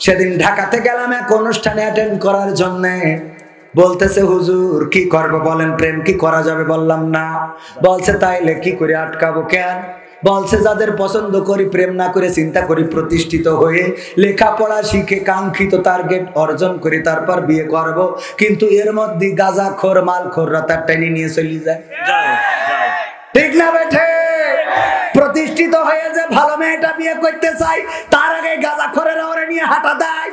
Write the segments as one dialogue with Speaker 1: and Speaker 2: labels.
Speaker 1: সেদিন ঢাকাতে গেলাম এক অনুষ্ঠানে অ্যাটেন্ড করার জন্য। বলতেছে হুজুর কি করব বলেন, প্রেম কি করা যাবে? বললাম না। বলছে তাইলে কি করে আটকাবো? কেন? বলছে যাদের পছন্দ করি প্রেম না করে চিন্তা করি প্রতিষ্ঠিত হয়ে লেখাপড়া শিখে কাঙ্ক্ষিত টার্গেট অর্জন করি তারপর বিয়ে করব, কিন্তু এর মধ্যে গাঁজাখোর মালখোররা তার টেনে নিয়ে চলে যায়। ঠিক না বেঠে? প্রতিষ্ঠিত হয়ে যে ভালো মেয়েটা বিয়ে করতে চাই তার আগে গাঁজাখোরেরা ওরে নিয়ে হাঁটা দেয়।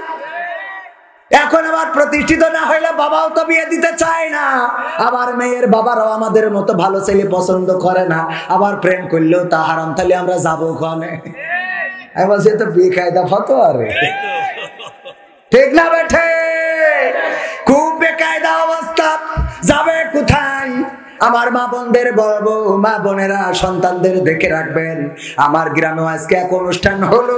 Speaker 1: এখন আবার প্রতিষ্ঠিত না হইলে বাবাও তো বিয়ে দিতে চায় না, আবার মেয়ের বাবারাও আমাদের মতো ভালো ছেলে পছন্দ করে না, আবার প্রেম করলেও তা হারাম, তাহলে আমরা যাবো ওখানে। আমি বলছি তো বেকায়দা ফতোয়া রে। ঠিক না বেঠে? খুব বেকায়দা অবস্থা। যাবে কোথায়? আমার মা বোনদের বলবো, মা বোনেরা সন্তানদের দেখে রাখবেন। আমার গ্রামে আজকে এক অনুষ্ঠান হলো,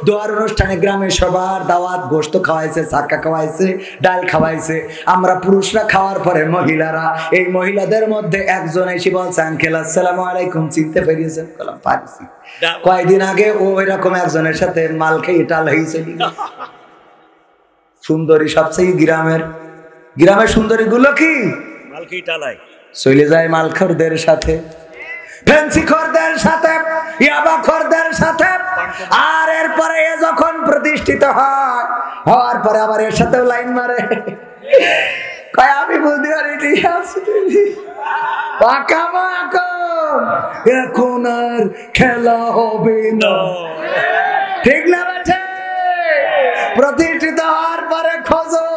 Speaker 1: দোয়ার অনুষ্ঠানে গ্রামে সবার দাওয়াত, গোশত খাওয়াইছে, চাকা খাওয়াইছে, ডাল খাওয়াইছে। আমরা পুরুষরা খাওয়ার পরে মহিলারা, এই মহিলাদের মধ্যে একজন এসে বলছে আঙ্কেল আসসালামু আলাইকুম, চিনতে পেরেছেন? বললাম পারছি। কয়েকদিন আগে ও এরকম একজনের সাথে মাল খেয়ে টাল হয়েছে। সুন্দরী সবচেয়ে গ্রামের সুন্দরী গুলো কি মাল খেয়ে টালায় চলে যায় মালখোরদের সাথে, ফেন্সিখোরদের সাথে, ইয়াবাখোরদের সাথে। আর এরপরে এ যখন প্রতিষ্ঠিত হয়, হওয়ার পরে আবার এর সাথেও লাইন মারে। কয় আমি বুঝতে পারি এখন আর খেলা হবে না। ঠিক না বেঠে? প্রতিষ্ঠিত হওয়ার পরে খোঁজো,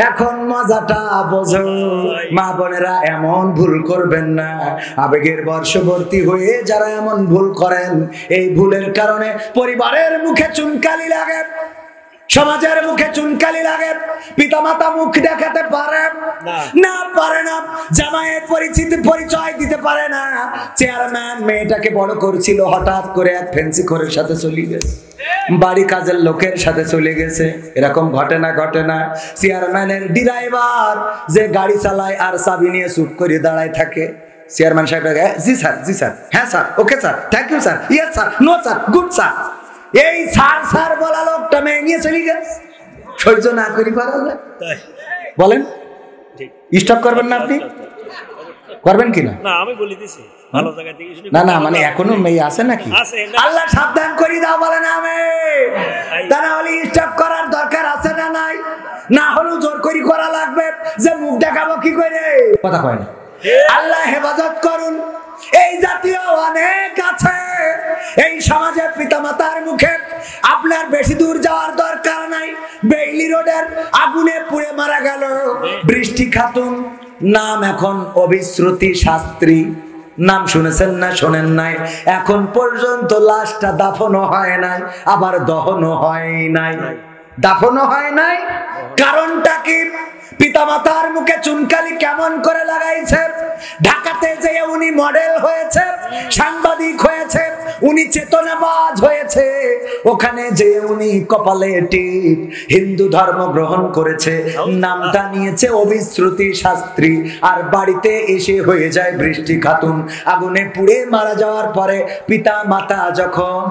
Speaker 1: এখন মজাটা বোঝো। মা বোনেরা এমন ভুল করবেন না। আবেগের বর্ষবর্তী হয়ে যারা এমন ভুল করেন, এই ভুলের কারণে পরিবারের মুখে চুনকালি লাগে, সমাজের মুখে চুনকালি লাগে। পিতামাতা মুখ দেখাতে পারে না, পারে না। জামাইয়ের পরিচয় দিতে পারে না। চেয়ারম্যান মেয়েটাকে বড় করছিল, হঠাৎ করে এক ফেন্সিখোরের সাথে চলে গেছে, বাড়ি কাজের লোকের সাথে চলে গেছে। এরকম ঘটে না? চেয়ারম্যানের ড্রাইভার যে গাড়ি চালায় আর চাবি নিয়ে চুপ করে দাঁড়ায় থাকে, চেয়ারম্যান সাহেব জি স্যার, জি স্যার, হ্যাঁ sir, okay sir, thank you sir, yes sir, no sir, good sir. এই স্যার বলা লোকটা মেয়ে নিয়ে চলে গেছে। সহ্য না করি পারা যায়? বলেন স্টপ করবেন না? আপনি করবেন কিনা?
Speaker 2: আমি বলে দিছি ভালো জায়গা থেকে।
Speaker 1: না মানে এখনো মেয়ে আছে নাকি? আল্লাহ সাবধান করি দাও বলে না আমি। তা না হলে স্টপ করার দরকার আছে না নাই? না হলেও জোর করি করা লাগবে, যে মুখ দেখাবো কি করে? কথা কয় না। আল্লাহ হেফাজত করুন। এই জাতীয় অনেক আছে এই সমাজে। পিতামাতার মুখে আপনার বেশি দূর যাওয়ার দরকার নাই। বেইলি রোডের আগুনে পুড়ে মারা গেল বৃষ্টি খাতুন, নাম এখন অবিশ্রুতি শাস্ত্রী। নাম শুনেছেন না শোনেন নাই? এখন পর্যন্ত লাশটা দাফনও হয় নাই, আবার দহনও হয় নাই। দাফনও হয় নাই। কারণটা কি? পিতামাতার মুখে চুনকালি কেমন করে লাগাইছে? ঢাকাতে যে উনি মডেল হয়েছে, সাংবাদিক হয়েছে, উনি চেতনাবাজ হয়েছে, ওখানে যে উনি কপালে টিপ হিন্দু ধর্ম গ্রহণ করেছে, নামটা নিয়েছে অবিশ্রুতি শাস্ত্রী, আর বাড়িতে এসে হয়ে যায় বৃষ্টি খাতুন। আগুনে পুড়ে মারা যাওয়ার পরে পিতা মাতা যখন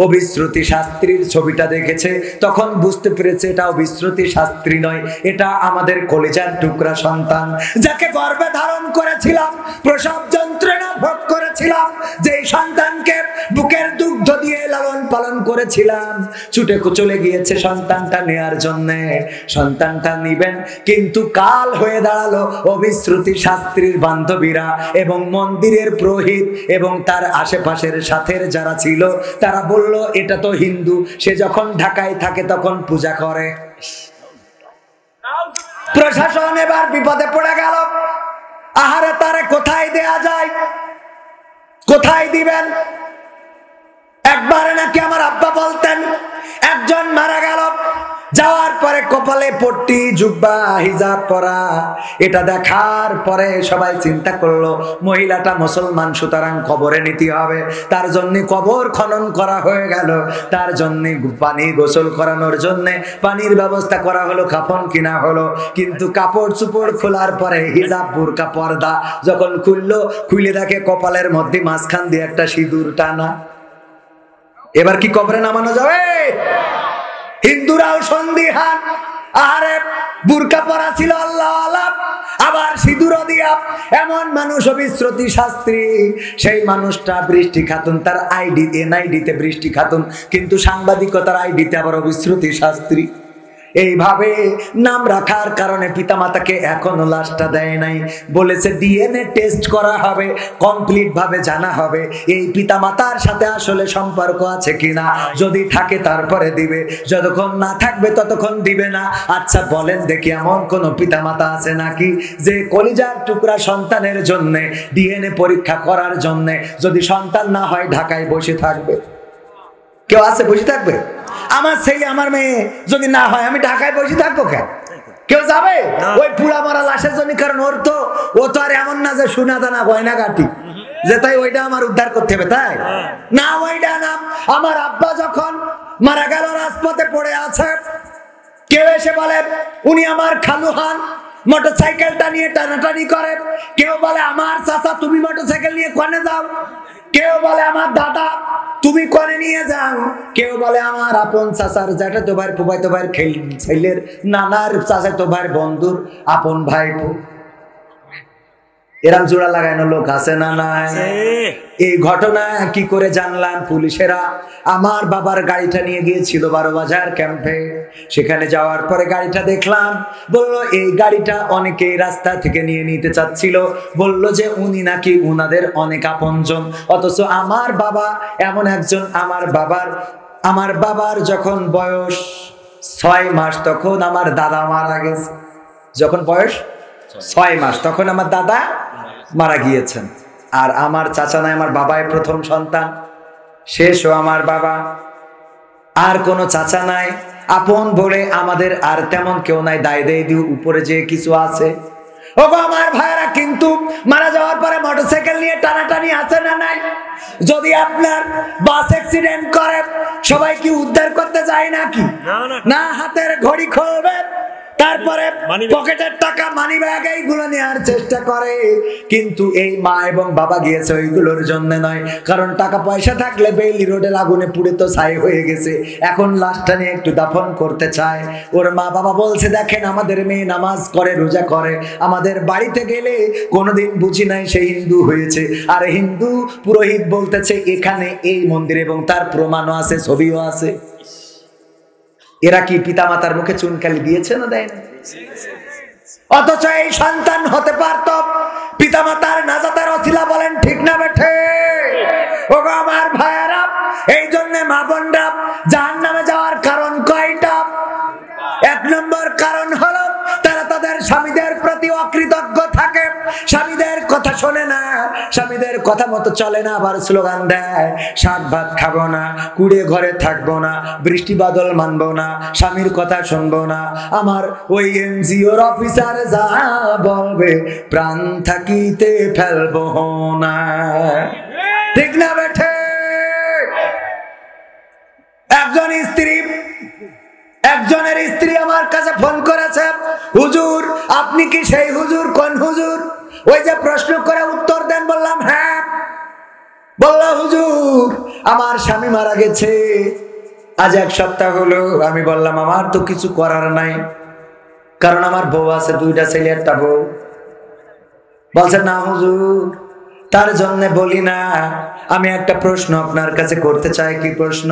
Speaker 1: অবিশ্রুতি শাস্ত্রীর ছবিটা দেখেছে, তখন বুঝতে পেরেছে এটা অবিশ্রুতি শাস্ত্রী নয়, এটা আমাদের কলিজার টুকরা সন্তান, যাকে গর্ভে ধারণ করেছিলাম, প্রসব যন্ত্রণা ভোগ করেছিলাম, যে সন্তানকে বুকের দুগ্ধ দিয়ে লালন পালন করেছিলাম, ছুটে চলে গিয়েছে সন্তানটা নেয়ার জন্য। সন্তানটা নিবেন, কিন্তু কাল হয়ে দাঁড়ালো অবিশ্রুতি শাস্ত্রীর বান্ধবীরা এবং মন্দিরের পুরোহিত এবং তার আশেপাশের সাথের যারা ছিল, তারা বলল এটা তো হিন্দু, সে যখন ঢাকায় থাকে তখন পূজা করে। প্রশাসন এবার বিপদে পড়ে গেল। আহারে তারে কোথায় দেয়া যায়? কোথায় দিবেন? একবারে নাকি আমার আব্বা বলতেন, একজন মারা গেল, যাওয়ার পরে কপালে পট্টি, জুব্বা, হিজাব পরা। এটা দেখার পরে সবাই চিন্তা করলো মহিলাটা মুসলমান, সুতরাং কবরে নিতে হবে। তার জন্য কবর খনন করা হয়ে গেল, তার জন্য পানি গোসল করানোর জন্য পানির ব্যবস্থা করা হলো, কাফন কিনা হলো। কিন্তু কাপড় চুপড় খোলার পরে হিজাব, বুরকা, পর্দা যখন খুলে দেখে কপালের মধ্যে মাঝখান দিয়ে একটা সিঁদুর টানা। এবার কি কবরে নামানো যাবে? হিন্দুরাও সন্দিহান। আরে বুরকা পরা ছিল আল্লাহ আলাপ, আবার সিঁদুর দিয়া এমন মানুষ অবিশ্রুতি শাস্ত্রী। সেই মানুষটা বৃষ্টি খাতুন, তার আইডি এনআইডিতে বৃষ্টি খাতুন, কিন্তু সাংবাদিকতার আইডিতে আবার অবিশ্রুতি শাস্ত্রী। এইভাবে নাম রাখার কারণে পিতামাতাকে এখনো লাশটা দেয় নাই। বলেছে ডিএনএ টেস্ট করা হবে, কমপ্লিট ভাবে জানা হবে এই পিতামাতার সাথে আসলে সম্পর্ক আছে কিনা। যদি থাকে তারপরে দিবে, যতক্ষণ না থাকবে ততক্ষণ দিবে না। আচ্ছা বলেন দেখি, এমন কোন পিতামাতা আছে নাকি যে কলিজার টুকরা সন্তানের জন্য ডিএনএ পরীক্ষা করার জন্য যদি সন্তান না হয় ঢাকায় বসে থাকবে? কেউ আছে বসে থাকবে? আমার ছেলে আমার মেয়ে যদি না হয় আমি ঢাকায় বসে থাকবো কেন? কেউ যাবে ওই পুরা মারা লাশের জন্য? কারণ ও তো আর এমন না যে সোনা দানা গয়না গাটি যে তাই ওইটা আমার উদ্ধার করতে হবে, তাই না। ওইটা না। আমার আব্বা যখন মারা গেল রাজপথে পড়ে আছে, কেউ এসে বলে উনি আমার খালু হন, মোটরসাইকেলটা নিয়ে টানাটানি করে। কেউ বলে আমার চাচা, তুমি মোটরসাইকেল নিয়ে কনে যাও। কেউ বলে আমার দাদা, তুমি কনে নিয়ে যাও। কেউ বলে আমার আপন চাচার জ্যাঠা তো ভাই, ফুফাই তো ভাই, ছেলের নানার চাচা তো ভাই, বন্ধুর আপন ভাই। এরম জোড়া লাগানো লোক আছে না নাই? এই ঘটনা কি করে জানলাম? পুলিশেরা আমার বাবার গাড়িটা নিয়ে গিয়েছিল 12 বাজার ক্যাম্পে। সেখানে যাওয়ার পরে গাড়িটা দেখলাম, বললো এই গাড়িটা অনেকেই রাস্তা থেকে নিয়ে নিতে চাচ্ছিল। বললো যে উনি নাকি উনাদের অনেক আপনজন, অথচ আমার বাবা এমন একজন। আমার বাবার যখন বয়স 6 মাস তখন আমার দাদা মারা গেছে। যখন বয়স 6 মাস তখন আমার দাদা মারা গিয়েছেন। আর আমার চাচা নাই, আমার বাবাই প্রথম সন্তান, শেষও আমার বাবা। আর কোনো চাচা নাই, আপন বলে আমাদের আর তেমন কেউ নাই। দায় দেয় দিও উপরে যে কিছু আছে। ও আমার ভাইরা, কিন্তু মারা যাওয়ার পরে মোটরসাইকেল নিয়ে টানাটানি আছে না নাই? যদি আপনার বাস অ্যাক্সিডেন্ট করে সবাই কি উদ্ধার করতে যায় নাকি? না, হাতের ঘড়ি খুলবে, তারপরে পকেটের টাকা মানি ব্যাগ এইগুলো নেওয়ার চেষ্টা করে। কিন্তু এই মা এবং বাবা গিয়েছে ওইগুলোর জন্য নয়, কারণ টাকা পয়সা থাকলে বেইলি রোডের আগুনে পুড়ে তো ছাই হয়ে গেছে। এখন লাশটা নিয়ে একটু দাফন করতে চায়। ওর মা বাবা বলছে দেখেন আমাদের মেয়ে নামাজ করে, রোজা করে, আমাদের বাড়িতে গেলে কোনোদিন বুঝি নাই সে হিন্দু হয়েছে। আর হিন্দু পুরোহিত বলতেছে এখানে এই মন্দির, এবং তার প্রমাণও আছে, ছবিও আছে। এরা কি পিতামাতার মুখে চুনকালি দিয়েছে না দেয় না? অথচ এই সন্তান হতে পারত পিতামাতার নাজাতের ওসিলা। বলেন ঠিক না বেঠে? ও আমার ভাইয়েরা, এই জন্য মা বোনরা জাহান্নামে যাওয়ার কারণ কয়টা? 1 নম্বর কারণ হলো তারা তাদের স্বামীদের প্রতি অকৃতজ্ঞ থাকে, স্বামীদের কথা শোনে না, স্বামীদের কথা মতো চলে না, আবার স্লোগান দেয় শাক ভাত খাবো না, কুড়ে ঘরে থাকবো না, বৃষ্টি বাদল মানবো না, স্বামীর কথা শুনবো না। আমার ওই এনজিওর অফিসার যা বলবে প্রাণ থাকিতে ফেলবো না। ঠিক না বেঠে? একজনের স্ত্রী আমার কাছে ফোন করেছে, হুজুর আপনি কি সেই হুজুর? কোন হুজুর? ওই যে প্রশ্ন করে উত্তর দেন। বললাম হ্যাঁ। বলল হুজুর আমার স্বামী মারা গেছে আজ 1 সপ্তাহ হলো। আমি বললাম আমার তো কিছু করার নাই, কারণ আমার বউ আছে, 2টা ছেলে 1টা বউ। বলছে না হুজুর তার জন্য বলি না, আমি একটা প্রশ্ন আপনার কাছে করতে চাই। কি প্রশ্ন?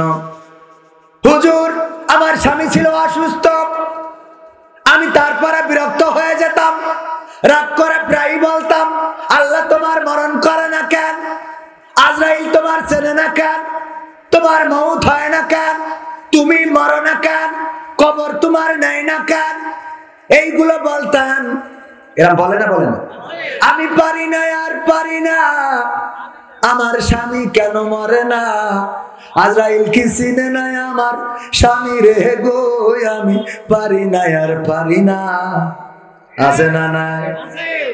Speaker 1: হুজুর আমার স্বামী ছিল অসুস্থ, আমি তারপরে বিরক্ত হয়ে যেতাম, রাগ করে প্রায় বলতাম আল্লাহ তোমার মরণ করে না কেন? আজরাইল তোমার চেনে না কেন? তোমার মউত হয় না কেন? তুমি মরো না কেন? কবর তোমার নেয় না কেন? এইগুলো বলতাম। এরা বলে না? বলে না? আমি পারি না, আর পারি না, আমার স্বামী কেন মরে না? আজরাইল কি চিনে নাই আমার স্বামী রে গো? আমি পারি না, আর পারি না। আছে না নাই?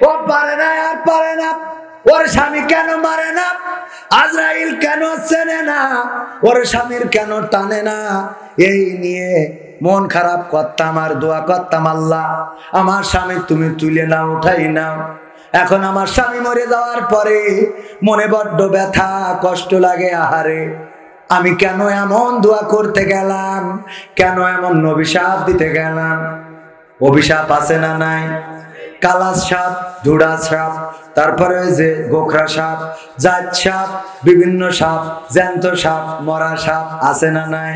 Speaker 1: ও পারে না, আর পারে না। ওর স্বামী কেন মারে না? আজরাইল কেন চেনে না? ওর স্বামীর কেন টানে না? এই নিয়ে মন খারাপ করতাম আর দোয়া করতাম, আল্লাহ আমার স্বামী তুমি তুলে নাও, উঠাই নাও। এখন আমার স্বামী মরে যাওয়ার পরে মনে বড্ড ব্যথা, কষ্ট লাগে। আহারে আমি কেন এমন দোয়া করতে গেলাম, কেন এমন অভিশাপ দিতে গেলাম? অভিশাপ আছে না নাই? কালাস সাপ, ধুড়া সাপ, তারপরে ওই যে গোখরা সাপ, জাত সাপ, বিভিন্ন সাপ, জ্যান্ত সাপ, মরা সাপ আছে না নাই?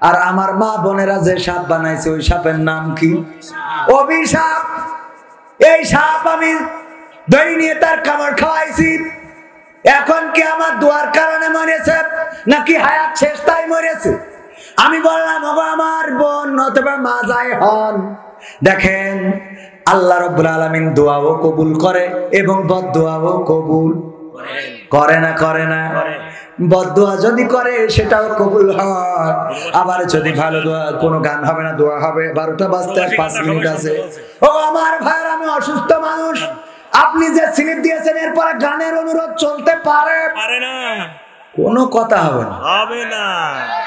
Speaker 1: আর আমার মা বোনেরা যে সাপ বানাইছে ওই সাপের নাম কি? অভিশাপ। এই সাপ আমি ধরে নিয়ে তার কামড় খাওয়াইছি। এখন কি আমার দোয়ার কারণে মরেছে নাকি হায়াত শেষ তাই মরেছে? আমি বললাম ওগো আমার বোন অথবা মা যাই হন, দেখেন আল্লাহ রাব্বুল আলামিন দোয়াও কবুল করে এবং বদদোয়াও কবুল করে না? করে না? বদদোয়া যদি করে সেটাও কবুল হয়, আবার যদি ভালো দোয়া, কোনো গান হবে না, দোয়া হবে। 12টা বাজতে 5 মিনিট আছে। ও আমার ভাইয়ের, আমি অসুস্থ মানুষ, আপনি যে স্লিপ দিয়েছেন এরপরে গানের অনুরোধ চলতে পারে
Speaker 2: না,
Speaker 1: কোনো কথা হবে না,
Speaker 2: হবে না।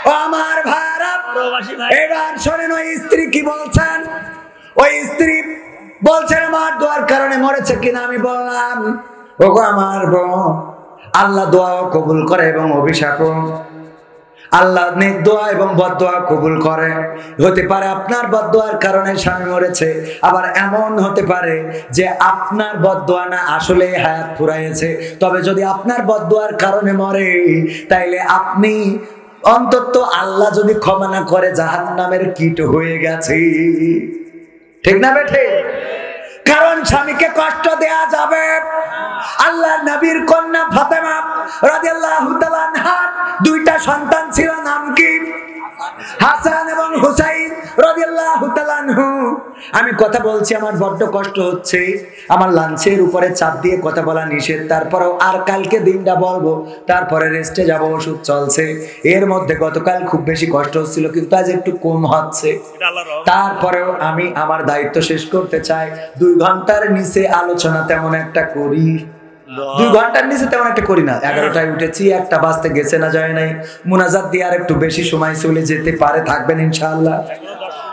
Speaker 1: ও আমার ভাইরা, এবার শোনেন ওই স্ত্রী কি বলছেন। ওই স্ত্রী বলছেন আমার দোয়ার কারণে মরেছে কিনা। আমি বললাম ওগো আমার বোন, আল্লাহ দোয়াও কবুল করে এবং অভিশাপও। আল্লাহ নেক দোয়া এবং বদদোয়া কবুল করে। হতে পারে আপনার বদদোয়ার কারণে স্বামী মরেছে, আবার এমন হতে পারে যে আপনার বদদোয়া না আসলে হায়াত ফুরাইছে। তবে যদি আপনার বদদোয়ার কারণে মরে তাইলে আপনি অন্তত আল্লাহ যদি ক্ষমা না করে জাহান্নামের কীট হয়ে গেছে। ঠিক না বেঠে? কারণ স্বামীকে কষ্ট দেয়া যাবে। আল্লাহ নবীর কন্যা ফাতেমা রাদিয়াল্লাহু তাআলা আনহা 2টা সন্তান ছিল, নাম কি? হাসান এবং হুসাইন রাদিয়াল্লাহু তাআলা আনহু। আমি কথা বলছি, আমার বড্ড কষ্ট হচ্ছে, আমার লাঞ্চের উপরে চাপ দিয়ে কথা বলা নিষেধ, তারপরেও আর কালকে দিনটা বলবো, তারপরে রেস্টে যাব, ওষুধ চলছে। এর মধ্যে গতকাল খুব বেশি কষ্ট হচ্ছিল, কিন্তু আজ একটু কম হচ্ছে। তারপরেও আমি আমার দায়িত্ব শেষ করতে চাই। 2 ঘন্টার নিচে আলোচনা তেমন একটা করি, 2 ঘন্টার নিচে তেমন একটা করি না। 11টায় উঠেছি, 1টা বাজতে গেছে না যায় নাই। মুনাজাত দিয়ে আর একটু বেশি সময় চলে যেতে পারে, থাকবেন ইনশাআল্লাহ।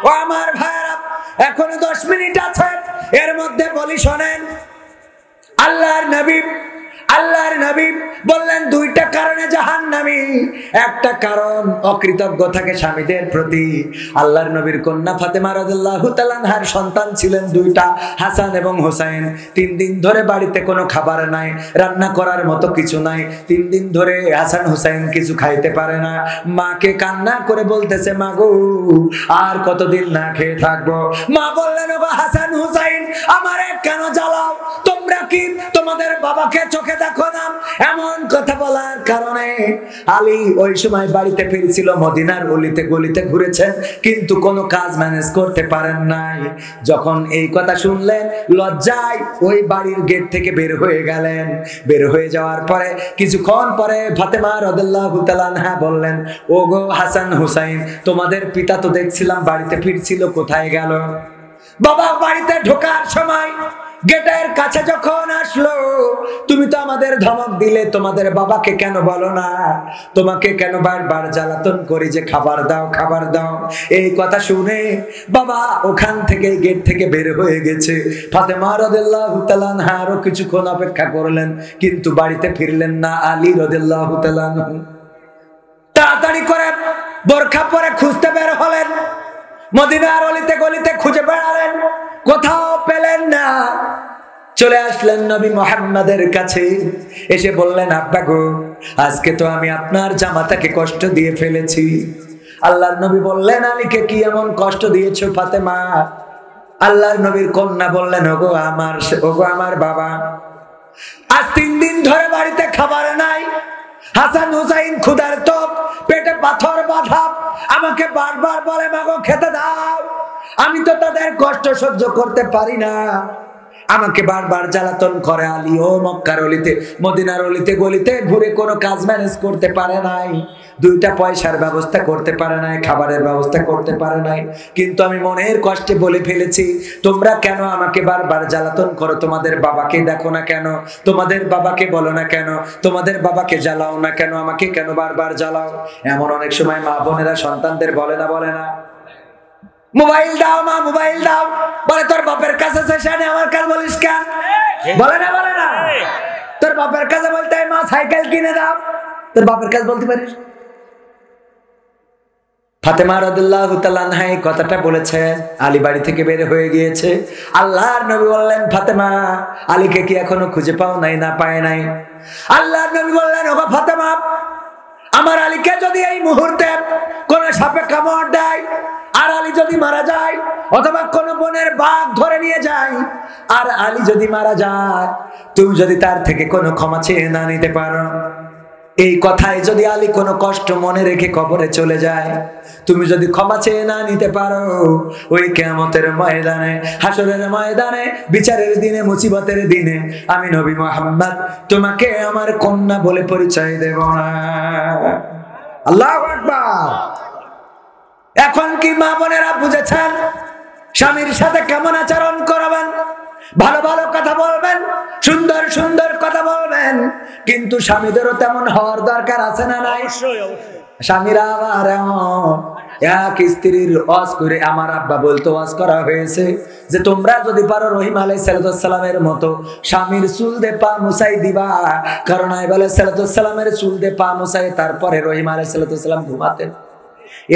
Speaker 1: ও আমার ভাইরা, এখনো 10 মিনিট আছে। এর মধ্যে বলি শোনেন, আল্লাহর নবী বললেন 2টা কারণে জাহান্নামী। একটা কারণ অকৃতজ্ঞ থাকে স্বামীদের প্রতি। আল্লাহর নবীর কন্যা ফাতেমা রাদিয়াল্লাহু তাআলা আনহার সন্তান ছিলেন 2টা, হাসান এবং হুসাইন। 3 দিন ধরে বাড়িতে কোনো খাবার নাই, রান্না করার মতো কিছু নাই। 3 দিন ধরে হাসান হুসাইন কিছু খাইতে পারে না। মাকে কান্না করে বলতেছে, মা গো আর কতদিন না খেয়ে থাকবো? মা বললেন, ওগো হাসান হুসাইন, আমারে কেন জ্বালাও? তোমরা কি তোমাদের বাবাকে চোখে দেখো না? এমন কথা বলার কারণে আলী ওই সময় বাড়িতে ফিরছিল, মদিনার অলিতে গলিতে ঘুরেছেন, কিন্তু কোনো কাজ ম্যানেজ করতে পারেন নাই। যখন এই কথা শুনলেন, লজ্জায় ওই বাড়ির গেট থেকে বের হয়ে গেলেন। বের হয়ে যাওয়ার পরে কিছুক্ষণ পরে ফাতেমা রাদিয়াল্লাহু তাআলা আনহা বললেন, ওগো হাসান হুসাইন, তোমাদের পিতা তো দেখছিলাম বাড়িতে ফিরছিল, কোথায় গেল? বাবা বাড়িতে ঢোকার সময় গেটের কাছে যখন আসলো, তুমি তো আমাদের ধমক দিলে, তোমাদের বাবাকে কেন বলো না? তোমাকে কেন বারবার জ্বালাতন করি যে খাবার দাও, খাবার দাও। এই কথা শুনে বাবা ওখান থেকে, গেট থেকে বের হয়ে গেছে। ফাতেমা রাদিয়াল্লাহু তাআলা আনহা আরো কিছুক্ষণ অপেক্ষা করলেন, কিন্তু বাড়িতে ফিরলেন না আলী রাদিয়াল্লাহু তাআলা আনহু। তাড়াতাড়ি করে বোরখা পরে খুঁজতে বের হলেন, মদিনার অলিতে গলিতে খুঁজে বেড়ালেন, কোথাও পেলেন না। চলে আসলেন নবী মুহাম্মাদের কাছে, এসে বললেন, আব্বা গো, আজকে তো আমি আপনার জামাতাকে কষ্ট দিয়ে ফেলেছি। আল্লাহর নবী বললেন, আলীকে কি এমন কষ্ট দিয়েছো ফাতেমা? আল্লাহর নবীর কন্যা বললেন, ওগো আমার বাবা, আজ 3 দিন ধরে বাড়িতে খাবার নাই। হাসান হুসাইন ক্ষুধার্ত, পেটে পাথর বাঁধা, আমাকে বারবার বলে, মাগো খেতে দাও। আমি তো তাদের কষ্ট সহ্য করতে পারি না, আমাকে বারবার জ্বালাতন করে। আলী ও মক্কার অলিতে মদিনার অলিতে গলিতে ঘুরে কোনো কাজ ম্যানেজ করতে পারে নাই, 2টা পয়সার ব্যবস্থা করতে পারে নাই, খাবারের ব্যবস্থা করতে পারে নাই। কিন্তু আমি মনের কষ্টে বলে ফেলেছি, তোমরা কেন আমাকে বারবার জ্বালাতন করো? তোমাদের বাবাকে দেখো না কেন? তোমাদের বাবাকে বলো না কেন? তোমাদের বাবাকে জ্বালাও না কেন? আমাকে কেন বারবার জ্বালাও? এমন অনেক সময় মা বোনেরা সন্তানদের বলে না, মোবাইল দাও মা, মোবাইল দাও। বলে, তোর বাপের কাছে সেখানে আমার কাছে বলিস কেন? বলে না। তোর বাপের কাছে বলতে, মা সাইকেল কিনে দাও, তোর বাপের কাছে বলতে পারিস? ফাতেমা রাদিয়াল্লাহু তাআলা আনহা এই কথাটা বলেছেন, আলী বাড়ি থেকে বের হয়ে গিয়েছে। আল্লাহর নবী বললেন, ফাতেমা আলীকে কি এখনো খুঁজে পাও নাই? না পায় নাই। আল্লাহর নবী বললেন, ওগো ফাতেমা, আমার আলীকে যদি এই মুহূর্তে কোন সাপে কামড় দেয় আর আলী যদি মারা যায়, অথবা কোন বনের বাঘ ধরে নিয়ে যায় আর আলী যদি মারা যায়, তুমি যদি তার থেকে কোনো ক্ষমা চেয়ে না নিতে পারো, এই কথায় যদি আলী কোনো কষ্ট মনে রেখে কবরে চলে যায়, তুমি যদি ক্ষমা চেয়ে না নিতে পারো, ওই কিয়ামতের ময়দানে, হাসরের ময়দানে, বিচারের দিনে, মুসিবতের দিনে আমি নবী মুহাম্মদ তোমাকে আমার কন্যা বলে পরিচয় দেব না। আল্লাহু আকবার। এখন কি মা বোনেরা বুঝেছেন স্বামীর সাথে কেমন আচরণ করবেন? ভালো ভালো কথা বলবেন, সুন্দর সুন্দর কথা বলবেন, কিন্তু স্বামীদেরও তেমন হওয়ার দরকার আছে না নাই? স্বামীরা আবার এক স্ত্রীর ওয়াজ করে, আমার আব্বা বলতো, ওয়াজ করা হয়েছে যে তোমরা যদি পারো রহিম আলাইহিস সালামের মতো স্বামীর চুল দিয়ে পা মুছাই দিবা, কারণ আইব আলাইহিস সালামের চুল দিয়ে পা মুছাই তারপরে রহিম আলাইহিস সালাম ঘুমাতেন।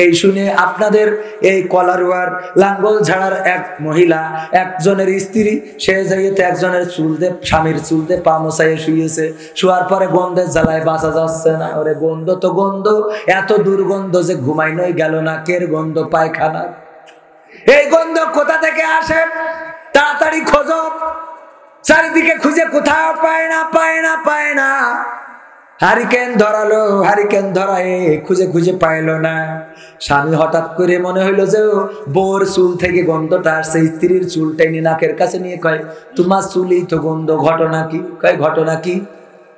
Speaker 1: এই শুনে আপনাদের এই কলারুয়ার লাঙ্গল ঝাড়ার এক মহিলা, একজনের স্ত্রী, সে জায়গাতে একজনের চুল দিয়ে, স্বামীর চুল দিয়ে পা মোছাইয়ে শুয়েছে। শোয়ার পরে গন্ধের জ্বালায় বাঁচা যাচ্ছে না। ওরে গন্ধ তো গন্ধ, এত দুর্গন্ধ যে ঘুমাইনই গেল না। কের গন্ধ? পায়খানা। এই গন্ধ কোথা থেকে আসে? তাড়াতাড়ি খোঁজো। চারিদিকে খুঁজে কোথাও পায় না, পায় না, পায় না। হারিকেন ধরালো, হারিকেন ধরায় খুঁজে খুঁজে পাইলো না। স্বামী হঠাৎ করে মনে হইলো যে বউর চুল থেকে গন্ধটা আসছে, স্ত্রীর চুলটা নিয়ে নাকের কাছে নিয়ে কয়, তোমার চুলই তো গন্ধ, ঘটনা কি? কয়, ঘটনা কি?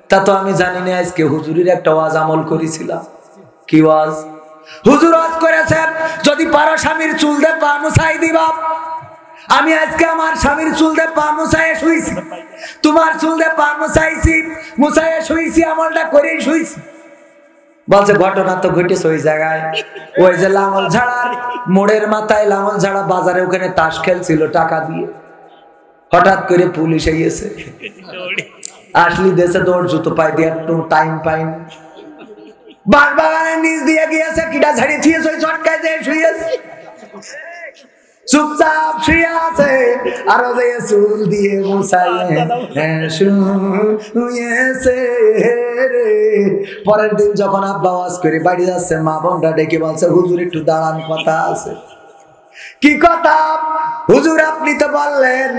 Speaker 1: তা তো আমি জানি না, আজকে হুজুরের একটা ওয়াজ আমল করেছিলাম। কি ওয়াজ? হুজুর ওয়াজ করেছেন যদি পারো স্বামীর চুল দিয়ে পা মুছাই দিবা। আমি আজকে আমার স্বামীর চুল দিয়ে পা মুছাইয়ে শুইছি, তোমার চুল দিয়ে পা মুছাইছি, মুছাইয়ে শুইছি, আমলটা করেই শুইছি। বলছে ঘটনা তো ঘটেছে ওই জায়গায়, ওই যে লাঙল ঝাড়ার মোড়ের মাথায়, লাঙল ঝাড়া বাজারে, ওখানে তাস খেলছিল টাকা দিয়ে। হঠাৎ করে পুলিশ এসেছে, আসলি দেশে দৌড়, জুতো পাই দিয়ে একটু টাইম পাইন, বাগানের নিচ দিয়ে গিয়েছে, কিটা ঝাড়ি থিয়েছে, ওই চটকায় দিয়ে শুয়েছে, চুপচাপ শুয়ে আছে। আরো যে চুল দিয়ে শুয়েছে রে। পরের দিন যখন আব্বা ওয়াজ করে বাড়ি যাচ্ছে, মা বোনটা ডেকে বলছে, হুজুর একটু দাঁড়ান, কথা আছে। কি কথা? হুজুর আপনি তো বললেন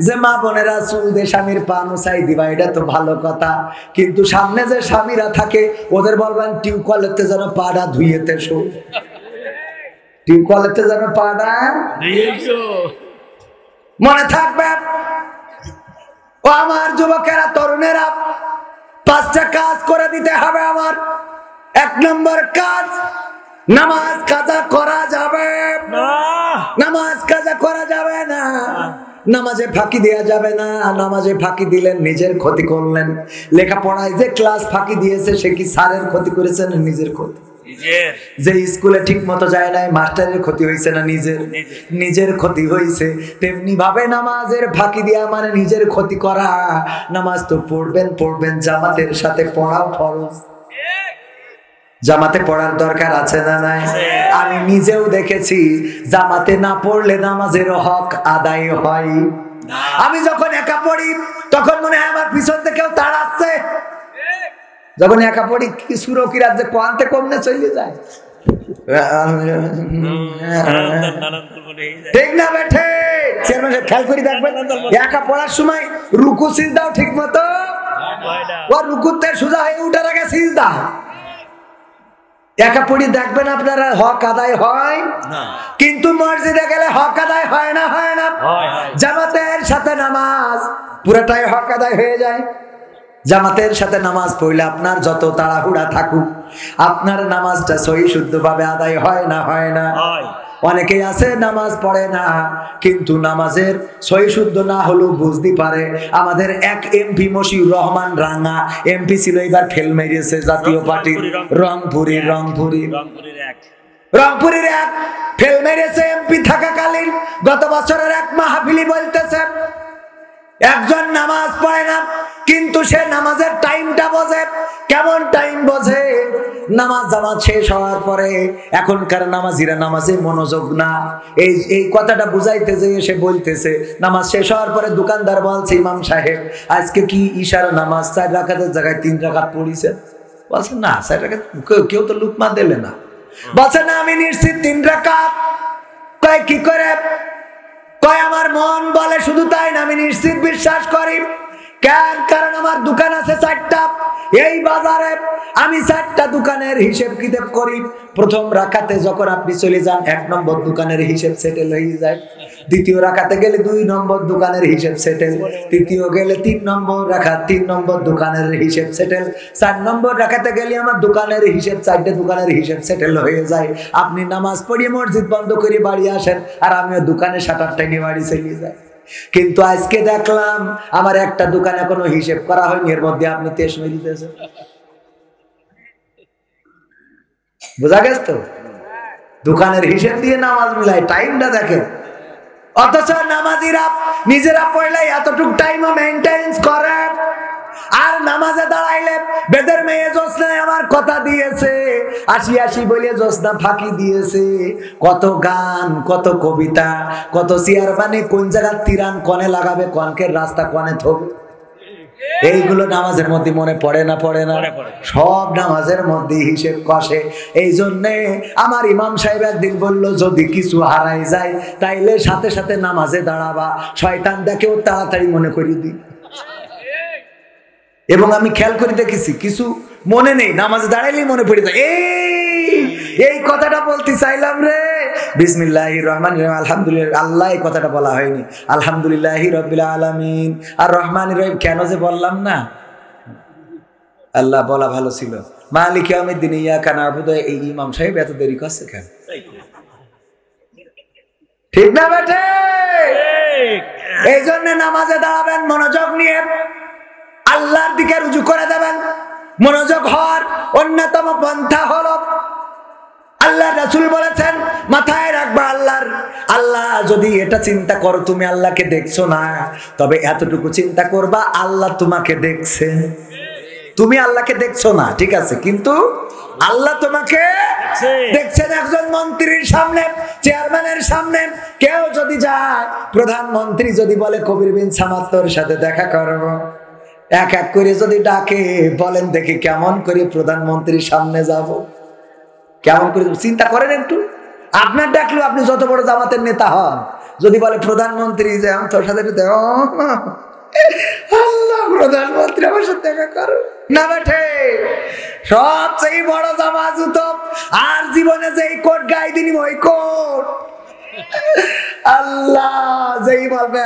Speaker 1: যে মা বোনেরা চুল দিয়ে স্বামীর পা মুছাই দিবা, এটা তো ভালো কথা, কিন্তু সামনে যে স্বামীরা থাকে ওদের বলবেন টিউবওয়েলেতে যেন পাটা ধুইয়েতে শো, টিউবওয়েলেতে যেন পাটা মনে থাকবে। ও আমার যুবকেরা, তরুণেরা, 5টা কাজ করে দিতে হবে আমার। 1 নম্বর কাজ, নামাজ কাজা করা যাবে না। নামাজ কাজা করা যাবে না, নামাজে ফাঁকি দেওয়া যাবে না। নামাজে ফাঁকি দিলেন নিজের ক্ষতি করলেন। লেখাপড়ায় যে ক্লাস ফাঁকি দিয়েছে সে কি স্যারের ক্ষতি করেছেন? নিজের ক্ষতি। যে স্কুলে ঠিক মতো যায় নাই, মাস্টারের ক্ষতি হয়েছে না নিজের? নিজের ক্ষতি হয়েছে। তেমনি ভাবে নামাজের ফাঁকি দেওয়া মানে নিজের ক্ষতি করা। নামাজ তো পড়বেন, পড়বেন, জামাতের সাথে পড়াও ফরজ। জামাতে পড়ার দরকার আছে না নাই? আমি নিজেও দেখেছি জামাতে না পড়লে নামাজের হক আদায় হয়। আমি যখন একা পড়ি তখন মনে হয় আমার পিছন থেকে কেউ তাড়াচ্ছে। যখন একা পড়ি সুরকি রাজ্যে কোয়ান্তে কমনে চলে যায়, ঠিক না বেঠে? খেয়াল করি দেখবেন, একা পড়ার সময় রুকু সিজদাও ঠিক মতো, ও রুকুতে সোজা হয়ে উঠার আগে সিজদা। একা পড়ি দেখবেন আপনারা, হক আদায় হয় না। কিন্তু মসজিদে গেলে হক আদায় হয় না, হয় না? জামাতের সাথে নামাজ পুরোটাই হক আদায় হয়ে যায়। জামাতের সাথে নামাজ পড়লে আপনার যত তাড়াহুড়া থাকুক, আপনার নামাজটা সহি শুদ্ধভাবে আদায় হয় না, হয় না? অনেকেই আছে নামাজ পড়ে না, কিন্তু নামাজের সহি শুদ্ধ না হলেও বুঝতে পারে। আমাদের এক এমপি মশিউর রহমান রাঙা এমপি ছিল, এবার ফেল মেরিয়েছে জাতীয় পার্টির, রংপুরের এক ফেল মেরেছে এমপি থাকাকালীন। গত বছরের এক মাহফিলি বলতেছে একজন নামাজ পড়ে না, কিন্তু সে নামাজের টাইমটা বোঝে। কেমন টাইম বোঝে? নামাজ জামাত শেষ হওয়ার পরে এখনকার নামাজিরা নামাজে মনোযোগ না, এই কথাটা বুঝাইতে যে সে বলতেছে নামাজ শেষ হওয়ার পরে দোকানদার বলছে ইমাম সাহেব আজকে কি ইশারা নামাজ 4 রাকাতের জায়গায় 3 রাকাত পড়িছে? বলছে না 4 রাকাত, কেউ তো লুকমা দিলে না। বলছে না আমি নিশ্চিত 3 রাকাত। কয় কি করে? কয় আমার মন বলে শুধু তাই না, আমি নিশ্চিত বিশ্বাস করি। কেন? কারণ আমার দোকান আছে 4টা, এই বাজারে আমি 4টা দোকানের হিসেব কিতাব করি। প্রথম রাকাতে যখন আপনি চলে যান 1 নম্বর দোকানের হিসেব সেটেল হয়ে যায়, দ্বিতীয় রাকাতে গেলে 2 নম্বর দোকানের হিসেব সেটেল, তৃতীয় গেলে 3 নম্বর রাকাত 3 নম্বর দোকানের হিসেব সেটেল, 4 নম্বর রাকাতে গেলে আমার দোকানের হিসেব 4টে দোকানের হিসেব সেটেল হয়ে যায়। আপনি নামাজ পড়িয়ে মসজিদ বন্ধ করে বাড়ি আসেন আর আমিও দোকানে শাটারটা নিয়ে বাড়ি চলে যাই। কিন্তু আজকে দেখলাম আমার একটা দোকানে কোনো হিসেব করা হয়নি, এর মধ্যে আপনি 23 দিতেছেন। বোঝা গেছে তো? দোকানের হিসেব দিয়ে নামাজ মিলাই, টাইমটা দেখেন। অথচ নামাজিরা নিজেরা পড়লে এতটুকু টাইমও মেইনটেইন করে, আর নামাজে দাঁড়াইলে বেদের মেয়ে জোসনায় আমার কথা দিয়েছে, 80 বলে জোসনা ফাঁকি দিয়েছে। কত গান, কত কবিতা, কত চেয়ারম্যানে কোন জায়গার তিরান কনে লাগাবে, কনকের রাস্তা কনে থবে, এইগুলো নামাজের মধ্যে মনে পড়ে না? পড়ে না? সব নামাজের মধ্যে হিসেব কষে। এই জন্যে আমার ইমাম সাহেব একদিন বললো যদি কিছু হারাই যায় তাইলে সাথে সাথে নামাজে দাঁড়াবা, শয়তান দেখেও তাড়াতাড়ি মনে করিয়ে দিই। এবং আমি খেয়াল করে দেখেছি কিছু মনে নেই, নামাজে দাঁড়াইলেই মনে পড়ে যায়। এই কথাটা বলতে চাইলাম রে, বিসমিল্লাহির রহমানির রহিম, আলহামদুলিল্লাহ। আল্লাহ এই কথাটা বলা হয়নি, আলহামদুলিল্লাহি রাব্বিল আলামিন আর রহমানির রহিম কেন যে বললাম না? আল্লাহ বলা ভালো ছিল। মালিক ইয়াউমিদ্দিন ইয়াকা না'বুদু, এই ইমাম সাহেব এত দেরি করছে কেন? ঠিক না বেটে? এই জন্য নামাজে দাঁড়াবেন মনোযোগ নিয়ে, আল্লাহর দিকে রুজু করে দেবেন। মনোযোগ হওয়ার অন্যতম পন্থা হলো আল্লাহ রাসূল বলেছেন মাথায় রাখবা আল্লাহ যদি এটা চিন্তা করো তুমি আল্লাহকে দেখছো না, তবে এতটুকু চিন্তা করবা আল্লাহ তোমাকে দেখছেন। তুমি আল্লাহকে দেখছো না ঠিক আছে, কিন্তু আল্লাহ তোমাকে দেখছেন। একজন মন্ত্রীর সামনে, চেয়ারম্যানের সামনে কেউ যদি যায়, প্রধানমন্ত্রী যদি বলে কবির বিন সামাত্তর সাথে দেখা করবো, এক এক করে যদি ডাকে, বলেন দেখি কেমন করে প্রধানমন্ত্রীর সামনে যাব? কেমন করে চিন্তা করেন একটু। আপনার ডাকলেও আপনি যত বড় জামাতের নেতা হন, যদি বলে প্রধানমন্ত্রী যে তোর সাথে আল্লাহ প্রধানমন্ত্রী আমার সাথে দেখা করো না বেঠে, সবচেয়ে বড় জামা জুতো আর জীবনে যেই কোট গায়ে দিনি ওই কোট আল্লাহ যেই বলবে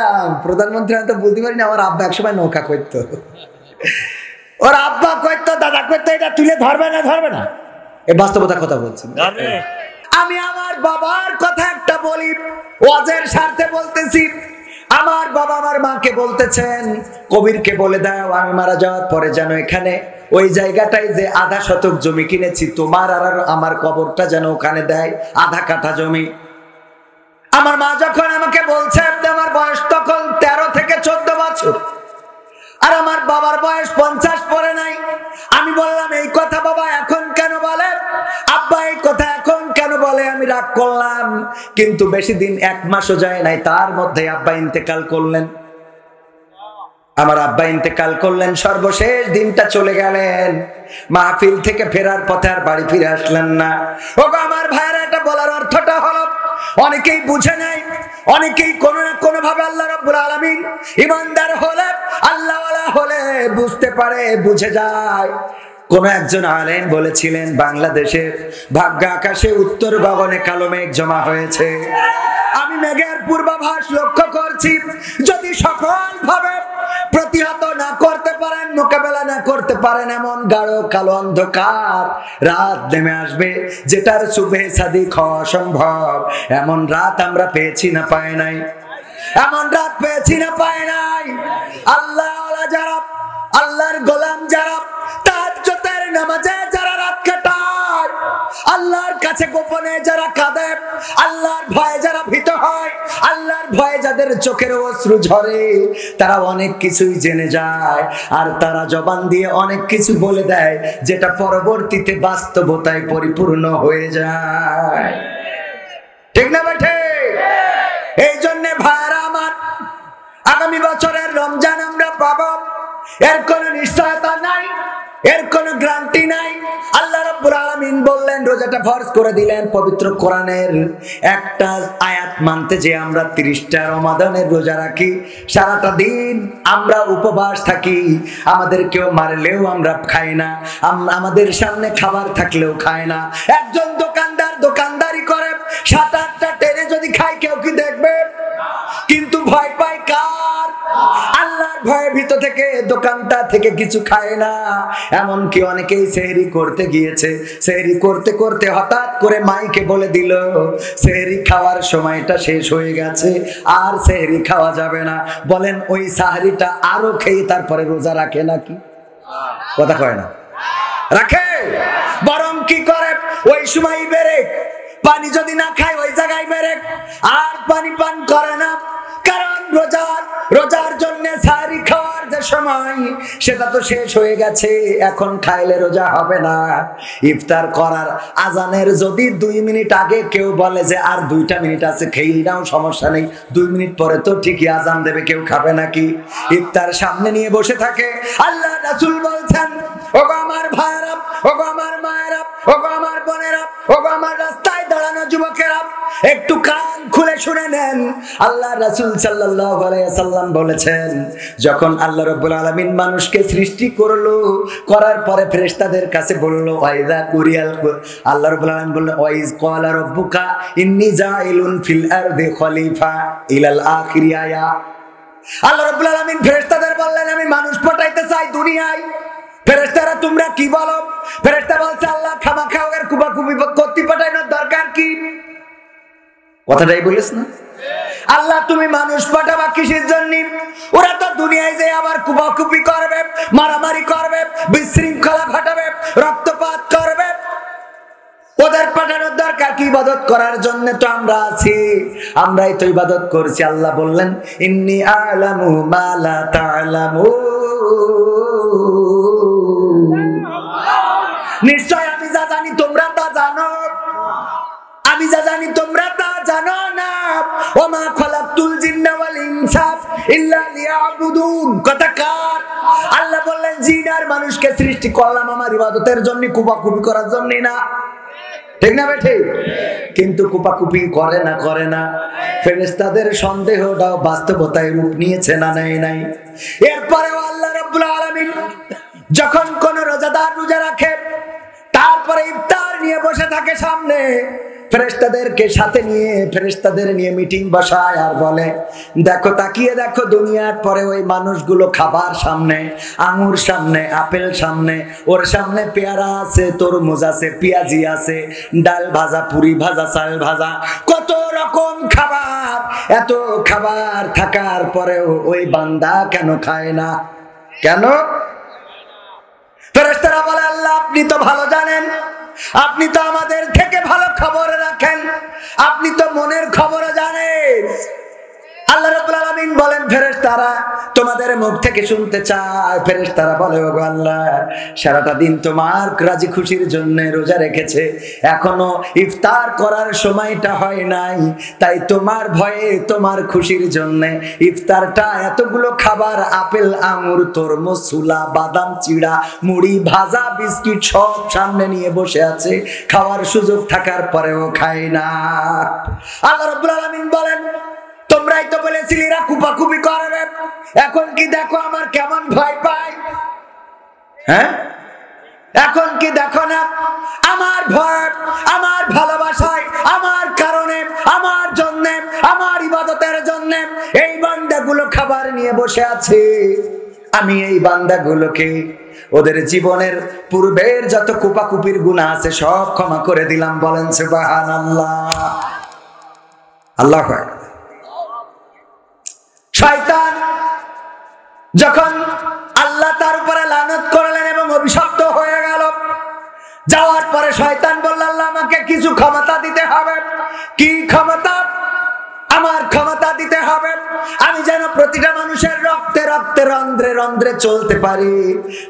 Speaker 1: প্রধানমন্ত্রী, আমি তো বলতে পারি না, আমার আব্বা একসময় নৌকা করতো, ওর আব্বা করতো, দাদা করতো, এটা তুলে ধরবে না? এই বাস্তবতার কথা বলছি। আমি আমার বাবার কথা একটা বলি, ওয়াজের স্বার্থে বলতেছি। আমার বাবা আমার মাকে বলতেছেন কবিরকে বলে দাও আমি মারা যাওয়ার পরে যেন এখানে ওই জায়গাটায় যে আধা শতক জমি কিনেছি তোমার আর আমার কবরটা যেন ওখানে দেয়, আধা কাঠা জমি। আমার মা যখন আমাকে বলছে, আমার বয়স তখন 13 থেকে 14 বছর, আর আমার বাবার বয়স 50 পরে নাই। আমি বললাম এই কথা বাবা এখন কেন বলে, আব্বা এই কথা এখন কেন বলে? আমি রাগ করলাম, কিন্তু বেশি দিন 1 মাসও যায় নাই, তার মধ্যে আব্বা ইন্তেকাল করলেন। আমার আব্বা ইন্তেকাল করলেন, সর্বশেষ দিনটা চলে গেলেন, মাহফিল থেকে ফেরার পথে আর বাড়ি ফিরে আসলেন না। ওগো আমার ভাইরা, এটা বলার অর্থটা হলো অনেকেই বুঝে নাই, অনেকেই কোনো না কোনো ভাবে আল্লাহ রাব্বুল আলামিন ঈমানদার হলে, আল্লাহওয়ালা হলে বুঝতে পারে, বুঝে যায়। কোন একজন আলেম বলেছিলেন বাংলাদেশের ভাগ্য আকাশে উত্তর গগনে কালো মেঘ জমা হয়েছে, আমি মেঘের পূর্বাভাস লক্ষ্য করছি, যদি সফল ভাবে প্রতিহত না করতে পারেন, মোকাবেলা না করতে পারেন, এমন গাঢ় কালো অন্ধকার রাত নেমে আসবে যেটার সুবহে সাদিক হওয়া অসম্ভব। এমন রাত আমরা পেয়েছি না পাই নাই, এমন রাত পেয়েছি না পাই নাই। আল্লাহওয়ালা যারা, আল্লাহর গোলাম যারা, তাহাজ্জুদের নামাজে যারা রাত কাটায়, আল্লাহর কাছে গোপনে যারা কাঁদে, আল্লাহর ভয়ে যারা ভীত হয়, আল্লাহ আল্লাহর ভয়ে যাদের চোখের অশ্রু ঝরে তারা অনেক কিছুই জেনে যায়, আর তারা জবান দিয়ে অনেক কিছু বলে দেয় যেটা পরবর্তীতে বাস্তবতায় পরিপূর্ণ হয়ে যায়। ঠিক না বেঠে? এই জন্য ভাইরা আমার, আগামী বছরের রমজান আমরা পাবো, এর কোনো নিশ্চয়তা নাই, এর কোনো গ্যারান্টি নাই। আল্লাহ রাব্বুল আলামিন বললেন, রোজাটা ফরজ করে দিলেন পবিত্র কোরআনের একটা আয়াত মানতে যে আমরা 30টা রমাদানের রোজা রাখি, সারাটা দিন আমরা উপবাস থাকি, আমাদের কেউ মারলেও আমরা খাই না, আমাদের সামনে খাবার থাকলেও খায় না। একজন দোকানদার দোকানদারি করে 7-8টা টেনে যদি খায় কেউ কি দেখবে? কিন্তু ভয় পায় কার? আল্লাহর ভয়ে ভিতর থেকে দোকানটা থেকে কিছু খায় না। এমনকি অনেকেই সেহরি করতে গিয়েছে, সেহরি করতে করতে হঠাৎ করে মাইকে বলে দিল সেহরি খাওয়ার সময়টা শেষ হয়ে গেছে, আর সেহরি খাওয়া যাবে না। বলেন ওই সাহরিটা আরো খেয়ে তারপরে রোজা রাখে নাকি? কথা কয় না, রাখে। বরং কি করে, ওই সময় বেরেক, পানি যদি না খায় ওই জায়গায় বেরেক, আর পানি পান করে না। কারণ রোজার জন্য সাহরি খাওয়ার যে সময় সেটা তো শেষ হয়ে গেছে, এখন খাইলে রোজা হবে না। ইফতার করার আজানের যদি 2 মিনিট আগে কেউ বলে যে আর 2টা মিনিট আছে, খেয়ে নাও, সমস্যা নেই, 2 মিনিট পরে তো ঠিকই আজান দেবে, কেউ খাবে নাকি? ইফতার সামনে নিয়ে বসে থাকে। আল্লাহ রাসূল বলছেন, ওগো আমার ভাইরা, ওগো আমার মায়েরা, ওগো আমার বোনেরা, ওগো আমার রাস্তায় দাঁড়ানো যুবকেরা, একটু কান খুলে শুনে নেন। আল্লাহ রাসূল সাল্লাল্লাহু আলাইহি ওয়াসাল্লাম বলেছেন, যখন আল্লাহ রাব্বুল আলামিন মানুষকে সৃষ্টি করলো, করার পরে ফেরেশতাদের কাছে বলল, ওয়াইযা কুরিয়াল, আল্লাহ রাব্বুল আলামিন বললেন, ওয়াইজ ক্বালা রাব্বুকা ইন্নী জাইলুন ফিল আরদি খলিফা ইলাল আখিরি আয়া। আল্লাহ রাব্বুল আলামিন ফেরেশতাদের বললেন, আমি মানুষ পাঠাইতে চাই দুনিয়ায়। ফেরেশতারা তোমরা কি বলো? ফেরেশতা বলছে, আল্লাহ খামাখা ওর কুবাকুবি করতে পাঠানোর দরকার কি? কথাটাই বলিস না? আল্লাহ তুমি মানুষ পাঠাবা কিসের জন্য? ওরা তো দুনিয়ায় যে আবার কুবাকুবি করবে, মারামারি করবে, বিশৃঙ্খলা ঘটাবে, রক্তপাত করবে। ওদের পাঠানোর দরকার কি? ইবাদত করার জন্য তো আমরা আছি, আমরাই তো ইবাদত করছি। আল্লাহ বললেন, ইন্নী আ'লামু মা লা তা'লামুন, নিশ্চয় আমি যা জানি তোমরা তা জানো, আমি যা জানি তোমরা তা জানো না। ওমা খালাকতুল জিন্না ওয়াল ইনসা ইল্লা লিয়াবুদুন। কথা কার? আল্লাহ বললেন, জিন আর মানুষকে সৃষ্টি করলাম আমার ইবাদতের জন্য, কুবাকুবি করার জন্য না। ঠিক না বেঠে? কিন্তু কুপাকুপি করে না। ফেরেশতাদের সন্দেহটাও বাস্তবতায় রূপ নিয়েছে না নেয় নাই? এরপরেও আল্লাহ রাব্বুল আলামিন যখন কোন রোজাদার রোজা রাখে, তারপরে ইফতার নিয়ে বসে থাকে সামনে, ফেরেশতাদেরকে সাথে নিয়ে ফেরেশতাদের নিয়ে মিটিং বসায় আর বলে, দেখো তাকিয়ে দেখো, দুনিয়ার পরে ওই মানুষগুলো খাবার সামনে, আঙুর সামনে, আপেল সামনে, ওর সামনে পেয়ারা আছে, তরমুজ আছে, পেঁয়াজি আছে, ডাল ভাজা, পুরি ভাজা, চাল ভাজা, কত রকম খাবার। এত খাবার থাকার পরেও ওই বান্দা কেন খায় না? কেন? ফেরেশতারা বলে, আল্লাহ আপনি তো ভালো জানেন, আপনি তো আমাদের থেকে ভালো খবর রাখেন, আপনি তো মনের খবর জানেন। আল্লাহ রাব্বুল আলামিন বলেন, ফেরেশতারা তোমাদের মুখ থেকে শুনতে চায়। ফেরেশতারা বলে, ওগো আল্লাহ, সারাটা দিন তোমার রাজি খুশির জন্য রোজা রেখেছে, এখনো ইফতার করার সময়টা হয় নাই, তাই তোমার ভয়ে, তোমার খুশির জন্য ইফতারটা এতগুলো খাবার, আপেল, আঙুর, তরমুজ, ছোলা, বাদাম, চিড়া, মুড়ি, ভাজা, বিস্কিট সব সামনে নিয়ে বসে আছে, খাওয়ার সুযোগ থাকার পরেও খায় না। আল্লাহ রাব্বুল আলামিন বলেন, তোমরাই তো বলেছিলে এরা কুপাকুপি করবে, এখন কি দেখো আমার কেমন ভয় পায়? হ্যাঁ, এখন কি দেখো না আমার ভয়, আমার ভালোবাসায়, আমার কারণে, আমার জন্য, আমার ইবাদতের জন্য এই বান্দাগুলো খাবার নিয়ে বসে আছে। আমি এই বান্দাগুলোকে ওদের জীবনের পূর্বের যত কুপাকুপির গুনাহ আছে সব ক্ষমা করে দিলাম। বলেন সুবহানাল্লাহ। আল্লাহু আকবার। শয়তান যখন আল্লাহ তার উপরে লানত করলেন এবং অভিশপ্ত হয়ে গেল, যাওয়ার পরে শয়তান বলল, আল্লাহ আমাকে কিছু ক্ষমতা দিতে হবে। কি ক্ষমতা? আমার ক্ষমতা দিতে হবে, আমি যেন প্রতিটা মানুষের রক্তে রক্তে রন্ধ্রে রন্ধ্রে চলতে পারি,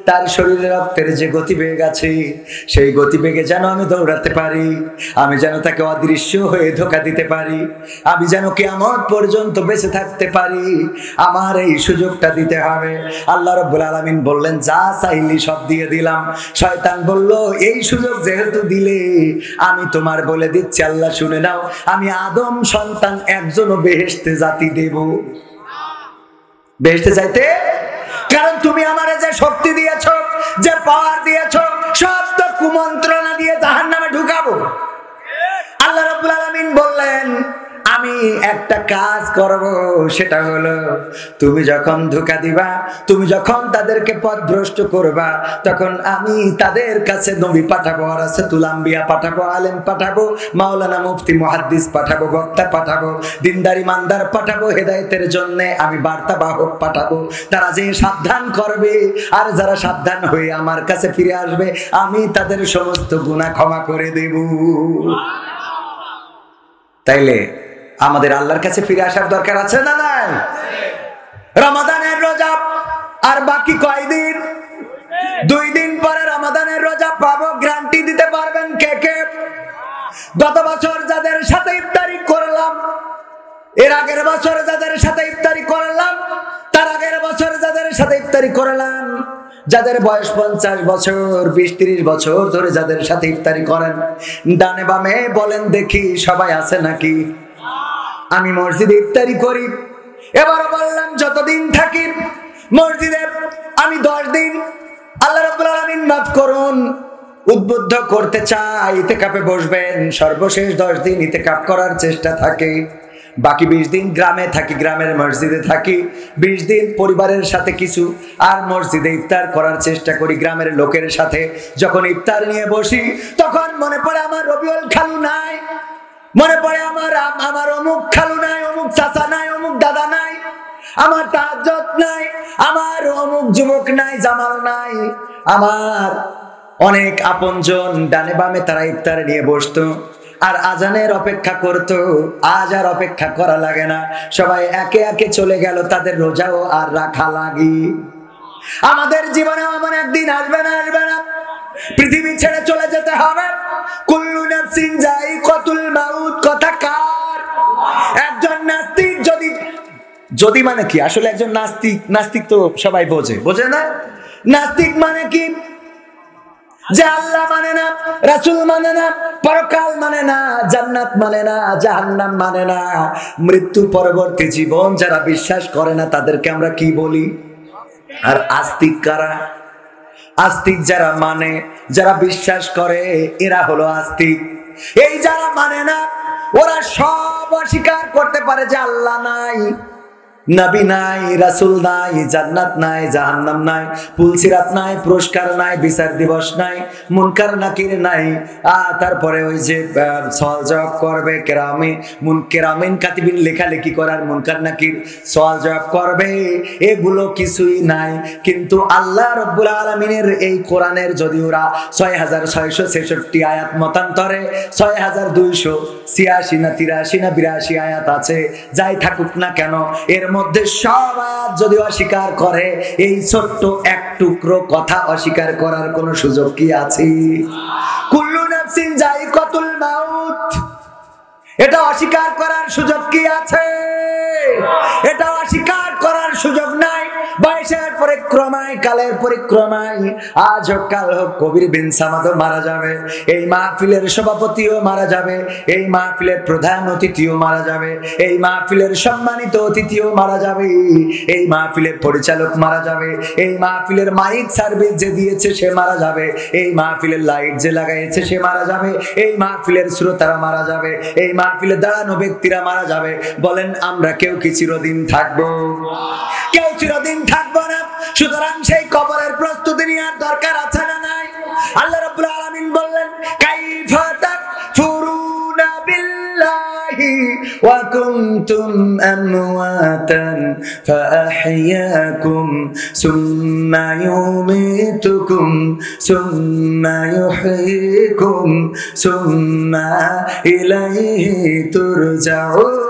Speaker 1: তার শরীরে রক্তের যে গতিবেগ আছে সেই গতিবেগে যেন আমি দৌড়াতে পারি, আমি যেন তাকে অদৃশ্য হয়ে ধোঁকা দিতে পারি, আমি যেন কিয়ামত পর্যন্ত বেঁচে থাকতে পারি, আমার এই সুযোগটা দিতে হবে। আল্লাহ রাব্বুল আলামিন বললেন, যা চাইলি সব দিয়ে দিলাম। শয়তান বলল, এই সুযোগ যেহেতু দিলে আমি তোমার বলে দিচ্ছি, আল্লাহ শুনে নাও, আমি আদম সন্তান একজনও বেহেশতে জাতি দেব। বেহেশতে যাইতে, কারণ তুমি আমারে যে শক্তি দিয়েছো, যে পাওয়ার দিয়েছো, সব তো কুমন্ত্রণা দিয়ে জাহান্নামে ঢুকাবো। আল্লাহ রাব্বুল আলামিন বললেন, আমি একটা কাজ করব, সেটা হলো তুমি যখন ধোঁকা দিবা, তুমি যখন তাদেরকে পথভ্রষ্ট করবা, তখন আমি তাদের কাছে নবী পাঠাবো, রাসূলুল আম্বিয়া পাঠাবো, আলেম পাঠাবো, মাওলানা মুফতি মুহাদ্দিস পাঠাবো, বক্তা পাঠাবো, দিনদার ইমানদার পাঠাবো, হেদায়েতের জন্য আমি বার্তা বাহক পাঠাবো। তারা যে সাবধান করবে, আর যারা সাবধান হয়ে আমার কাছে ফিরে আসবে, আমি তাদের সমস্ত গুনাহ ক্ষমা করে দেব। তাইলে আমাদের আল্লাহর কাছে ফিরে আসার দরকার আছে না নাই? রমাদানের রোজা আর বাকি কয়দিন? 2 দিন পরে রমাদানের রোজা পাবো, গ্যারান্টি দিতে পারবেন কে কে? গত বছর যাদের সাথে ইফতারি করলাম, এর আগের বছর যাদের সাথে ইফতারি করলাম, তার আগের বছর যাদের সাথে ইফতারি করলাম, যাদের বয়স 50 বছর, 20-30 বছর ধরে যাদের সাথে ইফতারি করেন, ডানে বামে বলেন দেখি সবাই আছে নাকি? আমি মসজিদে ইফতারি করি, এবার বললাম যতদিন থাকি মসজিদে, আমি 10 দিন। আল্লাহ রাব্বুল আলামিন মাফ করুন, উদ্বুদ্ধ করতে চাই, ইতিকাফে বসবেন, সর্বশেষ 10 দিন ইতিকাফ করার চেষ্টা থাকে, বাকি 20 দিন গ্রামে থাকি, গ্রামের মসজিদে থাকি, 20 দিন পরিবারের সাথে কিছু, আর মসজিদে ইফতার করার চেষ্টা করি গ্রামের লোকের সাথে। যখন ইফতার নিয়ে বসি, তখন মনে পড়ে আমার রবিউল খালু নাই, মনে পড়ে আমার অমুক খালু নাই, অমুক চাচা নাই, অমুক দাদা নাই, আমার তাহাজ্জুদ নাই, আমার অমুক যুবক নাই, জামাল নাই, আমার অনেক আপনজন ডানে বামে তারা ইফতার নিয়ে বসতো আর আজানের অপেক্ষা করতো। আজ আর অপেক্ষা করা লাগে না, সবাই একে একে চলে গেল, তাদের রোজাও আর রাখা লাগি। আমাদের জীবনে এমন একদিন আসবে না, আসবে না, পৃথিবী ছেড়ে চলে যেতে হবে। কুল্লু নাফসিন যায়িকাতুল মাউত কথা কার? একজন নাস্তিক যদি মানে কি আসলে একজন নাস্তিক তো সবাই বোঝে না। নাস্তিক মানে কি? যে আল্লাহ মানে না, রাসূল মানে না, পরকাল মানে না, জান্নাত মানে না, জাহান্নাম মানে না, মৃত্যু পরবর্তী জীবন যারা বিশ্বাস করে না তাদেরকে আমরা কি বলি? আর আস্তিক কারা? আস্তিক যারা মানে, যারা বিশ্বাস করে, এরা হলো আস্তিক। এই যারা মানে না, ওরা সব অস্বীকার করতে পারে যে আল্লাহ নাই, নবী নাই, রাসূল নাই, জান্নাত নাই, জাহান্নাম নাই, পুলসিরাত নাই, পুরস্কার নাই, বিচার দিবস নাই, মুনকার নাকির নাই, তারপরে ওই যে সওয়াল জবাব করবে, কেরামিন কাতিবিন লেখালেখি করার, মুনকার নাকির সওয়াল জবাব করবে, এগুলো কিছুই নাই। কিন্তু আল্লাহ রাব্বুল আলামিনের এই কোরআনের যদি ওরা 6666 আয়াত মতান্তরে 6286 না 83 না 82 আয়াত আছে, যাই থাকুক না কেন, এর মধ্যে সব আয়াত যদি অস্বীকার করে, এই ছোট্ট এক টুকরো কথা অস্বীকার করার কোনো সুযোগ কি আছে? কুল্লু নাফসিন যায়িকাতুল মাউত, এটা অস্বীকার করার সুযোগ কি আছে? এটা অস্বীকার করার সুযোগ নাই। বয়সের পরিক্রমায়, কালের পরিক্রমায়, আজ হোক কাল হোক কবির বিন সামাদও মারা যাবে, এই মাহফিলের সভাপতিও মারা যাবে, এই মাহফিলের প্রধান অতিথিও মারা যাবে, এই মাহফিলের সম্মানিত অতিথিও মারা যাবে, এই মাহফিলের পরিচালক মারা যাবে, এই মাহফিলের মাইক সার্ভিস যে দিয়েছে সে মারা যাবে, এই মাহফিলের লাইট যে লাগাইছে সে মারা যাবে, এই মাহফিলের শ্রোতারা মারা যাবে, এই মাহফিলে দাঁড়ানো ব্যক্তিরা মারা যাবে। বলেন আমরা কেউ কি চিরদিন থাকবো? কেউ চিরদিন থাকবো না। সুতরাং সেই কবরের প্রস্তুতি নেওয়ার দরকার আছে না নাই? আল্লাহ রাব্বুল আলামিন বললেন, কাইফা তাকফুরুনা বিল্লাহি ওয়া কুনতুম আমওয়াতান ফাআহইয়াকুম সুম্মা ইউমীতুকুম সুম্মা ইউহয়িকুম সুম্মা ইলাইহি তুরজাউন।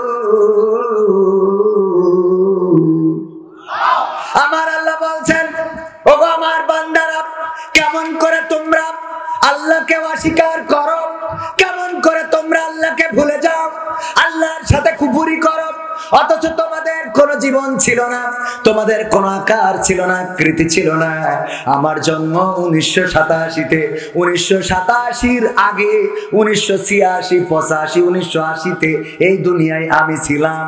Speaker 1: অথচ তোমাদের কোনো জীবন ছিল না, তোমাদের কোনো আকার ছিল না, আকৃতি ছিল না। আমার জন্ম 1987-তে, 1987-র আগে 1986, 85, 1980-তে এই দুনিয়ায় আমি ছিলাম।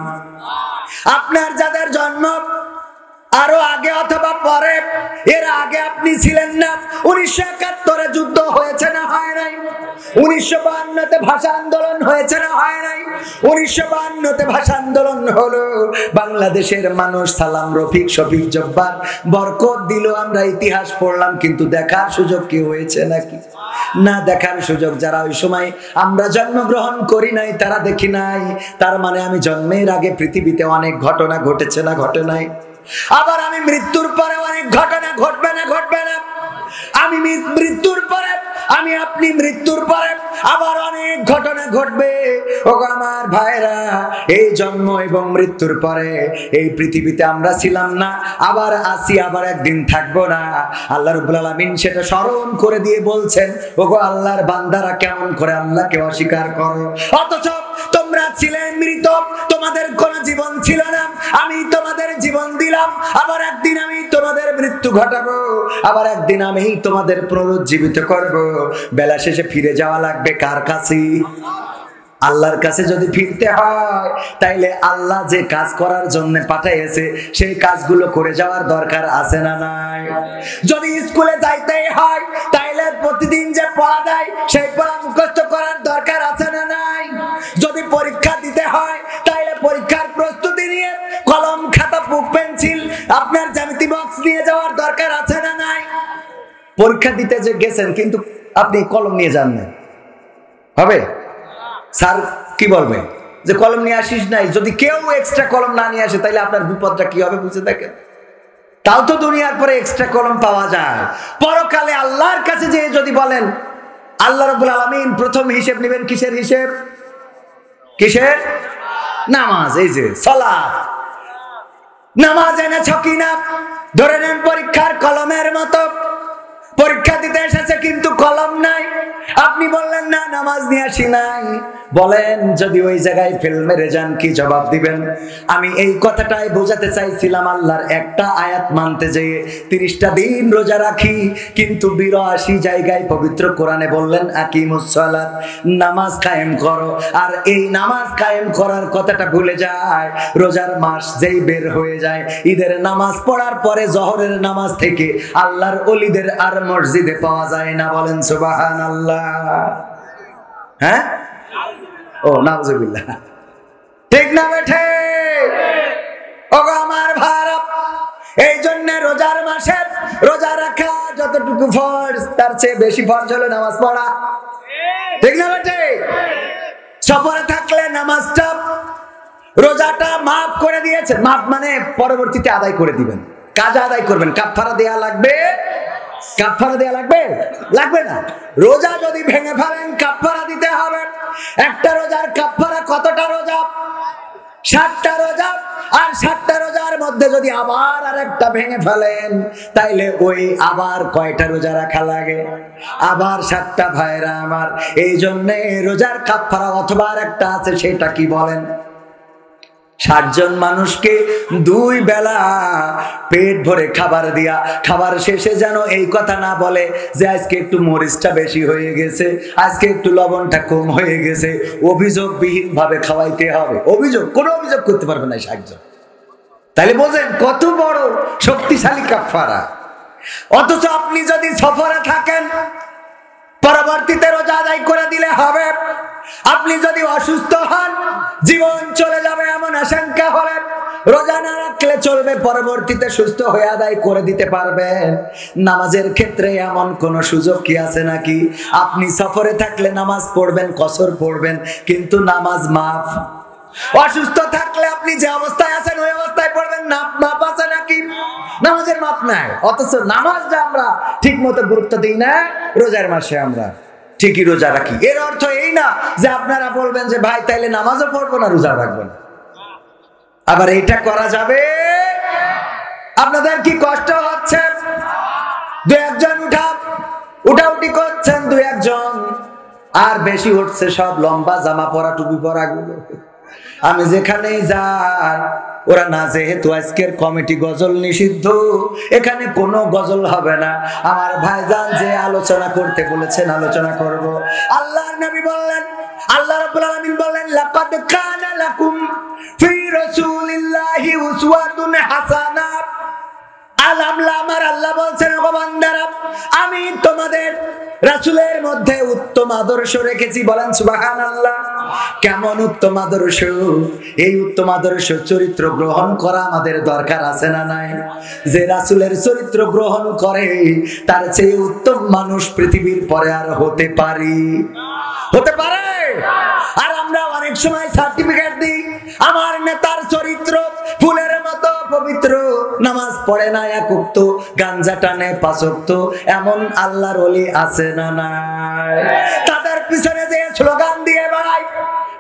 Speaker 1: আপনার যাদের জন্ম আরো আগে অথবা পরে, এর আগে আপনি ছিলেন না। 1971-এ যুদ্ধ হয়েছে না হয় নাই? 1952-তে ভাষা আন্দোলন হয়েছে না হয় নাই? 1952-তে ভাষা আন্দোলন হলো, বাংলাদেশের মানুষ সালাম, রফিক, শফিক, জব্বার, বরকত দিল, আমরা ইতিহাস পড়লাম, কিন্তু দেখার সুযোগ কি হয়েছে নাকি? না, দেখার সুযোগ যারা ওই সময় আমরা জন্মগ্রহণ করি নাই তারা দেখি নাই। তার মানে আমি জন্মের আগে পৃথিবীতে অনেক ঘটনা ঘটেছে না ঘটে নাই? আবার আমি মৃত্যুর পরে অনেক ঘটনা ঘটবে না ঘটবে না? আমি মৃত্যুর পরে, আমি আপনি মৃত্যুর পরে আবার অনেক ঘটনা ঘটবে। ওগো আমার ভাইরা, এই জন্ম এবং মৃত্যুর পরে এই পৃথিবীতে আমরা ছিলাম না, আবার আসি, আবার একদিন থাকবো না। আল্লাহ রাব্বুল আলামিন সেটা স্মরণ করে দিয়ে বলছেন, ওগো আল্লাহর বান্দারা কেমন করে আল্লাহকে অস্বীকার করো। অথচ তোমরা ছিলে মৃত, তোমাদের কোনো জীবন ছিল না, আমি তোমাদের জীবন দিলাম। আবার একদিন আমি তোমাদের মৃত্যু ঘটাবো, আবার একদিন আমি তোমাদের পুনরুজ্জীবিত করব। বেলা শেষে ফিরে যাওয়া লাগবে কার কাছে? আল্লাহর কাছে যদি ফিরতে হয়, তাইলে আল্লাহ যে কাজ করার জন্য পাঠাইছে সেই কাজগুলো করে যাওয়ার দরকার আছে না নাই? যদি স্কুলে যাইতেই হয়, তাইলে প্রতিদিন যে পড়া দেয় সেই পড়া মুখস্থ করার দরকার আছে না নাই? যদি পরীক্ষা দিতে হয়, তাইলে পরীক্ষার প্রস্তুতি নিয়ে কলম, খাতা, বুক, পেন্সিল, আপনার জ্যামিতি বক্স নিয়ে যাওয়ার দরকার আছে না নাই? পরীক্ষা দিতে যে গেছেন কিন্তু আপনি কলম নিয়ে যান না, হবে? স্যার কি বলবে যে কলম নিয়ে আসিস নাই? যদি কেউ এক্সট্রা কলম না নিয়ে আসে তাহলে আপনার বিপদটা কি হবে বুঝে দেখেন। তাও তো দুনিয়ার পরে এক্সট্রা কলম পাওয়া যায়। পরকালে আল্লাহর কাছে যে যদি বলেন, আল্লাহ রাব্বুল আলামিন প্রথম হিসেব নেবেন কিসের হিসেব? কিসের? নামাজ। এই যে সালাত, নামাজ এনেছো কিনা? ধরে নেন পরীক্ষার কলমের মতো পরীক্ষা দিতে এসেছে কিন্তু কলম নাই, আপনি বললেন না নামাজ নিয়ে আসি নাই। বলেন যদি ওই জায়গায় ফেল মেরে যান কি জবাব দিবেন? আমি এই কথাটাই বোঝাতে চাইছিলাম। আল্লাহর একটা আয়াত মানতে যেয়ে 30টা দিন রোজা রাখি, কিন্তু 82 জায়গায় পবিত্র কোরআনে বললেন আকিমুস সালাত, নামাজ কায়েম করো। আর এই নামাজ কায়েম করার কথাটা ভুলে যায়। রোজার মাস যেই বের হয়ে যায়, ঈদের নামাজ পড়ার পরে জোহরের নামাজ থেকে আল্লাহর ওলিদের আর মসজিদে পাওয়া যায় না। বলেন সুবহানাল্লাহ। হ্যাঁ, ও নাউজুবিল্লাহ, ঠিক না বেঠে? ওগো আমার ভাইরা, এই জন্য রোজার মাসে রোজা রাখা যতটুকু ফরজ তার চেয়ে বেশি ফরজ হলো নামাজ পড়া, ঠিক না বেঠে? সফরে থাকলে নামাজটা, রোজাটা মাফ করে দিয়েছে। মাফ মানে পরবর্তীতে আদায় করে দিবেন। কাজা আদায় করবেন, কাফারা দেয়া লাগবে। কাফারা দেয়া লাগবে? লাগবে না। রোজা যদি ভেঙে ফেলেন কাফারা দিতে হবে। একটা রোজার কাফারা কতটা রোজা? 60টা রোজা। আর 60টা রোজার মধ্যে যদি আবার আরেকটা ভেঙে ফেলেন, তাইলে ওই আবার কয়টা রোজা রাখা লাগে? আবার 7টা। ভাইরা আমার, এই জন্য রোজার কাফারা অথবা আরেকটা আছে, সেটা কি বলেন? 60 জন মানুষকে 2 বেলা পেট ভরে খাবার দিয়া, খাবার শেষে যেন এই কথা না বলে যে আজকে একটু মরিচটা বেশি হয়ে গেছে, আজকে একটু লবণটা কম হয়ে গেছে। অভিযোগবিহীন ভাবে খাওয়াইতে হবে। কোনো অভিযোগ করতে পারবে না 60 জন। তাহলে বোঝেন কত বড় শক্তিশালী কাফারা। অথচ আপনি যদি সফরে থাকেন, পরবর্তীতে রোজা আদায় করে দিলে হবে। আপনি যদি অসুস্থ হন, জীবন চলে যাবে এমন আশঙ্কা হলে রোজা না রাখলে চলবে, পরবর্তীতে সুস্থ হয়ে আদায় করে দিতে পারবেন। নামাজের ক্ষেত্রে এমন কোন সুযোগ কি আছে নাকি? আপনি সফরে থাকলে নামাজ পড়বেন, কসর পড়বেন, কিন্তু নামাজ মাফ। অসুস্থ থাকলে আপনি যে অবস্থায় আছেন ওই অবস্থায় পড়বেন, না মাপ আছে নাকি? নামাজের মাপ নাই। অথচ নামাজটা আমরা ঠিক মতো গুরুত্ব দিই না। রোজার মাসে আমরা ঠিকই রোজা রাখি। এর অর্থ এই না যে আপনারা বলবেন যে ভাই তাইলে নামাজও পড়বো না, রোজা রাখবেন। আবার এটা করা যাবে? আপনাদের কি কষ্ট হচ্ছে? 2-1 জন উঠাউঠি করছেন, 2-1 জন, আর বেশি উঠছে সব লম্বা জামা পরা, টুপি পরা গুলো। আমি যেখানেই যাই ওরা না, যেহেতু আজকের কমিটি গজল নিষিদ্ধ, এখানে কোনো গজল হবে না। আমার ভাইজান যে আলোচনা করতে বলেছেন আলোচনা করব। আল্লাহর নবী বললেন, আল্লাহ রাব্বুল আলামিন বললেন, লাকাদ কানা লাকুম ফি রাসূলিল্লাহি উসওয়াতুন হাসানাহ। আমার আল্লাহ বলছেন, ও বান্দারা, আমি তোমাদের রাসূলের মধ্যে উত্তম আদর্শ রেখেছি। বলেন সুবহানাল্লাহ। কেমন উত্তম আদর্শ? এই উত্তম আদর্শ চরিত্র গ্রহণ করা আমাদের দরকার আছে না নাই? যে রাসূলের চরিত্র গ্রহণ করে তার চেয়ে উত্তম মানুষ পৃথিবীর পরে আর হতে পারে? আর আমরা অনেক সময় সার্টিফিকেট দিই, আমার নেতার চরিত্র ফুলের মতো পবিত্র, নামাজ পড়ে না এক ওয়াক্ত, গাঞ্জা টানে 5 ওয়াক্ত, এমন আল্লাহর ওলি আছে না নাই? তাদের পিছনে যে স্লোগান দিয়ে বেড়ায়,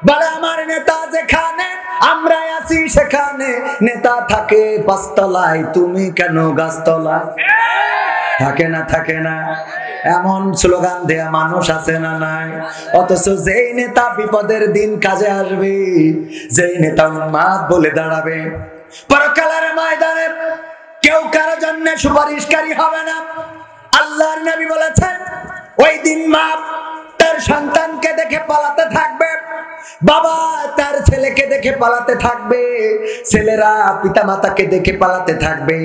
Speaker 1: বলে আমার নেতা যেখানে আমরা আছি সেখানে নেতা থাকে 5 তলায়, তুমি কেন গাছতলায়? থাকে না এমন স্লোগান দেয়া মানুষ আছে না নাই? অথচ যেই নেতা বিপদের দিন কাজে আসবে, যেই নেতা উম্মাদ বলে দাঁড়াবে, পরকালের ময়দানে কেউ কারো জন্য সুপারিশকারী হবে না। আল্লাহর নবী বলেছেন, ওই দিন মা তার সন্তানকে দেখে পালাতে থাকবে, বাবা তার ছেলেকে দেখে পালাতে থাকবে, ছেলেরা পিতামাতাকে দেখে পালাতে থাকবে,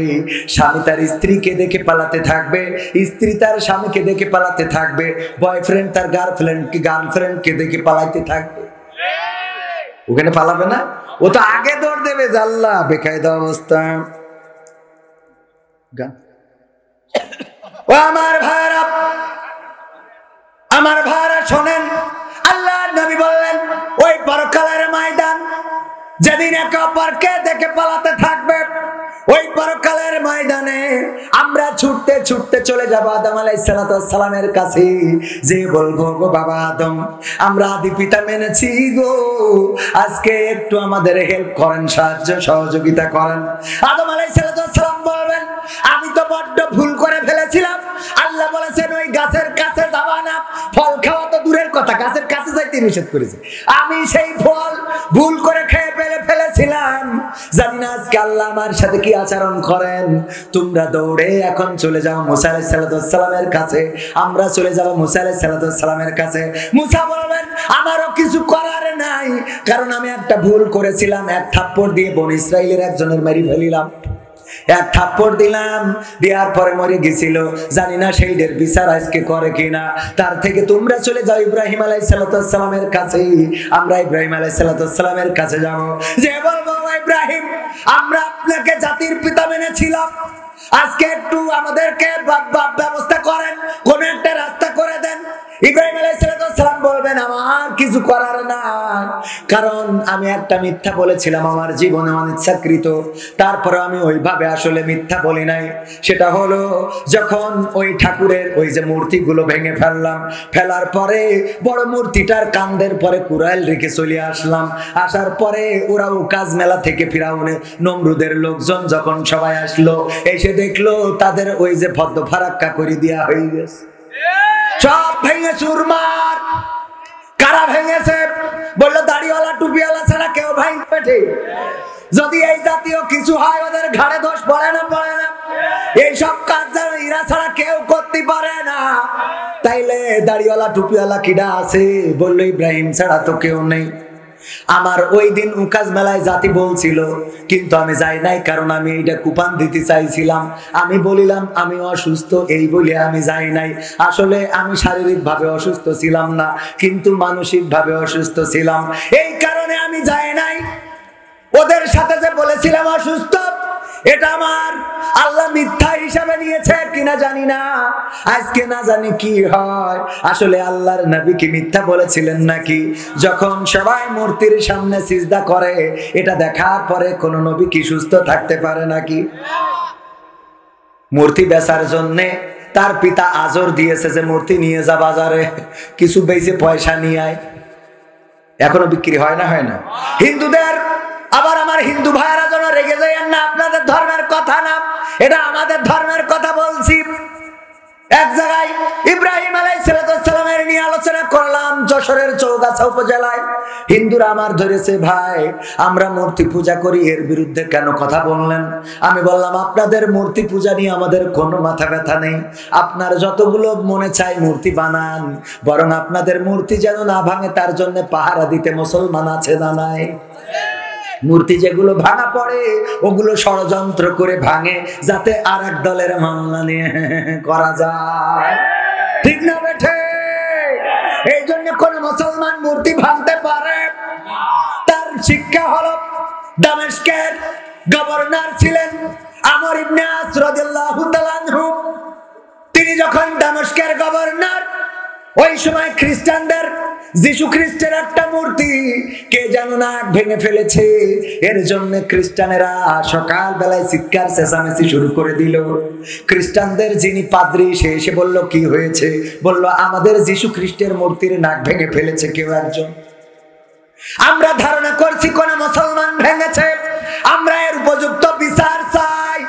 Speaker 1: স্বামী তার স্ত্রীকে দেখে পালাতে থাকবে, স্ত্রী তার স্বামীকে দেখে পালাতে থাকবে, বয়ফ্রেন্ড তার গার্লফ্রেন্ডকে দেখে পালাতে থাকবে। ওখানে পালাবে না, ও তো আগে দৌড় দেবে। জাল্লা বেকায়দা অবস্থা। ও আমার ভাইরা শোনেন, আল্লাহর নবী বললেন, ওই পরকালের ময়দান যেদিন একে অপরকে দেখে পালাতে থাকবে, ওই পরকালের ময়দানে আমরা ছুটতে ছুটতে চলে যাব আদম আলাইহিস সালামের কাছে, যে বলবো, গো বাবা আদম, আমরা আদি পিতা মেনেছি গো, আজকে একটু আমাদের হেল্প করেন, সাহায্য সহযোগিতা করেন। আদম আলাইহিস সালাম বলবেন, আমি তো বড্ড ভুল করে ফেলেছিলাম। আল্লাহ বলেছেন, ওই গাছের কাছে যাবা না, ফল খাওয়া তো দূরের কথা, গাছের কাছে যাইতে নিষেধ করেছে। আমি সেই ফল ভুল করে খেয়ে ফেলেছিলাম, জানি না আজকে আল্লাহ আমার সাথে কি আচরণ করেন। তোমরা দৌড়ে এখন চলে যাও মুসা আলাইহিস সালামের কাছে, আমরা চলে যাব মুসা আলাইহিস সালামের কাছে। মুসা বলবেন, আমারও কিছু করার নাই, কারণ আমি একটা ভুল করেছিলাম, এক থাপ্পড় দিয়ে বনি ইসরাইলের একজনের মেরে ফেলিলাম, এক থাপ্পড় দিলাম, দেওয়ার পরে মরে গেছিল, জানি না সেইটার বিচার আজকে করে কিনা। তার থেকে তোমরা চলে যাও ইব্রাহিম আলাইহিস সালামের কাছে, আমরা ইব্রাহিম আলাইহিস সালামের কাছে যাব, যে বলবো, ইব্রাহিম, আমরা আপনাকে জাতির পিতা মেনেছিলাম, আজকে একটু আমাদেরকে ব্যবস্থা করেন, কোন একটা রাস্তা করে দেন। ইব্রাহিম আলাইহিস সালাম বলবেন, আমার কিছু করার না, কারণ আমি একটা মিথ্যা বলেছিলাম আমার জীবনে অনিচ্ছাকৃত, তারপরে আমি ওইভাবে আসলে মিথ্যা বলি নাই। সেটা হলো যখন ওই ঠাকুরের ওই যে মূর্তিগুলো ভেঙে ফেলার পরে বড় মূর্তিটার কান্দের পরে কুড়াইল রেখে চলে আসলাম, আসার পরে ওরা উকাজ মেলা থেকে ফিরাউনে নমরুদের লোকজন যখন সবাই আসলো, এসে দেখলো তাদের ওই যে ভদ্র ফারাক্কা করে দেওয়া হয়ে গেছে, সব ভেঙে চুরমার। কারা ভেঙেছে? বললো দাড়িওয়ালা টুপিওয়ালা ছাড়া কেউ ভাঙবে। ঠিক, যদি এই জাতীয় কিছু হয় ওদের ঘাড়ে দোষ পড়ে না? এইসব কাজ এরা ছাড়া কেউ করতে পারে না। তাইলে দাড়িওয়ালা টুপিওয়ালা কিডা আছে? বললো ইব্রাহিম ছাড়া তো কেউ নেই। আমার ওই দিন উকাজ মেলায় জাতি বলছিল, কিন্তু আমি যাই নাই, কারণ আমি এইটা কুপান দিতে চাইছিলাম। আমি বলিলাম আমি অসুস্থ, এই বলে আমি যাই নাই। আসলে আমি শারীরিক ভাবে অসুস্থ ছিলাম না, কিন্তু মানসিক ভাবে অসুস্থ ছিলাম, এই কারণে আমি যাই নাই। ওদের সাথে যে বলেছিলাম অসুস্থ, এটা আমার আল্লাহ মিথ্যা হিসাবে নিয়েছে কিনা জানি না, আজকে না জানি কি হয়। আসলে আল্লাহর নবী কি মিথ্যা বলেছিলেন নাকি? যখন সবাই মূর্তির সামনে সিজদা করে, এটা দেখার পরে কোন নবী কি সুস্থ থাকতে পারে নাকি? মূর্তি বেচার জন্য তার পিতা আজর দিয়েছে যে মূর্তি নিয়ে যা বাজারে, কিছু বেচে পয়সা নিয়ে আয়। এখনো বিক্রি হয় না? হিন্দুদের, আবার আমার হিন্দু ভাইয়েরা যেন রেগে যাইয়েন না, আপনাদের ধর্মের কথা না, এটা আমাদের ধর্মের কথা বলছি। এক জায়গায় ইব্রাহিম আলাইহিস সালামের নিয়ে আলোচনা করলাম যশোরের চৌগাছা উপজেলায়। হিন্দুরা আমার ধরেছে, ভাই আমরা মূর্তি পূজা করি, এর বিরুদ্ধে কেন কথা বললেন? আমি বললাম, আপনাদের মূর্তি পূজা নিয়ে আমাদের কোনো মাথা ব্যথা নেই। আপনার যতগুলো মনে চায় মূর্তি বানান, বরং আপনাদের মূর্তি যেন না ভাঙে তার জন্য পাহারা দিতে মুসলমান আছে না নাই? মূর্তি যেগুলো ভাঙা পড়ে ওগুলো ষড়যন্ত্র করে ভাঙে যাতে আর এক দলের মামলা নিয়ে করা যায়, ঠিক না বেঠে? এই জন্য কোন মুসলমান মূর্তি ভাঙতে পারে? তার শিক্ষা হলো, দামেস্কের গভর্নর ছিলেন আমর ইবনে আস রাদিয়াল্লাহু তাআলা আনহু। তিনি যখন দামেস্কের গভর্নর, ওই সময় খ্রিস্টানদের যিশু খ্রিস্টের একটা মূর্তি কে যেন নাক ভেঙে ফেলেছে। এর জন্য খ্রিস্টানেরা সকাল বেলায় চিৎকার চেঁচামেচি শুরু করে দিল। খ্রিস্টানদের যিনি পাদ্রী সে এসে বলল, কি হয়েছে? বলল, আমাদের যিশু খ্রিস্টের মূর্তির নাক ভেঙে ফেলেছে কেউ একজন। আমরা ধারণা করছি কোন মুসলমান ভেঙেছে, আমরা এর উপযুক্ত বিচার চাই।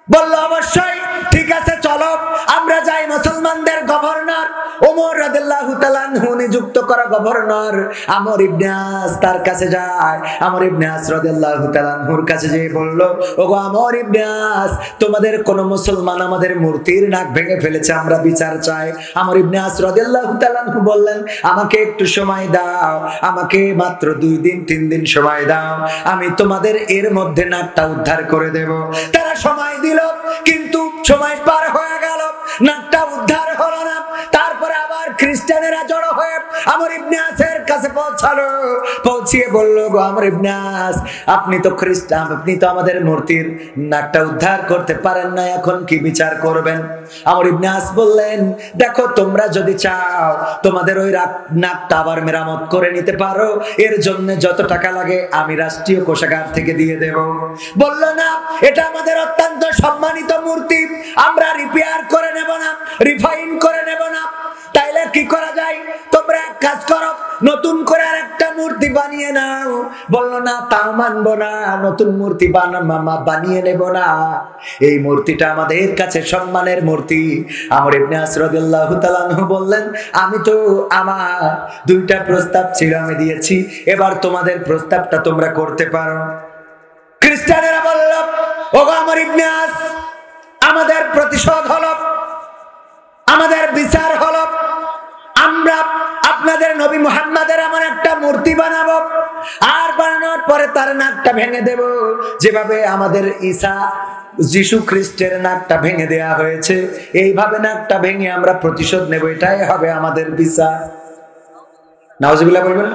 Speaker 1: বলল, অবশ্যই, ঠিক আছে, চলো আমরা যাই। মুসলমানদের গভর্নর ওমর রাদিয়াল্লাহু তাআলা আনহু নিযুক্ত করা গভর্নর আমর ইবনে আস তার কাছে যায়। আমর ইবনে আস রাদিয়াল্লাহু তাআলা আনহুর কাছে যেয়ে বলল, ওগো আমর ইবনে আস, তোমাদের কোন মুসলমান আমাদের মূর্তির নাক ভেঙে ফেলেছে, আমরা বিচার চাই। আমর ইবনে আস রাদিয়াল্লাহু তাআলা আনহু বললেন, আমাকে একটু সময় দাও, আমাকে মাত্র 2 দিন 3 দিন সময় দাও, আমি তোমাদের এর মধ্যে নাকটা উদ্ধার করে দেব। তারা সময় দিল, কিন্তু সময় পার হয়ে গেল, নাকটা উদ্ধার হলো না। তারপরে আবার খ্রিস্টানেরা জড়ো হয়ে আমর ইবনে আসের কাছে পৌঁছালো। পৌঁছিয়ে বলল, গো আমর ইবনে আস, আপনি তো খ্রিস্টান, আপনি তো আমাদের মূর্তির নাকটা উদ্ধার করতে পারেন না, এখন কি বিচার করবেন? আমর ইবনে আস বললেন, দেখো তোমরা যদি চাও তোমাদের ওই নাকটা আবার মেরামত করে নিতে পারো, এর জন্য যত টাকা লাগে আমি রাষ্ট্রীয় কোষাগার থেকে দিয়ে দেব। বলল, না, এটা আমাদের অত্যন্ত সম্মানিত মূর্তি, আমরা রিপেয়ার করে নেব না, রিফাইন করে নেব না। তাইলে কি করা যায়? তোমরা এক কাজ করো, নতুন করে আর একটা মূর্তি বানিয়ে নাও। বললো, না, তাও মানবো না, নতুন মূর্তি বানিয়ে নেব না, এই মূর্তিটা আমাদের কাছে সম্মানের মূর্তি। আমর ইবনে আস রাদিয়াল্লাহু তাআলা আনহু বললেন, আমি তো আমার 2টা প্রস্তাব ছিল, আমি দিয়েছি, এবার তোমাদের প্রস্তাবটা তোমরা করতে পারো। খ্রিস্টানেরা বলল, ওগো আমর ইবনে আস, আমাদের প্রতিশোধ হলো, আমাদের বিচার হলো, আমরা আপনাদের নবী মুহাম্মাদের এমন একটা মূর্তি বানাবো, আর বানানোর পরে তার নাকটা ভেঙে দেব, যেভাবে আমাদের ঈসা যিশু খ্রিস্টের নাকটা ভেঙে দেয়া হয়েছে, এইভাবে নাকটা ভেঙে আমরা প্রতিশোধ নেব, এটাই হবে আমাদের বিচার। নাউজুবিল্লাহ বলবেন।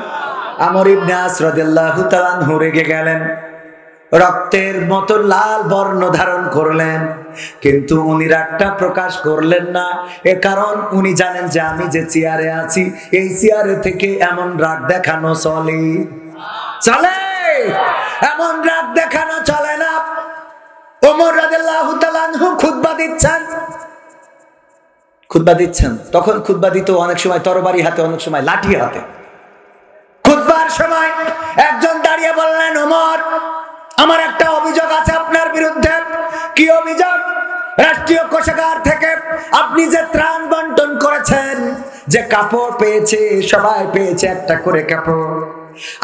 Speaker 1: আমর ইবনে আস রাদিয়াল্লাহু তাআলা আনহু রেগে গেলেন, রক্তের মতো লাল বর্ণ ধারণ করলেন, কিন্তু উনি রাগটা প্রকাশ করলেন না। এ কারণ উনি জানেন যে আমি যে চেয়ারে আছি, এই চেয়ারে থেকে এমন রাগ দেখানো চলে, এমন রাগ দেখানো চলে না। ওমর রাদিয়াল্লাহু তাআলা আনহু খুতবা দিচ্ছেন, তখন খুতবা দিত অনেক সময় তরবারি হাতে, অনেক সময় লাঠি হাতে। খুতবার সময় একজন দাঁড়িয়ে বললেন, ওমর, আমার একটা অভিযোগ আছে আপনার বিরুদ্ধে। কি অভিযোগ? রাষ্ট্রীয় কোষাগার থেকে আপনি যে ত্রাণ বন্টন করেছেন, যে কাপড় পেয়েছে, সবাই পেয়েছে একটা করে কাপড়,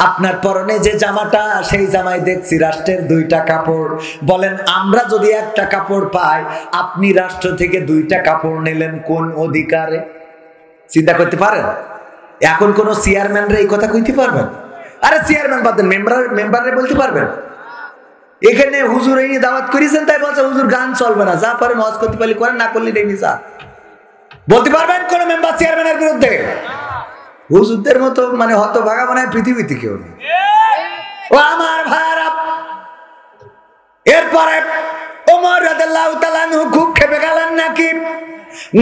Speaker 1: আপনার পরনে যে জামাটা, সেই জামায় দেখছি রাষ্ট্রের 2টা কাপড়। বলেন, আমরা যদি একটা কাপড় পাই, আপনি রাষ্ট্র থেকে 2টা কাপড় নিলেন কোন অধিকারে? চিন্তা করতে পারেন? এখন কোন চেয়ারম্যানরা এই কথা কইতে পারবেন? আরে চেয়ারম্যান বাদ দেন, মেম্বাররা বলতে পারবেন? এখানে হুজুর এই দাওয়াত করেছেন, তাই বলছে হুজুর গান চলবে না, যা পারে মজ করতে পারলে করেন, না করলে নেই যা। বলতে পারবেন কোন মেম্বার চেয়ারম্যানের বিরুদ্ধে? হুজুরদের মতো মানে হতভাগা মনে হয় পৃথিবীতে কেউ নেই। ও আমার ভাইরা, এরপরে ওমর রাদিয়াল্লাহু তাআলা আনহু খুব খেপে গেলেন নাকি?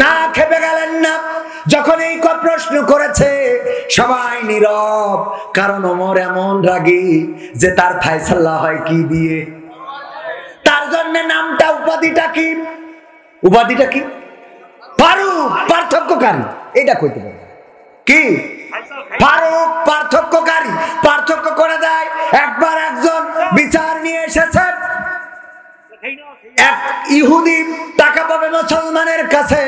Speaker 1: না, খেপে গেলেন না। যখন এই প্রশ্ন করেছে সবাই নীরব, কারণ ওমর এমন রাগী যে তার ফায়সালা হয় কি দিয়ে? তার জন্য নামটা, উপাধিটা কি? উপাধিটা কি? ফারুক, পার্থক্যকারী। এটা কইতে পারে কি? ফারুক, পার্থক্য করে দেয়। একবার একজন বিচার নিয়ে এসেছে, এক ইহুদি টাকা পাবে মুসলমানের কাছে,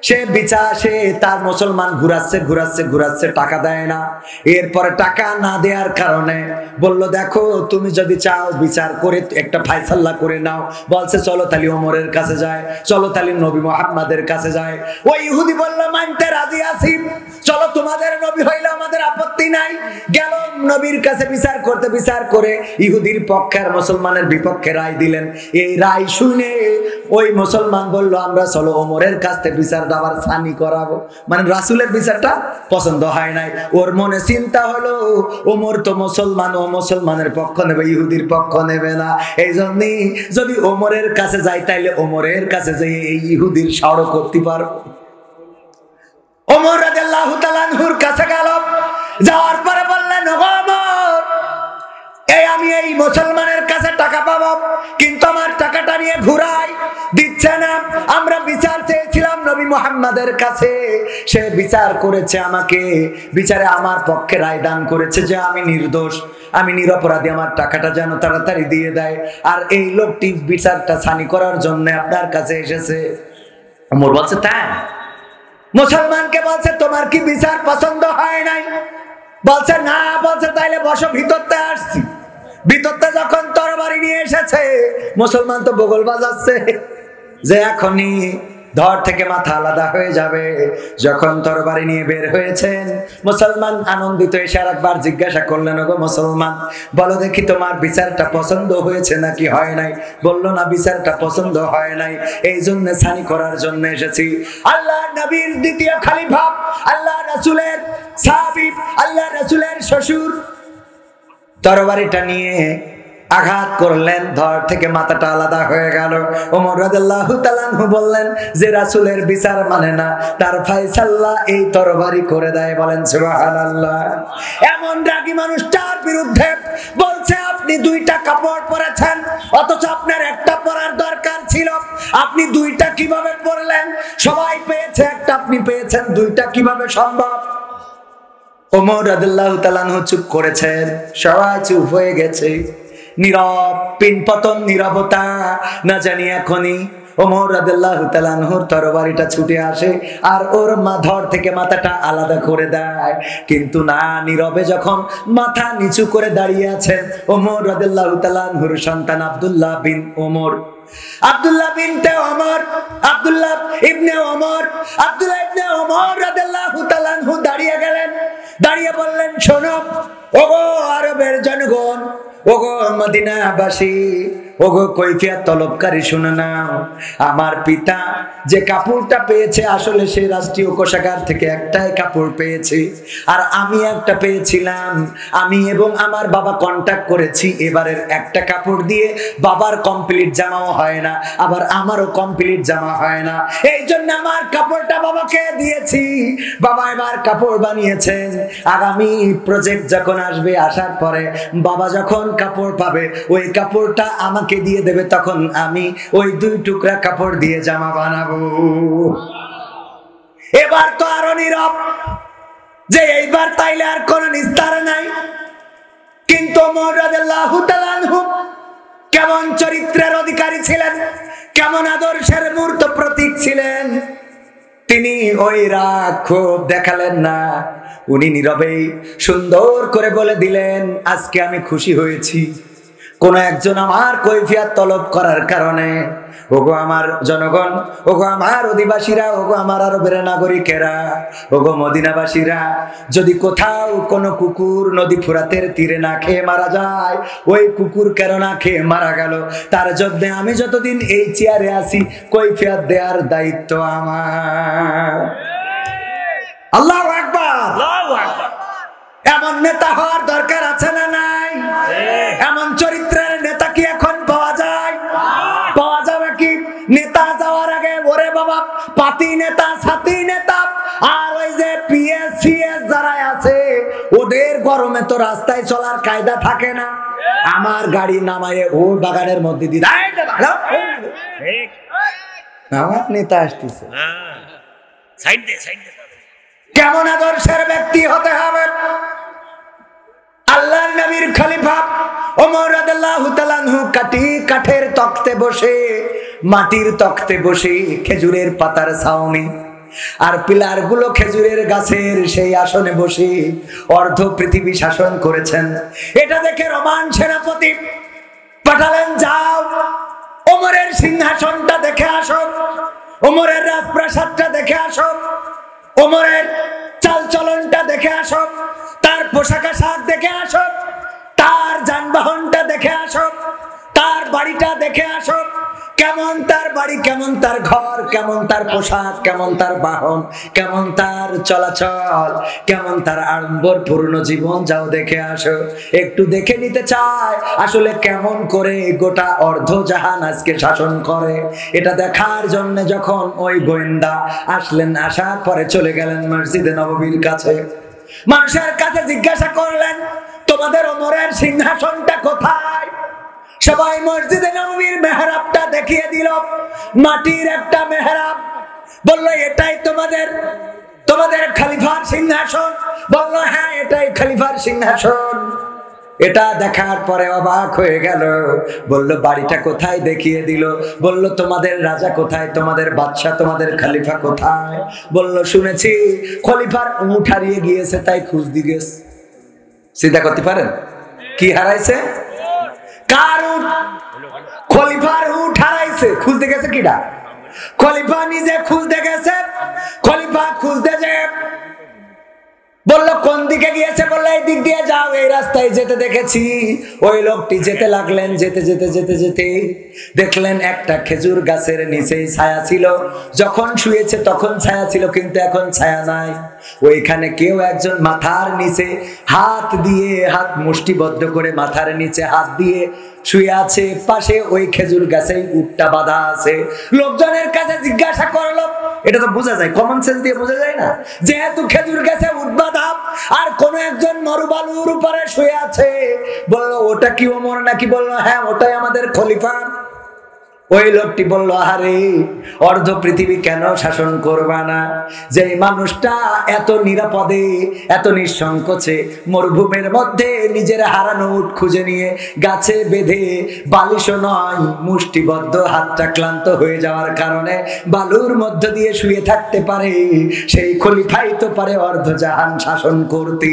Speaker 1: সে তার মুসলমান ঘুরাচ্ছে টাকা দেয় না। এরপরে টাকা না দেওয়ার কারণে বলল, দেখো তুমি যদি চাও বিচার করে একটা ফায়সালা করে নাও। বলছে চলো তালি ওমরের কাছে যায়, চলো তালি নবী মুহাম্মাদের কাছে যায়। ওই ইহুদি বলল, মানতে রাজি আছি, চলো তোমাদের নবী হইলে আমাদের আপত্তি নাই। গেল নবীর কাছে বিচার করতে, বিচার করে ইহুদির পক্ষে আর মুসলমানের বিপক্ষে রায় দিলেন। এই রায় শুনে ওই মুসলমান বলল, আমরা চলো ওমরের কাছ থেকে বিচার দাবার সানি করাবো। মানে রাসূলের বিচারটা পছন্দ হয় নাই। ওর মনে চিন্তা হলো, ওমর তো মুসলমান, ও মুসলমানের পক্ষ নেবে, ইহুদির পক্ষ নেবে না। এই জন্যই যদি ওমরের কাছে যাই তাইলে ওমরের কাছে যাই এই ইহুদির সড় করতে পারবো। ওমর রাদিয়াল্লাহু তাআলা আনহুর কাছে গেল, যাওয়ার পরে বললেন, ওমর, আমি এই মুসলমানের কাছে টাকা পাবো, কিন্তু আমার টাকাটা নিয়ে ঘুরাই দিচ্ছে না। আমরা বিচার চেয়েছিলাম নবী মুহাম্মাদের কাছে, সে বিচার করেছে আমাকে, বিচারে আমার পক্ষে রায় দান করেছে যে আমি নির্দোষ, আমি নিরপরাধী, আমার টাকাটা যেন তাড়াতাড়ি দিয়ে দেয়। আর এই লোকটি বিচারটা ছানি করার জন্য আপনার কাছে এসেছে। ওমর বলছে, তাই? মুসলমানকে বলছে, তোমার কি বিচার পছন্দ হয় নাই? বলছে না। বলছে, তাইলে বসো, ভিতরতে আসছি। ভিতরতে যখন তরবারি নিয়ে এসেছে, মুসলমান তো বগল বাজাচ্ছে যে এখনই ধর থেকে মাথা আলাদা হয়ে যাবে। যখন তরবারি নিয়ে বের হয়েছেন, মুসলমান আনন্দিত এসে আরেকবার জিজ্ঞাসা করলেন, ওগো মুসলমান, বলো দেখি তোমার বিচারটা পছন্দ হয়েছে নাকি হয় নাই? বলল, না, বিচারটা পছন্দ হয় নাই, এই জন্য ছানি করার জন্য এসেছি। আল্লাহ নবীর দ্বিতীয় খলিফা, আল্লাহ রাসূলের সাহাবী, আল্লাহ রাসূলের শ্বশুর তরবারিটা নিয়ে আঘাত করলেন, ধর থেকে মাথাটা আলাদা হয়ে গেল। ওমর রাদিয়াল্লাহু তাআলা আনহু বললেন, যে রাসূলের বিচার মানে না, তার ফায়সালা এই তরবারি করে দেয়। বলেন সুবহানাল্লাহ। এমন রাগী মানুষটার বিরুদ্ধে বলছে, আপনি দুইটা কাপড় পরেছেন, অথচ আপনার একটা পরার দরকার ছিল, আপনি দুইটা কিভাবে পরলেন? সবাই পেয়েছে একটা, আপনি পেয়েছেন দুইটা, কিভাবে সম্ভব? ওমর রাদিয়াল্লাহু তাআলা আনহু চুপ করেছেন, সবাই চুপ হয়ে গেছে, নীরব, পিনপতন নীরবতা। না জানি এখনই ওমর রাদিয়াল্লাহু তাআলা আনহুর তরবারিটা ছুটে আসে আর ওর ধর থেকে মাথাটা আলাদা করে দেয়। কিন্তু না, নীরবে যখন মাথা নিচু করে দাঁড়িয়ে আছেন ওমর রাদিয়াল্লাহু তাআলা আনহুর সন্তান আব্দুল্লাহ বিন ওমর, আব্দুল্লাহ বিনতে ওমর, আব্দুল্লাহ ইবনে ওমর, আব্দুল্লাহ ইবনে ওমর রাদিয়াল্লাহু তাআলা আনহু দাঁড়িয়ে গেলেন। দাঁড়িয়ে বললেন, শোনো ওগো আরবের জনগণ, ওগো মদিনাবাসী, ওগো কৈফিয়ত তলবকারী, শুনে নাও। আমার পিতা যে কাপড়টা পেয়েছে, আসলে সে রাষ্ট্রীয় কোষাগার থেকে একটাই কাপড় পেয়েছে, আর আমি একটা পেয়েছিলাম। আমি এবং আমার বাবা কন্ট্যাক্ট করেছি, এবারের একটা কাপড় দিয়ে বাবার কমপ্লিট জামাও হয় না, আবার আমারও কমপ্লিট জামা হয় না। এই জন্য আমার কাপড়টা বাবাকে দিয়েছি। বাবা এবার কাপড় বানিয়েছেন। আগামী প্রজেক্ট যখন আসবে, আসার পরে বাবা যখন কাপড় পাবে, ওই কাপড়টা আমাকে দিয়ে দেবে, তখন আমি ওই দুই টুকরা কাপড় দিয়ে জামা বানাবো। এবার তো আরো নীরব, যে এইবার তাইলে আর কোন নিস্তার নাই। কিন্তু ওমর রাদিয়াল্লাহু তাআলা আনহু কেমন চরিত্রের অধিকারী ছিলেন, কেমন আদর্শের মূর্ত প্রতীক ছিলেন, তিনি ওই রাগ ক্ষোভ দেখালেন না। উনি নীরবেই সুন্দর করে বলে দিলেন, আজকে আমি খুশি হয়েছি কোন একজন আমার কৈফিয়ত তলব করার কারণে। ওগো আমার জনগণ, ওগো আমার অধিবাসীরা, ওগো আমার আরবের নাগরিকেরা, ওগো মদিনাবাসীরা, যদি কোথাও কোনো কুকুর নদী ফুরাতের তীরে না খেয়ে মারা যায়, ওই কুকুর কেন না খেয়ে মারা গেল, তার জন্য আমি যতদিন এই চেয়ারে আছি কৈফিয়ত দেওয়ার দায়িত্ব আমার। আল্লাহু আকবার, আল্লাহু আকবার। এমন নেতা হওয়ার দরকার আছে না নাই? এমন চরিত্রের নেতা কি এখন পাওয়া যায়? পাওয়া যাবে কি? নেতা যাওয়ার আগে ওরে বাবা পাতি নেতা, সাথী নেতা, আর ওই যে পিএস যারা আছে, ওদের গরমে তো রাস্তায় চলার কায়দা থাকে না। আমার গাড়ি নামায়ে ও বাগানের মধ্যে দিয়ে আমার নেতা আসতেছে। কেমন আদর্শের ব্যক্তি হতে হবে? আল্লাহর নবীর খলিফা ওমর রাদিয়াল্লাহু তাআলা আনহু কাঠের তখতে বসে, মাটির তক্তে বসে, খেজুরের পাতার ছাউনি আর পিলার গুলো খেজুরের গাছের সেই আসনে বসে অর্ধ পৃথিবী শাসন করেছেন। এটা দেখে রোমান সেনাপতি পাঠালেন, যাও ওমরের সিংহাসনটা দেখে আসো, ওমরের রাজপ্রাসাদটা দেখে আসো, ওমরের চালচলনটা দেখে আসো, তার পোশাক আশাক দেখে আসো, তার যানবাহনটা দেখে আসো, তার বাড়িটা দেখে আসো, কেমন তার বাড়ি, কেমন তার ঘর, কেমন তার পোশাক, কেমন তার বাহন, কেমন তার চলাচল, কেমন তার আড়ম্বরপূর্ণ জীবন, যাও দেখে আসো। একটু দেখে নিতে চায় আসলে কেমন করে গোটা অর্ধজাহান আজকে শাসন করে। এটা দেখার জন্য যখন ওই গোয়েন্দা আসলেন, আসার পরে চলে গেলেন মসজিদে নববীর কাছে, মানুষের কাছে জিজ্ঞাসা করলেন, তোমাদের ওমরের সিংহাসনটা কোথায়? সবাই মসজিদে নববীর মেহরাবটা দেখিয়ে দিল, মাটির একটা মেহরাব। বললো, এটাই তোমাদের খলিফার সিংহাসন? বললো, হ্যাঁ, এটাই খলিফার সিংহাসন। এটা দেখার পরে অবাক হয়ে গেল। বলল, বাড়িটা কোথায়? দেখিয়ে দিল। বলল, তোমাদের রাজা কোথায়, তোমাদের বাদশা, তোমাদের খলিফা কোথায়? বলল, শুনেছি খলিফার উট হারিয়ে গিয়েছে, তাই খুঁজতে গেছে। চিন্তা করতে পারেন কি হারাইছে? কার উট? খলিফার উট হারাইছে। খুঁজতে গেছে কিডা? খলিফা নিজে খুঁজতে গেছে। খলিফা খুঁজতে যে বললো, কোন দিকে গিয়েছে? বললো, এই দিক দিয়ে যাও, এই রাস্তায় যেতে দেখেছি। ওই লোকটি যেতে লাগলেন, যেতে যেতে যেতে যেতে দেখলেন একটা খেজুর গাছের নিচেই ছায়া ছিল। যখন শুয়েছে তখন ছায়া ছিল, কিন্তু এখন ছায়া নাই। ওইখানে কেউ একজন মাথার নিচে হাত দিয়ে, হাত মুষ্টিবদ্ধ করে মাথার নিচে হাত দিয়ে শুয়ে আছে। পাশে ওই খেজুর গাছে উটটা বাঁধা আছে। লোকজনের কাছে জিজ্ঞাসা করলো, এটা তো বোঝা যায়, কমন সেন্স দিয়ে বোঝা যায় না, যেহেতু খেজুর গাছে উট বাঁধা আর কোন একজন মরুবালুর উপরে শুয়ে আছে। বললো, ওটা কি ওমর নাকি? বললো, হ্যাঁ, ওটাই আমাদের খলিফা। ওই লোকটি বলল, আরে অর্ধ পৃথিবী কেন শাসন করবা না? যে মানুষটা এত নিরাপদে, এত নিঃসংকোচে মরুভূমির মধ্যে নিজের হারানো উট খুঁজে নিয়ে গাছে বেঁধে, বালিশও নয়, মুষ্টিবদ্ধ, হাতটা ক্লান্ত হয়ে যাওয়ার কারণে বালুর মধ্য দিয়ে শুয়ে থাকতে পারে, সেই খলিফাই তো পারে অর্ধজাহান শাসন করতে।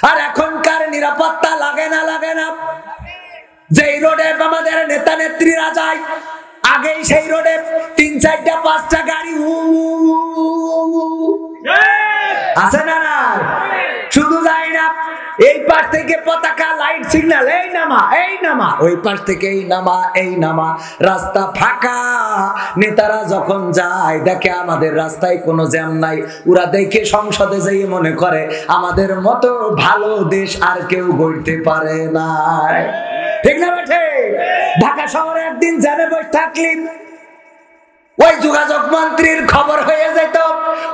Speaker 1: আর এখনকার নিরাপত্তা লাগে না, লাগে না। যেই রোডে আমাদের নেতা নেত্রীরা যায়, আগেই সেই রোডে 3, 4টা 5টা গাড়ি আছে না? না, শুধু যায় না, এই পাশ থেকে পতাকা, লাইট, সিগন্যাল, এই নামা, এই নামা, ওই পাশ থেকে এই নামা, এই নামা। রাস্তা ফাঁকা। নেতারা যখন যায় দেখে আমাদের রাস্তায় কোনো জ্যাম নাই, ওরা দেখে সংসদে যেয়ে মনে করে আমাদের মতো ভালো দেশ আর কেউ গড়তে পারে না। ঠিক না বেঠে? ঢাকা শহরে একদিন জ্যামে বসে থাকলি, ওই যোগাযোগ মন্ত্রীর খবর হয়ে যেত,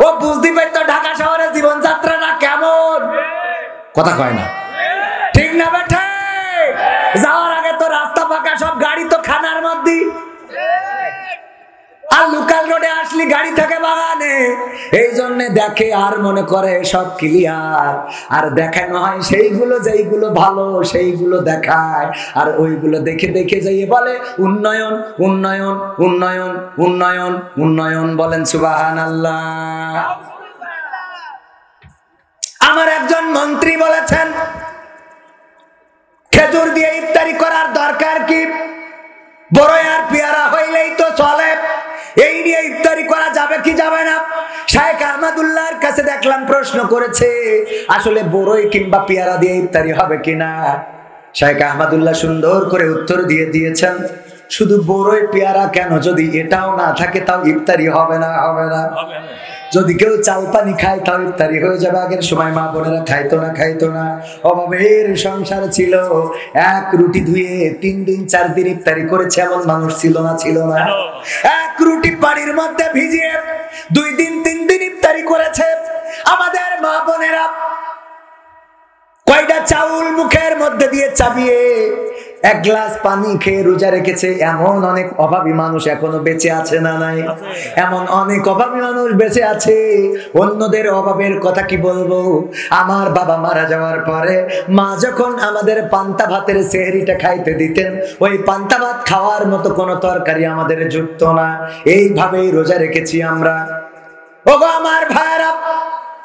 Speaker 1: ও বুঝতে পারতো ঢাকা শহরে জীবনযাত্রাটা কেমন। কথা কয় না, ঠিক না বেঠে? যাওয়ার আগে তো রাস্তা ফাঁকা, সব গাড়ি তো খানার মধ্যে। আর লোকাল রোডে আসলি গাড়ি থাকে বাগানে, এই জন্য দেখে আর মনে করে সব ক্লিয়ার। আর দেখানো হয় সেইগুলো, যেইগুলো ভালো সেইগুলো দেখায়। আর ওইগুলো দেখে দেখে যাইয়ে বলে উন্নয়ন, উন্নয়ন, উন্নয়ন, উন্নয়ন, উন্নয়ন। বলেন সুবহানাল্লাহ। আমার একজন মন্ত্রী বলেছেন, খেজুর দিয়ে ইফতারি করার দরকার কি? বড়ই আর পেয়ারা হইলেই তো চলে, এই নিয়ে ইফতারি করা যাবে কি যাবে না? শাইখ আহমদুল্লাহর কাছে দেখলাম প্রশ্ন করেছে, আসলে বড়ই কিংবা পেয়ারা দিয়ে ইফতারি হবে কিনা। শাইখ আহমদুল্লাহ সুন্দর করে উত্তর দিয়ে দিয়েছেন, শুধু বড়ই পেয়ারা কেন, যদি এটাও না থাকে তাও ইফতারি হবে না, হবে না। যদি কেউ চাল পানি খায় তাও ইফতারি হয়ে যাবে। আগের সময় মা বোনেরা খাইতো না। অভাবের সংসার ছিল, এক রুটি ধুয়ে 3 দিন 4 দিন ইফতারি করেছে এমন মানুষ ছিল না, ছিল না। এক রুটি পানির মধ্যে ভিজিয়ে 2 দিন 3 দিন ইফতারি করেছে আমাদের মা বোনেরা। কয়টা চাউল মুখের মধ্যে দিয়ে চাবিয়ে এক গ্লাস পানি খেয়ে রোজা রেখেছে, এমন অনেক অভাবী মানুষ এখনো বেঁচে আছে না নাই? এমন অনেক অভাবী মানুষ বেঁচে আছে। অন্যদের অভাবের কথা কি বলবো? আমার বাবা মারা যাওয়ার পরে মা যখন আমাদের পান্তা ভাতের সেহরিটা খাইতে দিতেন, ওই পান্তা ভাত খাওয়ার মতো কোনো তরকারি আমাদের জুটতো না। এইভাবেই রোজা রেখেছি আমরা। ওগো আমার ভাইরা,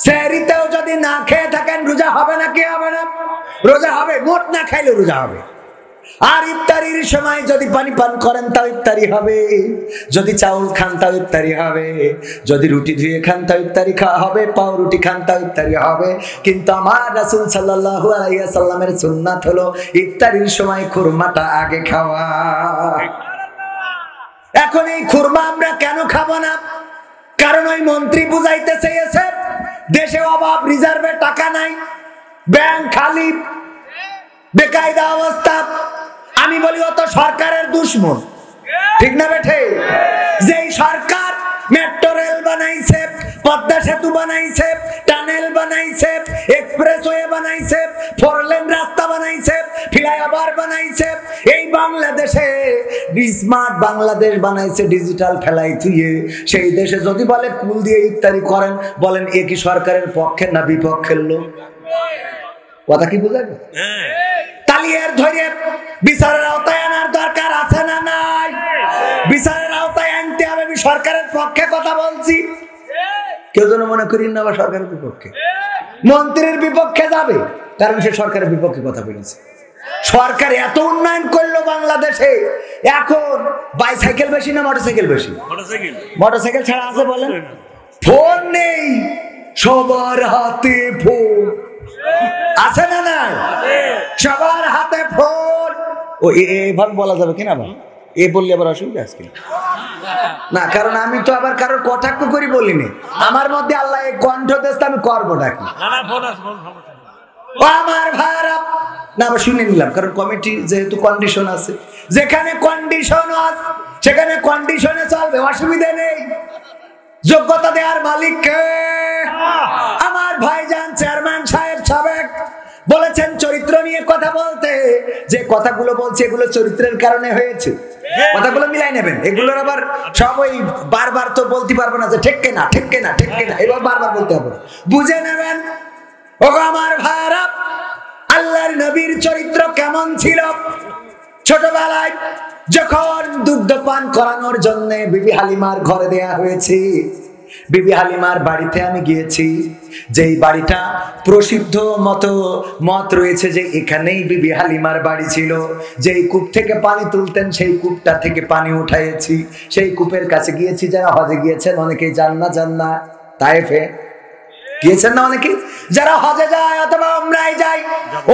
Speaker 1: সেহরিতেও যদি না খেয়ে থাকেন রোজা হবে না? কি হবে না? রোজা হবে, মোট না খাইলে রোজা হবে। আর ইফতারির সময় যদি পানি পান করেন তাও ইফতারি হবে, যদি চাউল খান তাও ইফতারি হবে, যদি রুটি ধুয়ে খান তাও ইফতারি খাওয়া হবে, পাও রুটি খান তাও ইফতারি হবে। কিন্তু আমার রাসূল সাল্লাল্লাহু আলাইহি ওয়াসাল্লামের সুন্নাত হলো ইফতারির সময় খুরমাটা আগে খাওয়া। এখন এই খুরমা আমরা কেন খাবো না? কারণ ওই মন্ত্রী বুঝাইতে চেয়েছে দেশে অভাব, রিজার্ভে টাকা নাই, ব্যাংক খালি, বেকায়দা অবস্থা। আমি বলি ও তো সরকারের দুশ্মন, ঠিক না বেঠে? যেই সরকার মেট্রো রেল বানাইছে, পদ্মা সেতু বানাইছে, টানেল বানাইছে, এক্সপ্রেসওয়ে বানাইছে, 4 লেন রাস্তা বানাইছে, ফ্লাইওভার বানাইছে, এই বাংলাদেশে স্মার্ট বাংলাদেশ বানাইছে, ডিজিটাল ফেলাই থুয়ে, সেই দেশে যদি বলে কুল দিয়ে ইফতারি করেন, বলেন এ কি সরকারের পক্ষের না বিপক্ষের লোক? কথা কি বুঝাবে? তালিয়ার ধরে বিচারের আওতায় আনার দরকার আছে না নাই? বিচারের আওতায় আনতে হবে। আমি সরকারের পক্ষে কথা বলছি, কেউ যেন মনে করেন না আবার সরকারের বিপক্ষে। মন্ত্রীর বিপক্ষে যাবে, কারণ সে সরকারের বিপক্ষে কথা বলেছে। সরকার এত উন্নয়ন করলো বাংলাদেশে, এখন বাইসাইকেল বেশি না মোটরসাইকেল বেশি? মোটরসাইকেল ছাড়া আছে বলেন? ফোন নেই, সবার হাতে ফোন আছে না না? সবার হাতে ফোন। ও এভাবে বলা যাবে কিনা? এ বললে আবার অসুবিধা আছে না? কারণ আমি তো আবার কারোর কটাক্ষ করি বলিনি। আমার মধ্যে আল্লাহ এই কণ্ঠ দেশটা আমি করবোটা কি? আমার ভাইরা না, আমরা শুনে নিলাম, কারণ কমিটি যেহেতু কন্ডিশন আছে, যেখানে কন্ডিশন আছে সেখানে কন্ডিশনে চলবে, অসুবিধা নেই। যোগ্যতা দেওয়ার মালিককে আমার ভাইজান চেয়ারম্যান সাহেব সাবেক বলেছেন চরিত্র নিয়ে কথা বলতে। যে কথাগুলো বলছে এগুলো চরিত্রের কারণে হয়েছে, কথাগুলো মিলাই নেবেন। এগুলোর আবার সব ওই বারবার তো বলতে পারবো না যে ঠিক না ঠিক না ঠিক না, এবার বারবার বলতে হবে, বুঝে নেবেন। ওগো আমার ভাইরা, আল্লাহর নবীর চরিত্র কেমন ছিল? ছোটবেলায় যখন দুগ্ধ পান করানোর জন্য বিবি হালিমার ঘরে দেয়া হয়েছে, বিবি হালিমার বাড়িতে আমি গিয়েছি, যেই বাড়িটা প্রসিদ্ধ মত রয়েছে যে এখানেই বিবি হালিমার বাড়ি ছিল। যেই কূপ থেকে পানি তুলতেন সেই কূপটা থেকে পানি উঠাইছি। সেই কূপের কাছে গিয়েছি, যারা হজে গিয়েছেন অনেকেই জান না তায়েফে গিয়েছেন না অনেকে, যারা হজে যায় অথবা উমরায় যায়,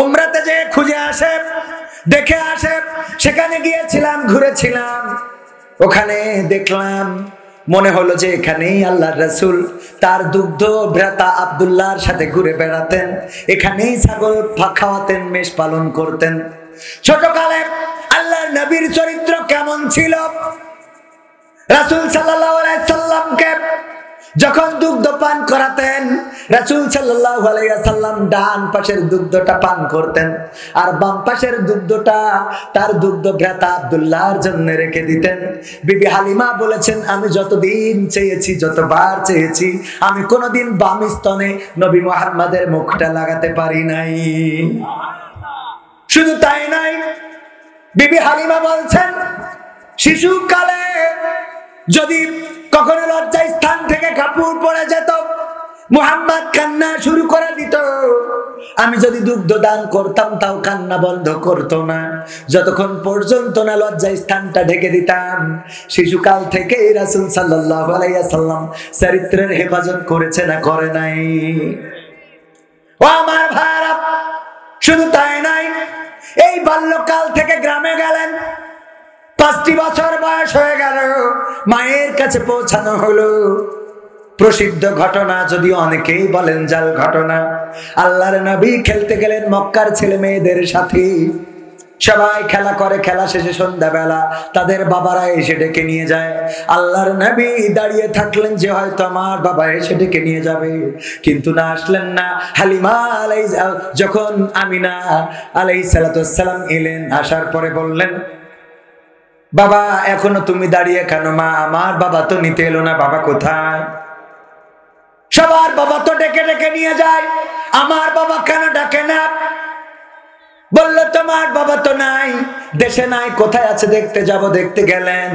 Speaker 1: উমরাতে যে খুঁজে আসে, দেখে আসে, সেখানে গিয়েছিলাম, ঘুরেছিলাম, ওখানে দেখলাম, মনে হলো যে এখানেই আল্লাহর রাসূল তার দুগ্ধ ভ্রাতা আব্দুল্লাহর সাথে ঘুরে বেড়াতেন, এখানেই ছাগল খাওয়াতেন, মেষ পালন করতেন। ছোটকালে আল্লাহর নবীর চরিত্র কেমন ছিল? রাসূল সাল্লাল্লাহু আলাইহি সাল্লামকে যখন দুগ্ধ পান করাতেন, রাসূল সাল্লাল্লাহু আলাইহি ওয়াসাল্লাম ডান পাশের দুগ্ধটা পান করতেন, আর বাম পাশের দুগ্ধটা তার দুগ্ধ ভ্রাতা আব্দুল্লাহর জন্য রেখে দিতেন। বিবি হালিমা বলেছেন, আমি যতদিন চেয়েছি, যতবার চেয়েছি, আমি কোনোদিন বাম স্তনে নবী মুহাম্মাদের মুখটা লাগাতে পারি নাই। শুধু তাই নয়, বিবি হালিমা বলছেন, শিশুকালে যদি কখনো লজ্জা স্থান থেকে কাপড় পড়ে যেত, মুহাম্মদ কান্না শুরু করে দিত, আমি যদি দুগ্ধ দান করতাম তাও কান্না বন্ধ করতো না, যতক্ষণ পর্যন্ত না লজ্জা স্থানটা ঢেকে দিতাম। শিশুকাল থেকে রাসূল সাল্লাল্লাহু আলাইহি ওয়াসাল্লাম চরিত্রের হেফাজত করেছে না করে নাই? ও আমার ভাইরা, শুধু তাই নাই, এই বাল্যকাল থেকে গ্রামে গেলেন, 5টি বছর বয়স হয়ে গেল, মায়ের কাছে পৌঁছানো হলো। প্রসিদ্ধ ঘটনা, যদিও অনেকেই বলেন জাল ঘটনা। আল্লাহর নবী খেলতে গেলেন মক্কার ছেলে মেয়েদের সাথে, সবাই খেলা করে, খেলা শেষে সন্ধ্যাবেলা তাদের বাবারা এসে ডেকে নিয়ে যায়। আল্লাহর নবী দাঁড়িয়ে থাকলেন যে হয়তো আমার বাবা এসে ডেকে নিয়ে যাবে, কিন্তু না, আসলেন না। হালিমা যখন আমিনা আলাইহিস সালাম এলেন, আসার পরে বললেন, বাবা এখনো তুমি দাঁড়িয়ে কেন? মা, আমার বাবা তো নিতে এলো না, বাবা কোথায়? সবার বাবা তো ডেকে ডেকে নিয়ে যায়, আমার বাবা কেন ডাকে না? বলল, তোমার বাবা তো নাই, দেশে নাই, কোথায় আছে দেখতে যাব। দেখতে গেলেন,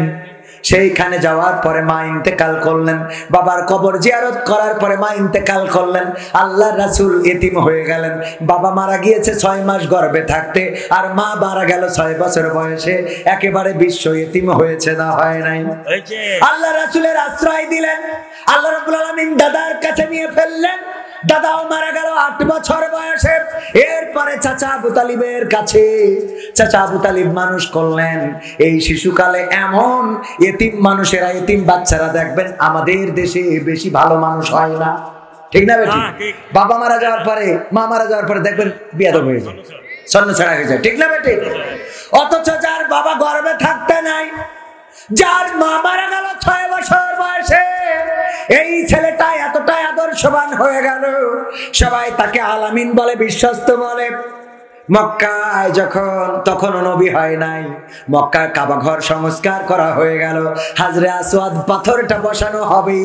Speaker 1: সেইখানে যাওয়ার পরে মা ইন্তেকাল করলেন। বাবার কবর জিয়ারত করার পরে মা ইন্তেকাল করলেন। আল্লাহর রাসূল এতিম হয়ে গেলেন। বাবা মারা গিয়েছে 6 মাস গর্ভে থাকতে, আর মা মারা গেল 6 বছর বয়সে। একেবারে বিশ্ব এতিম হয়েছে, না হয় নাই? আল্লাহ রাসূলের আশ্রয় দিলেন। আল্লাহ রাব্বুল আলামিন দাদার কাছে নিয়ে ফেললেন। দাদাও মারা গেল 8 বছর বয়সে। এরপরে চাচা আবু তালিবের কাছে চাচা আবু তালিব মানুষ করলেন। এই শিশুকালে এমন এতিম মানুষেরা, এতিম বাচ্চারা দেখবেন আমাদের দেশে বেশি ভালো মানুষ হয় না, ঠিক না বেটি? বাবা মারা যাওয়ার পরে, মা মারা যাওয়ার পরে দেখবেন বিয়াদব হয়ে যায়, ছন্ন ছাড়া হয়ে যায়, ঠিক না বেটি? অথচ যার বাবা গর্ভে থাকতে নাই, যার মা মারা গেল 6 বছর বয়সে, এই ছেলেটা এতটাই আদর্শবান হয়ে গেল, সবাই তাকে আলামিন বলে, বিশ্বস্ত বলে। মক্কায় যখন, তখনও নবী হয় নাই, মক্কার কাবা ঘর সংস্কার করা হয়ে গেল। হাজরে আসওয়াদ পাথরটা বসানো হবে,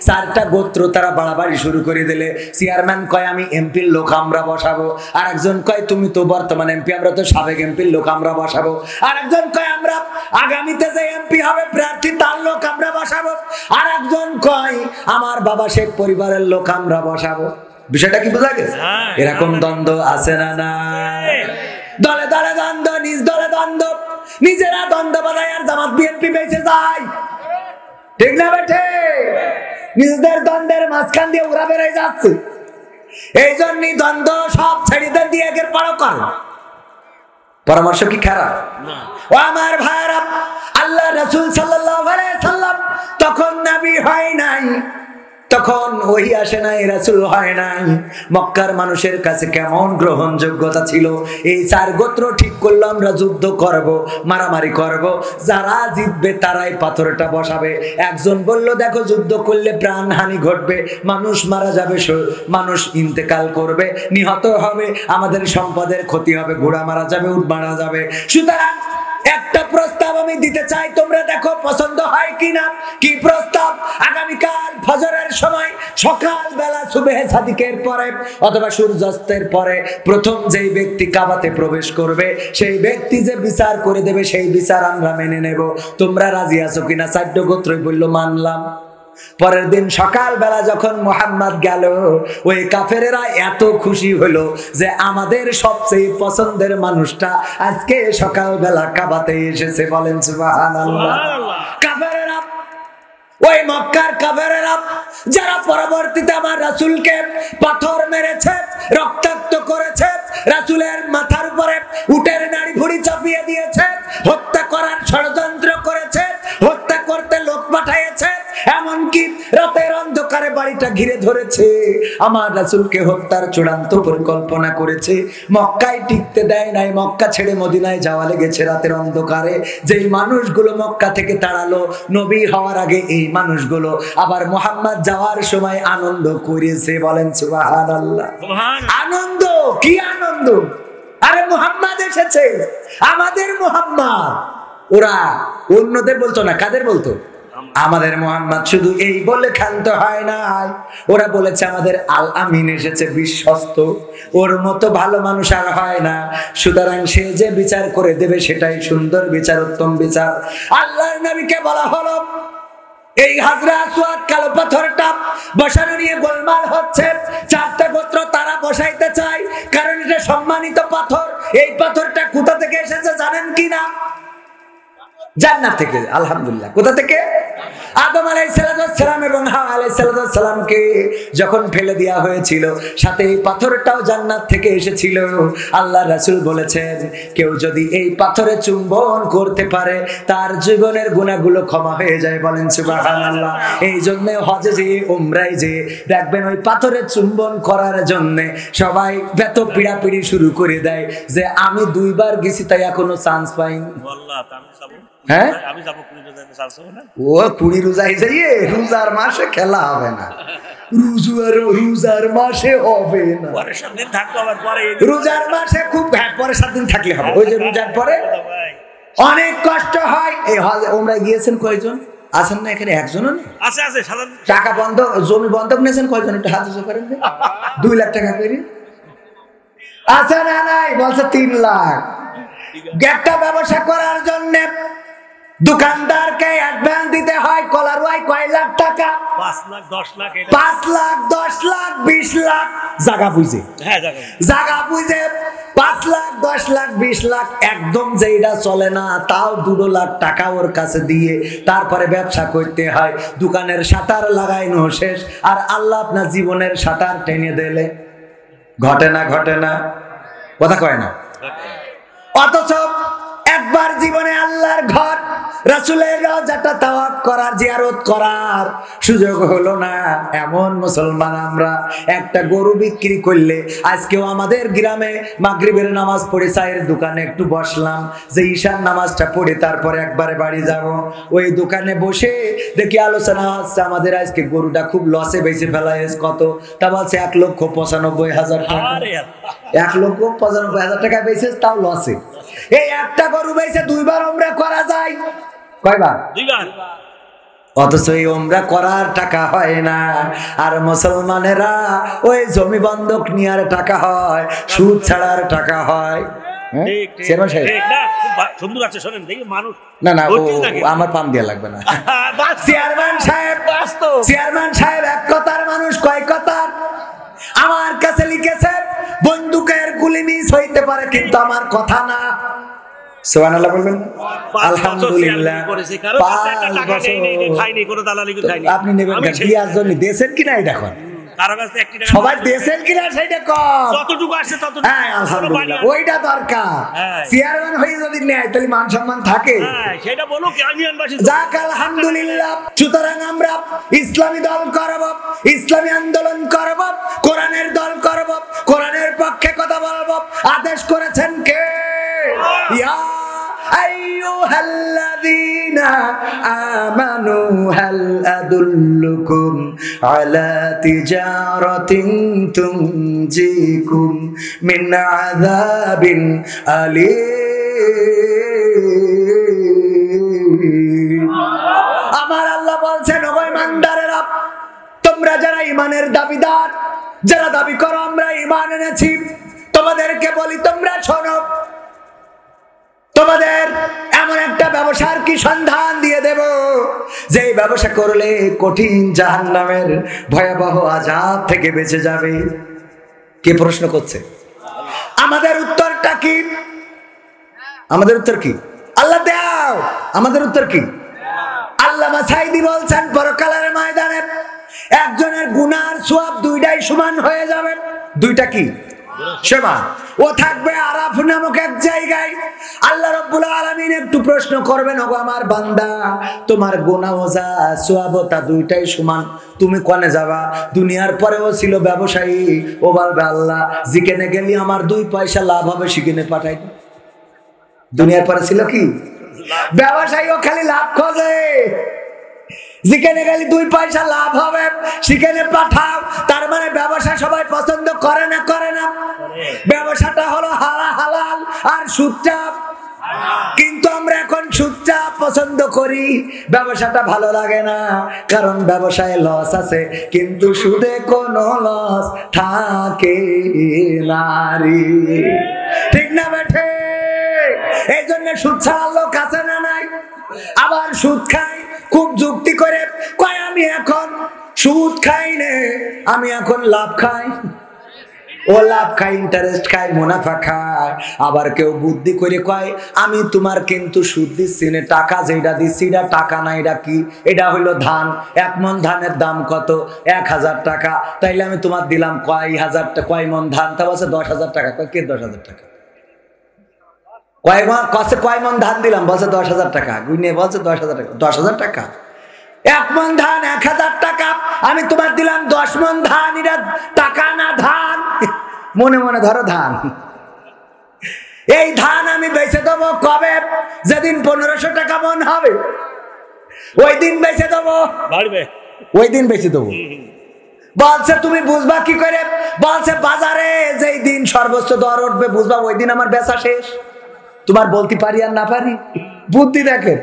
Speaker 1: 4টা গোত্র তারা বাড়াবাড়ি শুরু করে দিলে। চেয়ারম্যান কয়, আমি এমপির লোক আমরা বসাবো। আরেকজন কয়, তুমি তো বর্তমান এমপি, আমরা তো সাবেক এমপির লোক আমরা বসাবো। আরেকজন কয়, আমরা আগামীতে যে এমপি হবে প্রার্থী তার লোক আমরা বসাবো। আরেকজন কয়, আমার বাবা শেখ পরিবারের লোক আমরা বসাবো। বিষয়টা কি বোঝা গেছে? এরকম দ্বন্দ্ব আছে না? না, দলে দলে দ্বন্দ্ব, নিজ দলে দ্বন্দ্ব, নিজেরা দ্বন্দ্ব বাধায় আর জামাত বিএনপি বেঁচে যায়, ঠিক না বেঠে? নিজেদের দ্বন্দ্বের মাঝখান দিয়ে ওরা বেড়ে যাচ্ছে। এই জন্যই দ্বন্দ্ব সব ছেড়ে দেন, দিয়ে একের পারো করে। পরামর্শ কি খারাপ? ও আমার ভাইরা, আল্লাহ রাসূল সাল্লাল্লাহু আলাইহি সাল্লাম তখন নবী হয় নাই, তখন ওহী আসে নাই, রাসূল হয় নাই। মক্কার মানুষের কাছে কেমন গ্রহণযোগ্যতা ছিল। এই 4 গোত্র ঠিক করলো, আমরা যুদ্ধ করব, মারামারি করব, যারা জিতবে তারাই পাথরটা বসাবে। একজন বলল, দেখো যুদ্ধ করলে প্রাণহানি ঘটবে, মানুষ মারা যাবে, মানুষ ইন্তেকাল করবে, নিহত হবে, আমাদের সম্পদের ক্ষতি হবে, ঘোড়া মারা যাবে, উট মারা যাবে। সুতরাং একটা প্রস্তাব আমি দিতে চাই, তোমরা দেখো পছন্দ হয় কিনা। কি প্রস্তাব? আগামীকাল ফজরের সময়, সকাল বেলা সুবহে সাদিকের পরে অথবা সূর্যাস্তের পরে প্রথম যেই ব্যক্তি কাবাতে প্রবেশ করবে, সেই ব্যক্তি যে বিচার করে দেবে, সেই বিচার আমরা মেনে নেব। তোমরা রাজি আছো কিনা? 4 গোত্রই বলল, মানলাম। পরের দিন সকাল বেলা যখন মুহাম্মদ গেল, ওই কাফেরেরা এত খুশি হলো যে আমাদের সবচেয়ে পছন্দের মানুষটা আজকে সকাল বেলা কাবাতে এসেছে। বলেন সুবহানাল্লাহ। কাফেরেরা, ওই মক্কার কাফেরেরা যারা পরবর্তীতে আমার রাসূলকে পাথর মেরেছে, রক্তাক্ত করেছে, রাসূলের মাথার উপরে উটের নাড়ি ভুঁড়ি চাপিয়ে দিয়েছে, হত্যা করার ষড়যন্ত্র করেছে, হত্যা করতে লোক পাঠিয়েছে, এমনকি রাতের অন্ধকারে বাড়িটা ঘিরে ধরেছে, আমার রাসূলকে হত্যার চূড়ান্ত পরিকল্পনা করেছে। মক্কায় টিকতে দেয় নাই, মক্কা ছেড়ে মদিনায় যাওয়া লেগেছে রাতের অন্ধকারে। যেই মানুষগুলো মক্কা থেকে তাড়ালো নবী হওয়ার আগে, এই মানুষগুলো আবার মুহাম্মদ যাওয়ার সময় আনন্দ করেছে। বলেন সুবহানাল্লাহ। আনন্দ, কি আনন্দ! আরে মুহাম্মদ এসেছে, আমাদের মুহাম্মদ। ওরা অন্যদের বলতো না, কাদের বলতো? আমাদের মুহাম্মদ। শুধু এই বলে ক্ষান্ত হয় নাই, ওরা বলেছে আমাদের আল আমিন এসেছে, বিশ্বস্ত, ওর মতো ভালো মানুষ আর হয় না। সুতরাং সে যে বিচার করে দেবে সেটাই সুন্দর বিচার, উত্তম বিচার। আল্লাহর নবীকে বলা হলো, এই হাজরা আসওয়াদ কালো পাথরটা বসানো নিয়ে গোলমাল হচ্ছে। 4টা গোত্র তারা বসাইতে চায়, কারণ এটা সম্মানিত পাথর। এই পাথরটা কোথা থেকে এসেছে জানেন কিনা? জান্নাত থেকে। আলহামদুলিল্লাহ। কোথা থেকে? আদম আলাইহিসসালাম এবং হাওয়া আলাইহিসসালামকে যখন ফেলে দেওয়া হয়েছিল, সাথে এই পাথরটাও জান্নাত থেকে এসেছিল। আল্লাহর রাসূল বলেছেন, কেউ যদি এই পাথরে চুম্বন করতে পারে তার জীবনের গুনাহগুলো ক্ষমা হয়ে যায়। বলেন সুবহানাল্লাহ। এই জন্য হজে যে উমরায় যে দেখবেন ওই পাথরে চুম্বন করার জন্য সবাই এত পিড়াপিড়ি শুরু করে দেয় যে আমি 2 বার গেছি তাই এখনো চান্স পাইনি। হ্যাঁ,
Speaker 2: আমি যাবো 20 রোজায় চান্স হবে না।
Speaker 1: ও 20 রোজায় যাইয়ে রোজার মাসে খেলা হবে না, রোজার মাসে হবে না।
Speaker 2: পরের 7 দিন থাকতো, আবার পরে
Speaker 1: রোজার মাসে খুব পরের 7 দিন থাকলে হবে। ওই যে রোজার পরে অনেক কষ্ট হয়। এই হজে ওমরা গিয়েছেন কয়জন আছেন না এখানে? একজনও নেই।
Speaker 2: আছে আছে সাধারণ
Speaker 1: টাকা বন্ধক, জমি বন্ধক নিয়েছেন কয়জন? একটু হাত উঁচু করেন। 2 লাখ টাকা করে আছে না নাই? বলছে 3 লাখ। একটা ব্যবসা করার জন্য দোকানদারকে অ্যাডভান্স দিতে হয় কলারওয়াই কয় লাখ টাকা?
Speaker 2: 5 লাখ 10 লাখ
Speaker 1: 5 লাখ 10 লাখ 20 লাখ জায়গা বুঝে।
Speaker 2: হ্যাঁ
Speaker 1: জায়গা বুঝে 5 লাখ 10 লাখ 20 লাখ একদম যেটা চলে না, তাও 2 লাখ টাকা ওর কাছে দিয়ে তারপরে ব্যবসা করতে হয়। দোকানের শাটার লাগাইনো শেষ, আর আল্লাহ আপনার জীবনের শাটার টেনে দিলে ঘটে না? ঘটে না? কথা কয় না। অথচ একবার জীবনে আল্লাহর ঘর রাসূলের রওজাটা তাওয়াফ করার, জিয়ারত করার সুযোগ হলো না। এমন মুসলমান আমরা, একটা গরু বিক্রি করলে আজকেও আমাদের গ্রামে মাগরিবের নামাজ পড়ে চায়ের দোকানে একটু বসলাম, যে ঈশার নামাজটা পড়ে তারপরে একবারে বাড়ি যাব। ওই দোকানে বসে দেখি আলোচনা হচ্ছে আমাদের আজকে গরুটা খুব লসে বেঁচে ফেলা হয়েছে। কত? তা বলছে 1,95,000 টাকা। 1,95,000 টাকা বেঁচে, তাও লসে। এই একটা গরু বেঁচে 2 বার উমরা করা যায়। কয়বার?
Speaker 2: 2 বার।
Speaker 1: অথচ এই উমরা করার টাকা হয় না। আর মুসলমানেরা ওই জমি বন্ধক নেওয়ার টাকা হয়, সুদ ছাড়ার টাকা হয়। চেয়ারম্যান সাহেব,
Speaker 2: সুন্দর আছে, শোনেন দেখি মানুষ
Speaker 1: না না, আমার পাম দেওয়া লাগবে না। চেয়ারম্যান সাহেব, চেয়ারম্যান সাহেব এক কথার মানুষ কয় কথার। আমার কাছে লিখেছে, বন্দুকের গুলি মিস হইতে পারে কিন্তু আমার কথা না। সুবহানাল্লাহ বলবেন। আলহামদুলিল্লাহ। আপনি নেবেন বিয়ার জন্য দিয়েছেন কিনা এটা এখন? সবাই দিয়েছেন কিনা সেটা কম।
Speaker 2: যতটুকু আসছে ততটুকু।
Speaker 1: হ্যাঁ আলহামদুলিল্লাহ, ওইটা দরকার। চেয়ারম্যান হয়ে যদি নেয় তাহলে মান সম্মান থাকে।
Speaker 2: সেটা বলো কি ইউনিয়নবাসী।
Speaker 1: যাক আলহামদুলিল্লাহ। সুতরাং আমরা ইসলামী দল করব, ইসলামী আন্দোলন করব, কোরআনের দল করব, কোরআনের পক্ষে কথা বলব। আদেশ করেছেন কে? ইয়া আইয়ুহাল্লাযীনা আমানু হাল আদুল্লুকুম আলা তিজারাতিন তুনজিকুম মিন আযাবিন আলীম। আমার আল্লাহ বলছেন, ও ঈমানদারেরা, তোমরা যারা ঈমানের দাবিদার, যারা দাবি করো আমরা ঈমান এনেছি, তোমাদেরকে বলি তোমরা শোনো, তোমাদের এমন একটা ব্যবসার কি সন্ধান দিয়ে দেব যে ব্যবসা করলে কঠিন জাহান্নামের ভয়াবহ আযাব থেকে বেঁচে যাবে। কে প্রশ্ন করছে? আমাদের উত্তরটা কি? আমাদের উত্তর কি? আল্লাহ দাও। আমাদের উত্তর কি? আল্লামা সাঈদী বলছেন, পরকালের ময়দানে একজনের গুনার সওয়াব 2টাই সমান হয়ে যাবে। 2টা কি সমান? ও থাকবে আরাফ নামক এক জায়গায়। আল্লাহ রাব্বুল আলামিন একটু প্রশ্ন করবেন, ওগো আমার বান্দা, তোমার গুনাহ ও যা সওয়াব তা 2টাই সমান, তুমি কোনে যাবা? দুনিয়ার পরেও ছিল ব্যবসায়ী, ও বলবে আল্লাহ যেখানে গেলি আমার 2 পয়সা লাভ হবে সেখানে পাঠাই। দুনিয়ার পরে ছিল কি ব্যবসায়ী? ও খালি লাভ খোঁজে, যেখানে গেলে 2 পয়সা লাভ হবে সেখানে পাঠাও। তার মানে ব্যবসা সবাই পছন্দ করে না? করে না? ব্যবসাটা হলো হালাল আর সুদটা, কিন্তু আমরা এখন সুদটা পছন্দ করি, ব্যবসাটা ভালো লাগে না। কারণ ব্যবসায় লস আছে কিন্তু সুদে কোনো লস থাকে না রে। ঠিক না বেঠে? এই জন্য সুদ ছাড়ার লোক আছে না নাই? আবার সুদ খায়, খুব যুক্তি করে কয় আমি এখন সুদ খাই নে, আমি এখন লাভ খাই। ও লাভ খায়, ইন্টারেস্ট খায়, মুনাফা খায়। আবার কেউ বুদ্ধি করে কয় আমি তোমার কিন্তু সুদ দিচ্ছি না, টাকা যেটা দিচ্ছি এটা টাকা না, এটা কি, এটা হইলো ধান। 1 মণ ধানের দাম কত? 1000 টাকা। তাইলে আমি তোমার দিলাম কয় হাজার টাকা, কয় মণ ধান? তা বলছে 10,000 টাকা। কয় কে 10,000 টাকা? কয় মণ ধান দিলাম? বলছে 10,000 টাকা। গুইনে বলছে 10,000 টাকা। 10,000 টাকা? 1 মণ ধান 1000 টাকা, আমি তোমার দিলাম 10 মণ ধান। এটা টাকা না ধান? মনে মনে ধরো ধান। এই ধান আমি বেচে দেবো কবে? যেদিন 1500 টাকা মণ হবে ওই দিন বেচে দেবো, ওই দিন বেচে দেবো। বলছে তুমি বুঝবা কি করে? বলছে বাজারে যেই দিন সর্বোচ্চ দর উঠবে বুঝবা ওই দিন আমার বেচা শেষ। তোমার বলতে পারি আর না পারি, বুদ্ধি দেখে।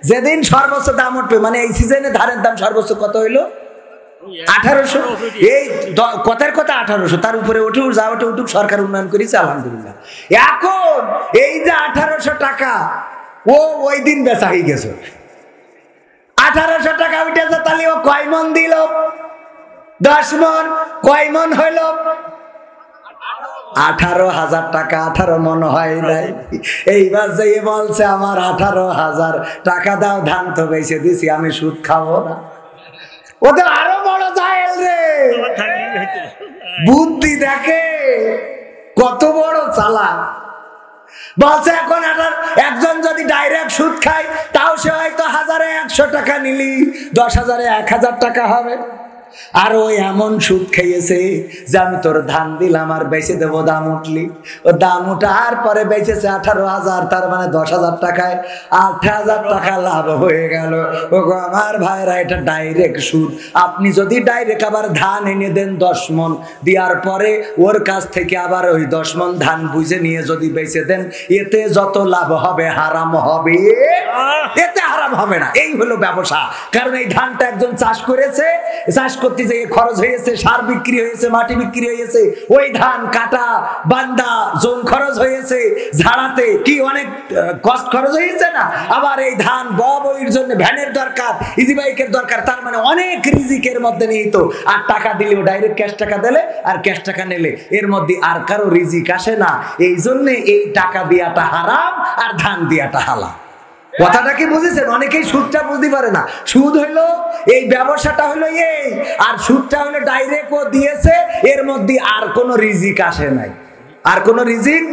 Speaker 1: যেদিন সর্বোচ্চ দাম উঠবে, মানে এই সিজনে ধানের দাম সর্বোচ্চ কত হইলো? 1800। এই কথার কথা 1800, তার উপরে উঠুক, যা ওঠে উঠুক, সরকার উন্নয়ন করেছে আলহামদুলিল্লাহ। এখন এই যে 1800 টাকা ও ওই দিন বেচা হয়ে গেছে। 1800 টাকা উঠেছে, তাহলে ও কয় মণ দিল? 10 মণ। কয় মণ হইল? 18,000 টাকা। 18 মণ হয় নাই। এইবার যে বলছে আমার 18,000 টাকা দাও, ধান তো বেচে দিছি, আমি সুদ খাবো না। ওদের আরো বড় জাহেল রে, বুদ্ধি দেখে কত বড় চালাক। বলছে এখন একজন যদি ডাইরেক্ট সুদ খায় তাও সে হয়তো 1000-100 টাকা নিলি 10,000-এ 1000 টাকা হবে। আর ওই এমন সুদ খেয়েছে যে আমি তোর ধান দিলাম আর বেচে দেবো, দাম উঠলি, ও দাম উঠার পরে বেচেছে 18,000, তার মানে 10,000 টাকায় 8,000 টাকা লাভ হয়ে গেল। ও আমার ভাইরা, এটা ডাইরেক্ট সুদ। আপনি যদি ডাইরেক্ট আবার ধান এনে দেন 10 মণ, দেওয়ার পরে ওর কাছ থেকে আবার ওই 10 মণ ধান বুঝে নিয়ে যদি বেচে দেন, এতে যত লাভ হবে হারাম হবে, এতে হারাম হবে না। এই হলো ব্যবসা। কারণ এই ধানটা একজন চাষ করেছে, চাষ করতে যে খরচ হয়েছে, সার বিক্রি হয়েছে, মাটি বিক্রি হয়েছে, ওই ধান কাটা, বান্দা, জোন খরচ হয়েছে, ঝাড়াতে কি অনেক কষ্ট খরচ হয়েছে না? আবার এই ধান বইয়ের জন্য ভ্যানের দরকার, ইজি বাইকের দরকার, তার মানে অনেক রিজিকের মধ্যে নিহিত। আর টাকা দিলেও ডাইরেক্ট ক্যাশ টাকা দিলে আর ক্যাশ টাকা নিলে এর মধ্যে আর কারো রিজিক আসে না। এই জন্য এই টাকা দিয়াটা হারাম আর ধান দিয়াটা হালাল। কথাটা কি বুঝেছেন? অনেকেই সুদটা বুঝতে পারে না। সুদ হলো এই ব্যবসাটা হলো এই, আর সুদটা হলো ডাইরেক্ট ও দিয়েছে, এর মধ্যে আর কোনো রিজিক আসে নাই, আর কোনো রিজিক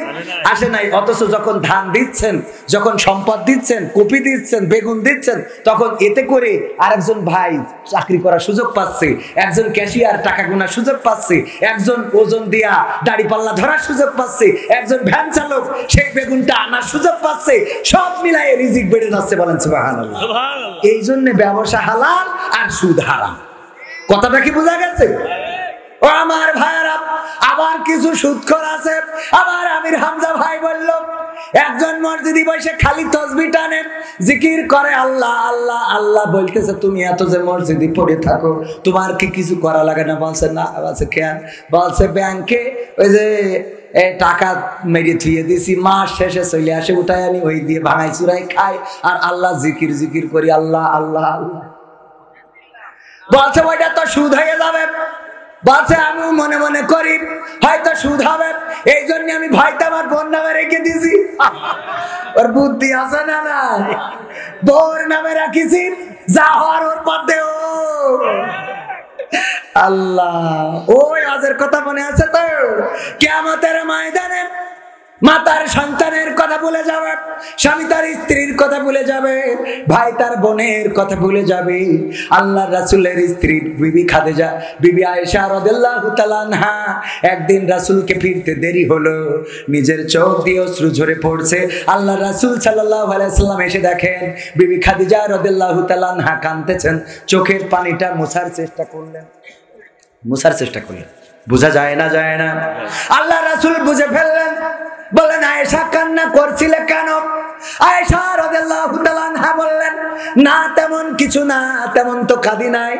Speaker 1: আসে নাই। অথচ যখন ধান দিচ্ছেন, যখন সম্পদ দিচ্ছেন, কপি দিচ্ছেন, বেগুন দিচ্ছেন, তখন এতে করে আরেকজন ভাই চাকরি করার সুযোগ পাচ্ছে, একজন ক্যাশিয়ার টাকা গোনার সুযোগ পাচ্ছে, একজন ওজন দিয়া দাড়ি পাল্লা ধরার সুযোগ পাচ্ছে, একজন ভ্যান চালক সেই বেগুনটা আনার সুযোগ পাচ্ছে। সব মিলাই রিজিক বেড়ে যাচ্ছে। বলেন সুবহানাল্লাহ। এই জন্য ব্যবসা হালাল আর সুদ হারাম। কথাটা কি বোঝা গেছে? ও আমার ভাইরা, আবার কিছু সুদখোর আছে। আবার আমির হামজা ভাই বলল, একজন মসজিদে বসে খালি তাসবিহ টানে, জিকির করে, আল্লাহ আল্লাহ আল্লাহ বলতেছে। তুমি এত যে মসজিদে পড়ে থাকো, তোমার কি কিছু করা লাগে না? বলছে না। বলছে কেন? বলছে ব্যাংকে ওই যে টাকা মেরে থুয়ে দিছি, মাস শেষে চলে আসে, উঠায় আনি, ওই দিয়ে ভাঙাই চুরাই খাই, আর আল্লাহ জিকির জিকির করি, আল্লাহ আল্লাহ আল্লাহ। বলছে ওইটা তো সুদ হয়ে যাবে। বলছে আমি মনে মনে করি হয়তো সুদ হবে, এই জন্য আমি ভাইটা আমার বোন নামে রেখে দিয়েছি। ওর বুদ্ধি আছে না? না, বোর নামে রাখিছি, যা হওয়ার ওর পথে। ও আল্লাহ, ওই আজের কথা মনে আছে তো? কিয়ামতের ময়দানে মাতার সন্তানের কথা ভুলে যাবে, স্বামী তার স্ত্রীর কথা ভুলে যাবে, ভাই তার বোনের কথা ভুলে যাবে। আল্লাহর রাসূলের স্ত্রী বিবি খাদিজা, বিবি আয়েশা রাদিয়াল্লাহু তাআলা আনহা, একদিন রাসূলকে ফিরতে দেরি হলো, নিজের চোখ দিয়ে অশ্রু ঝরে পড়ছে। আল্লাহর রাসূল সাল্লাল্লাহু আলাইহি ওয়াসাল্লাম এসে দেখেন বিবি খাদিজা রাদিয়াল্লাহু তাআলা আনহা কাঁদতেছেন। চোখের পানিটা মোছার চেষ্টা করলেন, বোঝা যায় না, যায় না। আল্লাহ রাসূল বুঝে ফেললেন, বলেন আয়েশা কান্না করছিলে কেন? আয়েশা রাদিয়াল্লাহু তাআলা আনহা বললেন, না তেমন কিছু না, তেমন তো কাঁদি নাই।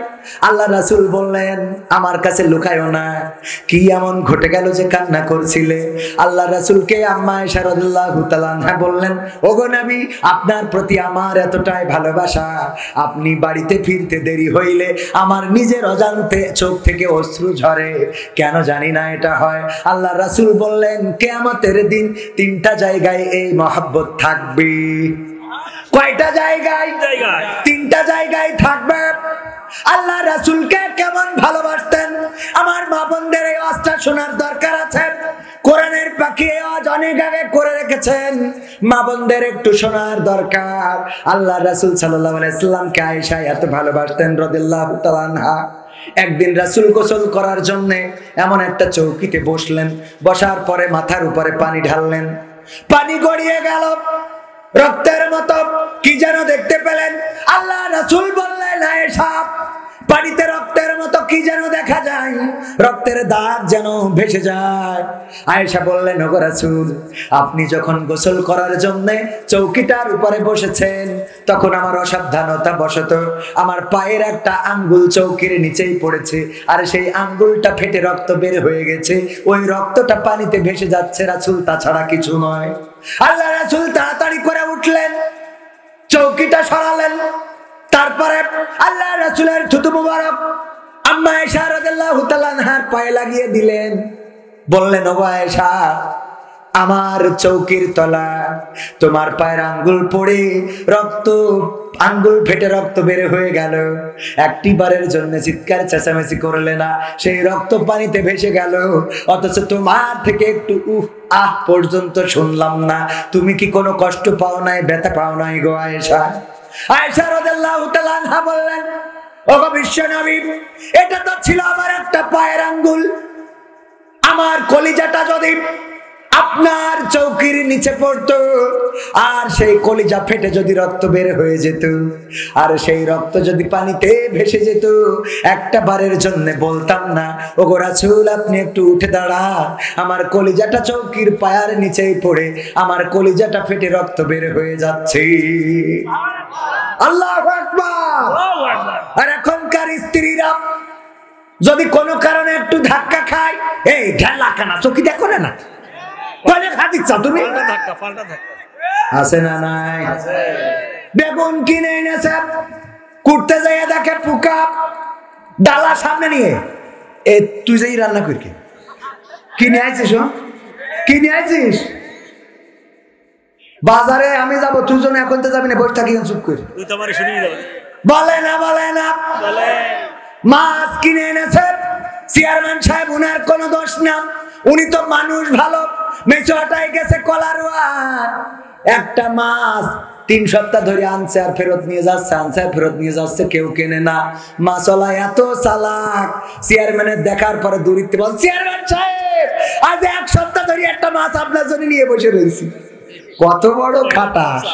Speaker 1: আল্লাহ রাসূল বললেন আমার কাছে লুকায়ও না, কি এমন ঘটে গেল যে কান্না করছিলে? আল্লাহ রাসূলকে আম্মা আয়েশা রাদিয়াল্লাহু তাআলা আনহা বললেন, ওগো নবী, আপনার প্রতি আমার এতটাই ভালোবাসা, আপনি বাড়িতে ফিরতে দেরি হইলে আমার নিজের অজান্তে চোখ থেকে অশ্রু ঝরে, কেন জানি না এটা হয়। আল্লাহ রাসূল বললেন, কিয়ামতের দিন 3টা জায়গায় এই মহব্বত থাকবে। কয়টা জায়গায়? 3টা জায়গায় থাকবে। আল্লাহ রাসূলকে কেমন ভালোবাসতেন আমার মা বোনদের এই ওয়াজটা শোনার দরকার আছে। কোরআনের পাখি আজ অনেক আগে করে রেখেছেন, মা বোনদের একটু শোনার দরকার। আল্লাহ রাসূল সাল্লাল্লাহু আলাইহি সাল্লামকে আয়েশা এত ভালোবাসতেন রাদিয়াল্লাহু তাআলা আনহা। একদিন রাসূল গোসল করার জন্য এমন একটা চৌকিতে বসলেন, বসার পরে মাথার উপরে পানি ঢাললেন, পানি গড়িয়ে গেল রক্তের মতো, কি যেন দেখতে পেলেন। আল্লাহ রাসূল বললেন, আয়েশা, পানিতে রক্তের মতো কি যেন দেখা যায়, রক্তের দাগ যেন ভেসে যায়। আয়েশা বললেন, ওগো রাসূল, আপনি যখন গোসল করার জন্য চৌকিটার উপরে বসেছেন, তখন আমার অসাবধানতা বশত আমার পায়ের একটা আঙ্গুল চৌকির নিচেই পড়েছে, আর সেই আঙ্গুলটা ফেটে রক্ত বের হয়ে গেছে। ওই রক্তটা পানিতে ভেসে যাচ্ছে রাসূল, তাছাড়া কিছু নয়। আল্লাহ রাসূল তাড়াতাড়ি করে উঠলেন, চৌকিটা সরালেন, তারপরে আল্লাহ রাসূলের থুতু মুবারক আম্মা আয়েশা রাদিয়াল্লাহু তাআলা আনহার পায়ে লাগিয়ে দিলেন। বললেন, ওগো আয়েশা, আমার চৌকির তলা তোমার পায়ের আঙ্গুল পড়ে রক্ত, আঙ্গুল ফেটে রক্ত বের হয়ে গেল, একটি বারের জন্য চিৎকার চেঁচামেচি করলে না, সেই রক্ত পানিতে ভেসে গেল, অথচ তোমার থেকে একটু আহ পর্যন্ত শুনলাম না। তুমি কি কোনো কষ্ট পাও নাই, ব্যথা পাও নাই গো আয়েশা? আয়েশা রাদিয়াল্লাহু তাআলা আনহা বললেন, ওগো বিশ্বনবী, এটা তো ছিল আমার একটা পায়ের আঙ্গুল, আমার কলিজাটা যদি আপনার চৌকির নিচে পড়তো, আর সেই কলিজা ফেটে যদি রক্ত বের হয়ে যেত, আর সেই রক্ত যদি পানিতে ভেসে যেত, একটা বারের জন্য বলতাম না, ওগো রাসূল, আপনি একটু উঠে দাঁড়ান, আমার কলিজাটা চৌকির পায়ের নিচেই পড়ে আমার কলিজাটা ফেটে রক্ত বের হয়ে যাচ্ছে। আল্লাহু আকবার। আর এখনকার স্ত্রীরা যদি কোনো কারণে একটু ধাক্কা খায়, এই ঢেলা কেনা চৌকি দেখো না, তুমি আছে না নাই? বেগুন কিনে এনেছে, কুটতে যাইয়া দেখে পোকা, ডালা সামনে নিয়ে, এ তুই যাই রান্না করি কিনে আইছিস, কিনে আইছিস বাজারে, আমি যাবো, তুই জন্য এখন তো যাবি না, বসে থাকি চুপ করে, বলে না বলে না। মাছ কিনে এনেছে, চেয়ারম্যান সাহেব, উনার কোনো দোষ না, উনি তো মানুষ ভালো, মেচোটাই গেছে কলারোয়া, একটা মাছ 3 সপ্তাহ ধরে আনছে আর ফেরত নিয়ে যাচ্ছে, আনছে আর ফেরত নিয়ে যাচ্ছে, কেউ কেনে না। মাছওয়ালা এত চালাক, চেয়ারম্যানের দেখার পরে দূরিতে বল, চেয়ারম্যান সাহেব, আজ 1 সপ্তাহ ধরে একটা মাছ আপনার জন্য নিয়ে বসে রয়েছি। কত বড় খাটাস!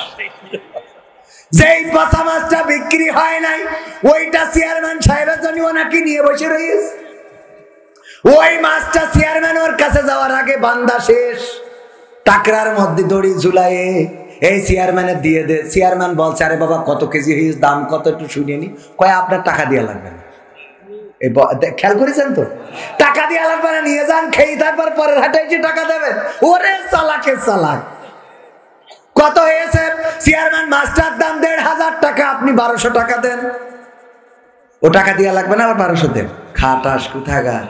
Speaker 1: যেই পচা মাছটা বিক্রি হয় নাই, ওইটা চেয়ারম্যান সাহেবের জন্য নাকি নিয়ে বসে রয়েছে। ওই মাছটা চেয়ারম্যান ওর কাছে যাওয়ার আগে বান্দা শেষ, টাকরার মধ্যে দড়ি ঝুলাইয়ে এই চেয়ারম্যানের দিয়ে দে। চেয়ারম্যান বলছে, আরে বাবা, কত কেজি হয়েছে, দাম কত, একটু শুনিয়ে নি। কয়, আপনার টাকা দিয়ে লাগবে না। খেয়াল করেছেন তো, টাকা দিয়ে লাগবে না, নিয়ে যান, খেয়ে তারপর পরের হাটে এসে টাকা দেবেন। ওরে চালাকে চালাক! কত হয়েছে? চেয়ারম্যান মাছটার দাম 1500 টাকা, আপনি 1200 টাকা দেন। ও টাকা দিয়ে লাগবে না, আবার 1200 দেন। খাটাস কোথাকার!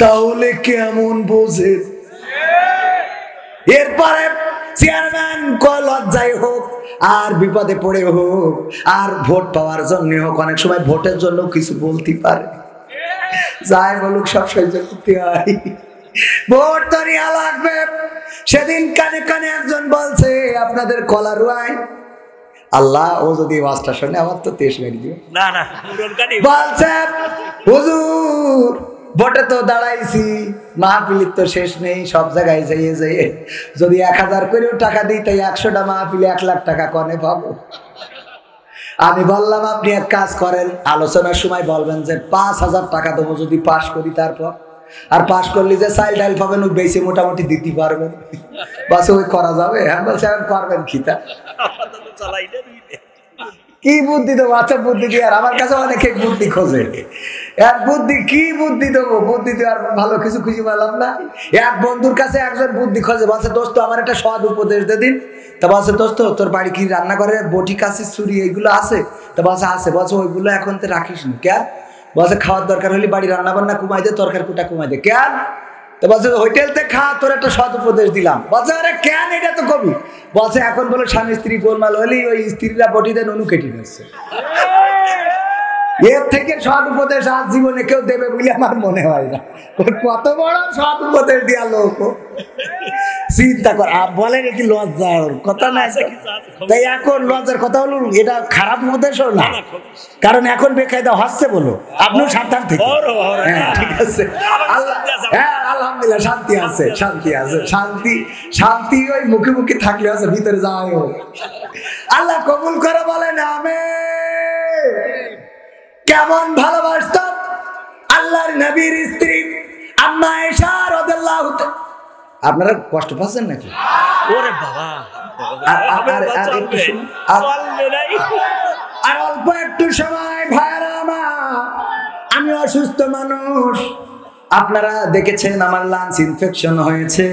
Speaker 1: তাহলে কেমন বোঝে? এরপরে চেয়ারম্যান লজ্জায় হোক আর বিপদে পড়ে হোক আর ভোট পাওয়ার জন্য হোক, অনেক সময় ভোটের জন্য কিছু বলতে পারে, যাই বলুক সব সহ্য করতে হয়। ভোট তো নেওয়া লাগবে। সেদিন কানে কানে একজন বলছে, আপনাদের কলারুয়ায়, আল্লাহ, ও যদি ওয়াজটা শুনে আমার তো তেজ মেরে দিও। বলছে, হুজুর, ভোটে তো দাঁড়াইছি, মাহফিলের তো শেষ নেই, সব জায়গায় যাইয়ে যাইয়ে যদি 1000 করেও টাকা দিই, তাই 100টা মাহফিলে 1 লাখ টাকা কনে পাবো। আমি বললাম, আপনি এক কাজ করেন, আলোচনার সময় বলবেন যে 5000 টাকা দেবো যদি পাশ করি, তারপর আর পাশ করলে যে চাইল ডাইল পাবেন, ওই বেশি মোটামুটি দিতে পারবেন, বাস ওই করা যাবে। হ্যাঁ বলছে, এখন করবেন খিতা। কি বুদ্ধি দেবো? আচ্ছা বুদ্ধি দিয়ে, আর আমার কাছে অনেকে বুদ্ধি খোঁজে, এক বুদ্ধি কি বুদ্ধি দেবো? বুদ্ধি দিয়ে আর ভালো কিছু খুঁজে পেলাম না। এক বন্ধুর কাছে একজন বুদ্ধি খোঁজে, বলছে দোস্ত আমার একটা সৎ উপদেশ দে দিন। তা বলছে দোস্ত তোর বাড়ি কি রান্না করে বটি কাশি ছুরি এইগুলো আছে? তা বলছে আছে। বলছে ওইগুলো এখন তো রাখিস নি কেন? বলছে খাওয়ার দরকার হলে বাড়ি রান্না বান্না কমাই দে, তরকারি কুটা কমাই দে। কেন? তো বলছে হোটেলতে খা, তোর একটা সৎ উপদেশ দিলাম। বলছে আরে কেন, এটা তো কবি। বলছে এখন বলো স্বামী স্ত্রী গোলমাল হলি ওই স্ত্রীরা বটিতে নুনু কেটে নিচ্ছে। এর থেকে সৎ উপদেশ আজ জীবনে কেউ দেবে বলে আমার মনে হয় না। কত বড় সৎ উপদেশ দিয়া লোক, চিন্তা কর। বলেন কি লজ্জার কথা না? তাই এখন লজ্জার কথা হলো, এটা খারাপ উপদেশও না, কারণ এখন বেকায়দা হচ্ছে বলো। আপনিও সাবধান থেকে। হ্যাঁ ঠিক আছে, হ্যাঁ আলহামদুলিল্লাহ শান্তি আছে, শান্তি আছে, শান্তি শান্তি ওই মুখে মুখে থাকলে আছে, ভিতরে যাওয়াই হোক। আল্লাহ কবুল করে বলেন আমিন। কেমন ভালোবাসত আল্লাহর নবীর স্ত্রী আম্মা আয়েশা রাদিয়াল্লাহু তাআলা। আপনারা কষ্ট পাচ্ছেন নাকি?
Speaker 2: ওরে বাবা,
Speaker 1: আর অল্প একটু সময় ভাইরা আমার, আমি অসুস্থ মানুষ। আপনারা দেখেছেন আমার লাঞ্চ ইনফেকশন হয়েছে।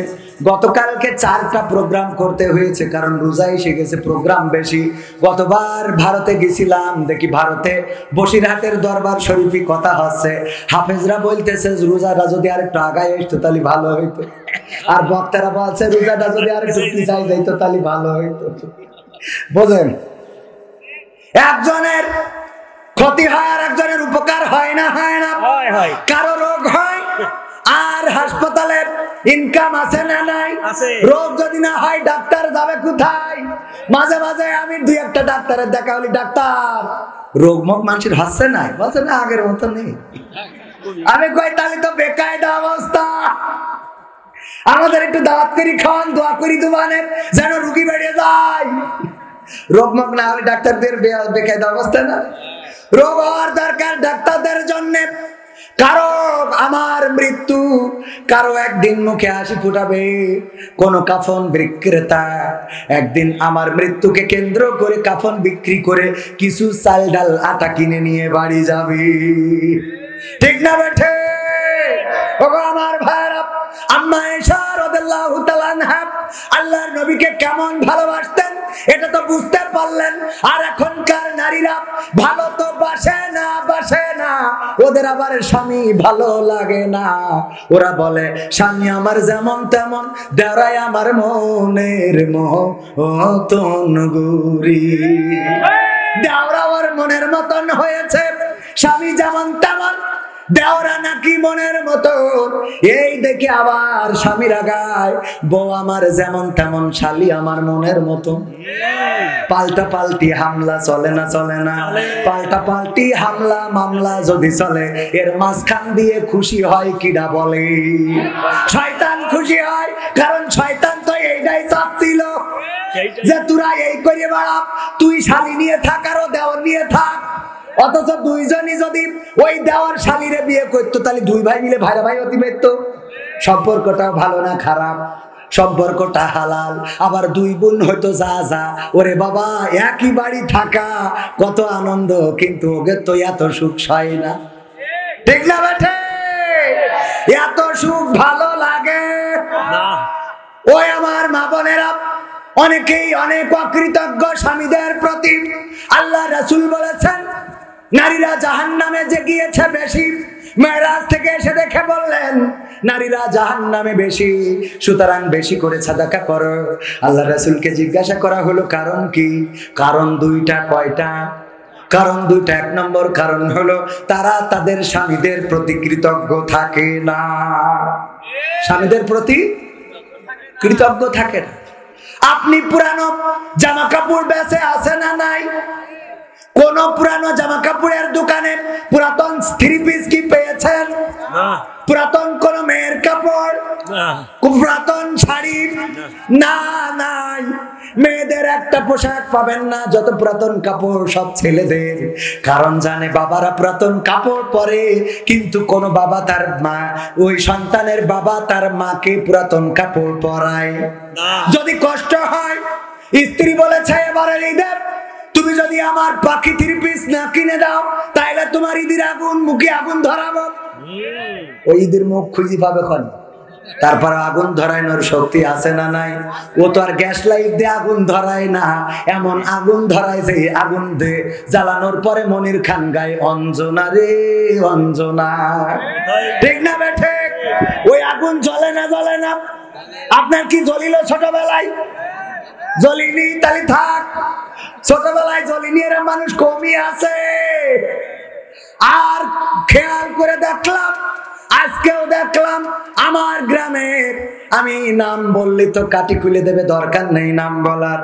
Speaker 1: গতকালকে 4টা প্রোগ্রাম করতে হয়েছে, কারণ রোজা এসে গেছে, প্রোগ্রাম বেশি। গতবার ভারতে গেছিলাম, দেখি ভারতে বসিরহাটের দরবার শরীফি কথা হচ্ছে। হাফেজরা বলতেছে রোজাটা যদি আর একটু আগায় আসতো তাহলে ভালো হইতো, আর বক্তারা বলছে রোজাটা যদি আর একটু পিছাই যাইতো তাহলে ভালো হইতো। বোঝেন, একজনের ক্ষতি হয় আর একজনের উপকার হয় না? হয় না? কারো রোগ হয় আর হাসপাতালে ইনকাম আছে না নাই? রোগ যদি না হয় ডাক্তার যাবে কোথায়? মাঝে মাঝে আমি 2-1টা ডাক্তারের দেখা হলি, ডাক্তার রোগ মুখ মানুষের হচ্ছে নাই, বলছে না আগের মতো নেই। আমি কই তাহলে তো বেকায়দা অবস্থা। আমাদের একটু দাওয়াত করি খান, দোয়া করি দোবানের যেন রুগী বেড়ে যায়। রোগ মুখ না হলে ডাক্তারদের বেকায়দা অবস্থা না? রোগ হওয়ার দরকার ডাক্তারদের জন্য। কারো আমার মৃত্যু, কারো একদিন মুখে হাসি ফুটাবে কোন কাফন বিক্রেতা একদিন আমার মৃত্যুকে কেন্দ্র করে কাফন বিক্রি করে কিছু চাল ডাল আটা কিনে নিয়ে বাড়ি যাবে। ঠিক না বেঠে? ওগো আমার ভাইরা, আম্মা আয়েশা রাদিয়াল্লাহু তাআলা আনহা আল্লাহর নবীকে কেমন ভালোবাসতেন এটা তো বুঝতে পারলেন। আর এখনকার নারীরা ভালো তো বাসে না, ওদের আবার স্বামী ভালো লাগে না। ওরা বলে স্বামী আমার যেমন তেমন, দেওরাই আমার মনের মতন গুরি। দেওরা ওর মনের মতন হয়েছে, স্বামী যেমন তেমন, দেওরা নাকি মনের মতো। এই দেখে আবার স্বামীরা গায় বউ আমার যেমন তেমন, শালি আমার মনের মতো। পাল্টা পাল্টি হামলা চলে না? চলে না? পাল্টা পাল্টি হামলা মামলা যদি চলে, এর মাঝখান দিয়ে খুশি হয় কিডা বলে? শয়তান খুশি হয়, কারণ শয়তান তো এইটাই চাচ্ছিল যে তোরা এই করে বেড়া, তুই শালি নিয়ে থাক আর দেওর নিয়ে থাক। অথচ দুইজনই যদি ওই দেওয়ার শালীরে বিয়ে করতো তাহলে 2 ভাই মিলে ভাইরা ভাই অতি পেত। সম্পর্কটা ভালো না খারাপ? সম্পর্কটা হালাল। আবার 2 বোন হয়তো যা যা, ওরে বাবা একই বাড়ি থাকা কত আনন্দ, কিন্তু ওদের তো এত সুখ হয় না। ঠিক না বেঠে? এত সুখ ভালো লাগে না। ওই আমার মা বোনেরা অনেকেই অনেক অকৃতজ্ঞ স্বামীদের প্রতি। আল্লাহ রাসূল বলেছেন নারীরা জাহান্নামে যে গিয়েছে বেশি, মেরাজ থেকে এসে দেখে বললেন নারীরা জাহান্নামে বেশি, সুতরাং বেশি করে সাদাকা করো। আল্লাহ রাসূলকে জিজ্ঞাসা করা হলো কারণ কি? কারণ 2টা। কয়টা কারণ? 2টা। 1 নম্বর কারণ হলো তারা তাদের স্বামীদের প্রতি কৃতজ্ঞ থাকে না। স্বামীদের প্রতি কৃতজ্ঞ থাকে না। আপনি পুরানো জামা কাপড় বেচে আছে না নাই? কোন পুরানো জামা কাপড়ের দোকানে পুরাতন 3 পিস কি পেয়েছেন? পুরাতন কোন মেয়ের কাপড়, পুরাতন শাড়ি না? নাই। মেয়েদের একটা পোশাক পাবেন না, যত পুরাতন কাপড় সব ছেলেদের। কারণ জানে বাবারা পুরাতন কাপড় পরে, কিন্তু কোন বাবা তার মা, ওই সন্তানের বাবা তার মাকে পুরাতন কাপড় পরায়। যদি কষ্ট হয়, স্ত্রী বলেছে এবারে ঈদে তুমি যদি আমার পাখিটির পিস না কিনে দাও তাইলে তোমার ঈদের আগুন মুখে আগুন ধরাবো। ওই ঈদের মুখ খুঁজে পাবে কোন? তারপর আগুন ধরানোর শক্তি আছে না নাই? ও তো আর গ্যাস লাইট দিয়ে আগুন ধরায় না, এমন আগুন ধরায় যে আগুন দিয়ে জ্বালানোর পরে মনির খান গায়ে অঞ্জনা রে অঞ্জনা। ঠিক না বেঠে? ওই আগুন জ্বলে না জ্বলে না? আপনার কি জ্বলিল ছোটবেলায়? জ্বলিনি, তাহলে থাক। ছোটবেলায় জ্বলিনি এর মানুষ কমই আছে। আর খেয়াল করে দেখলাম, আজকেও দেখলাম আমার গ্রামে, আমি নাম বললে তো কাটি খুলে দেবে, দরকার নেই নাম বলার।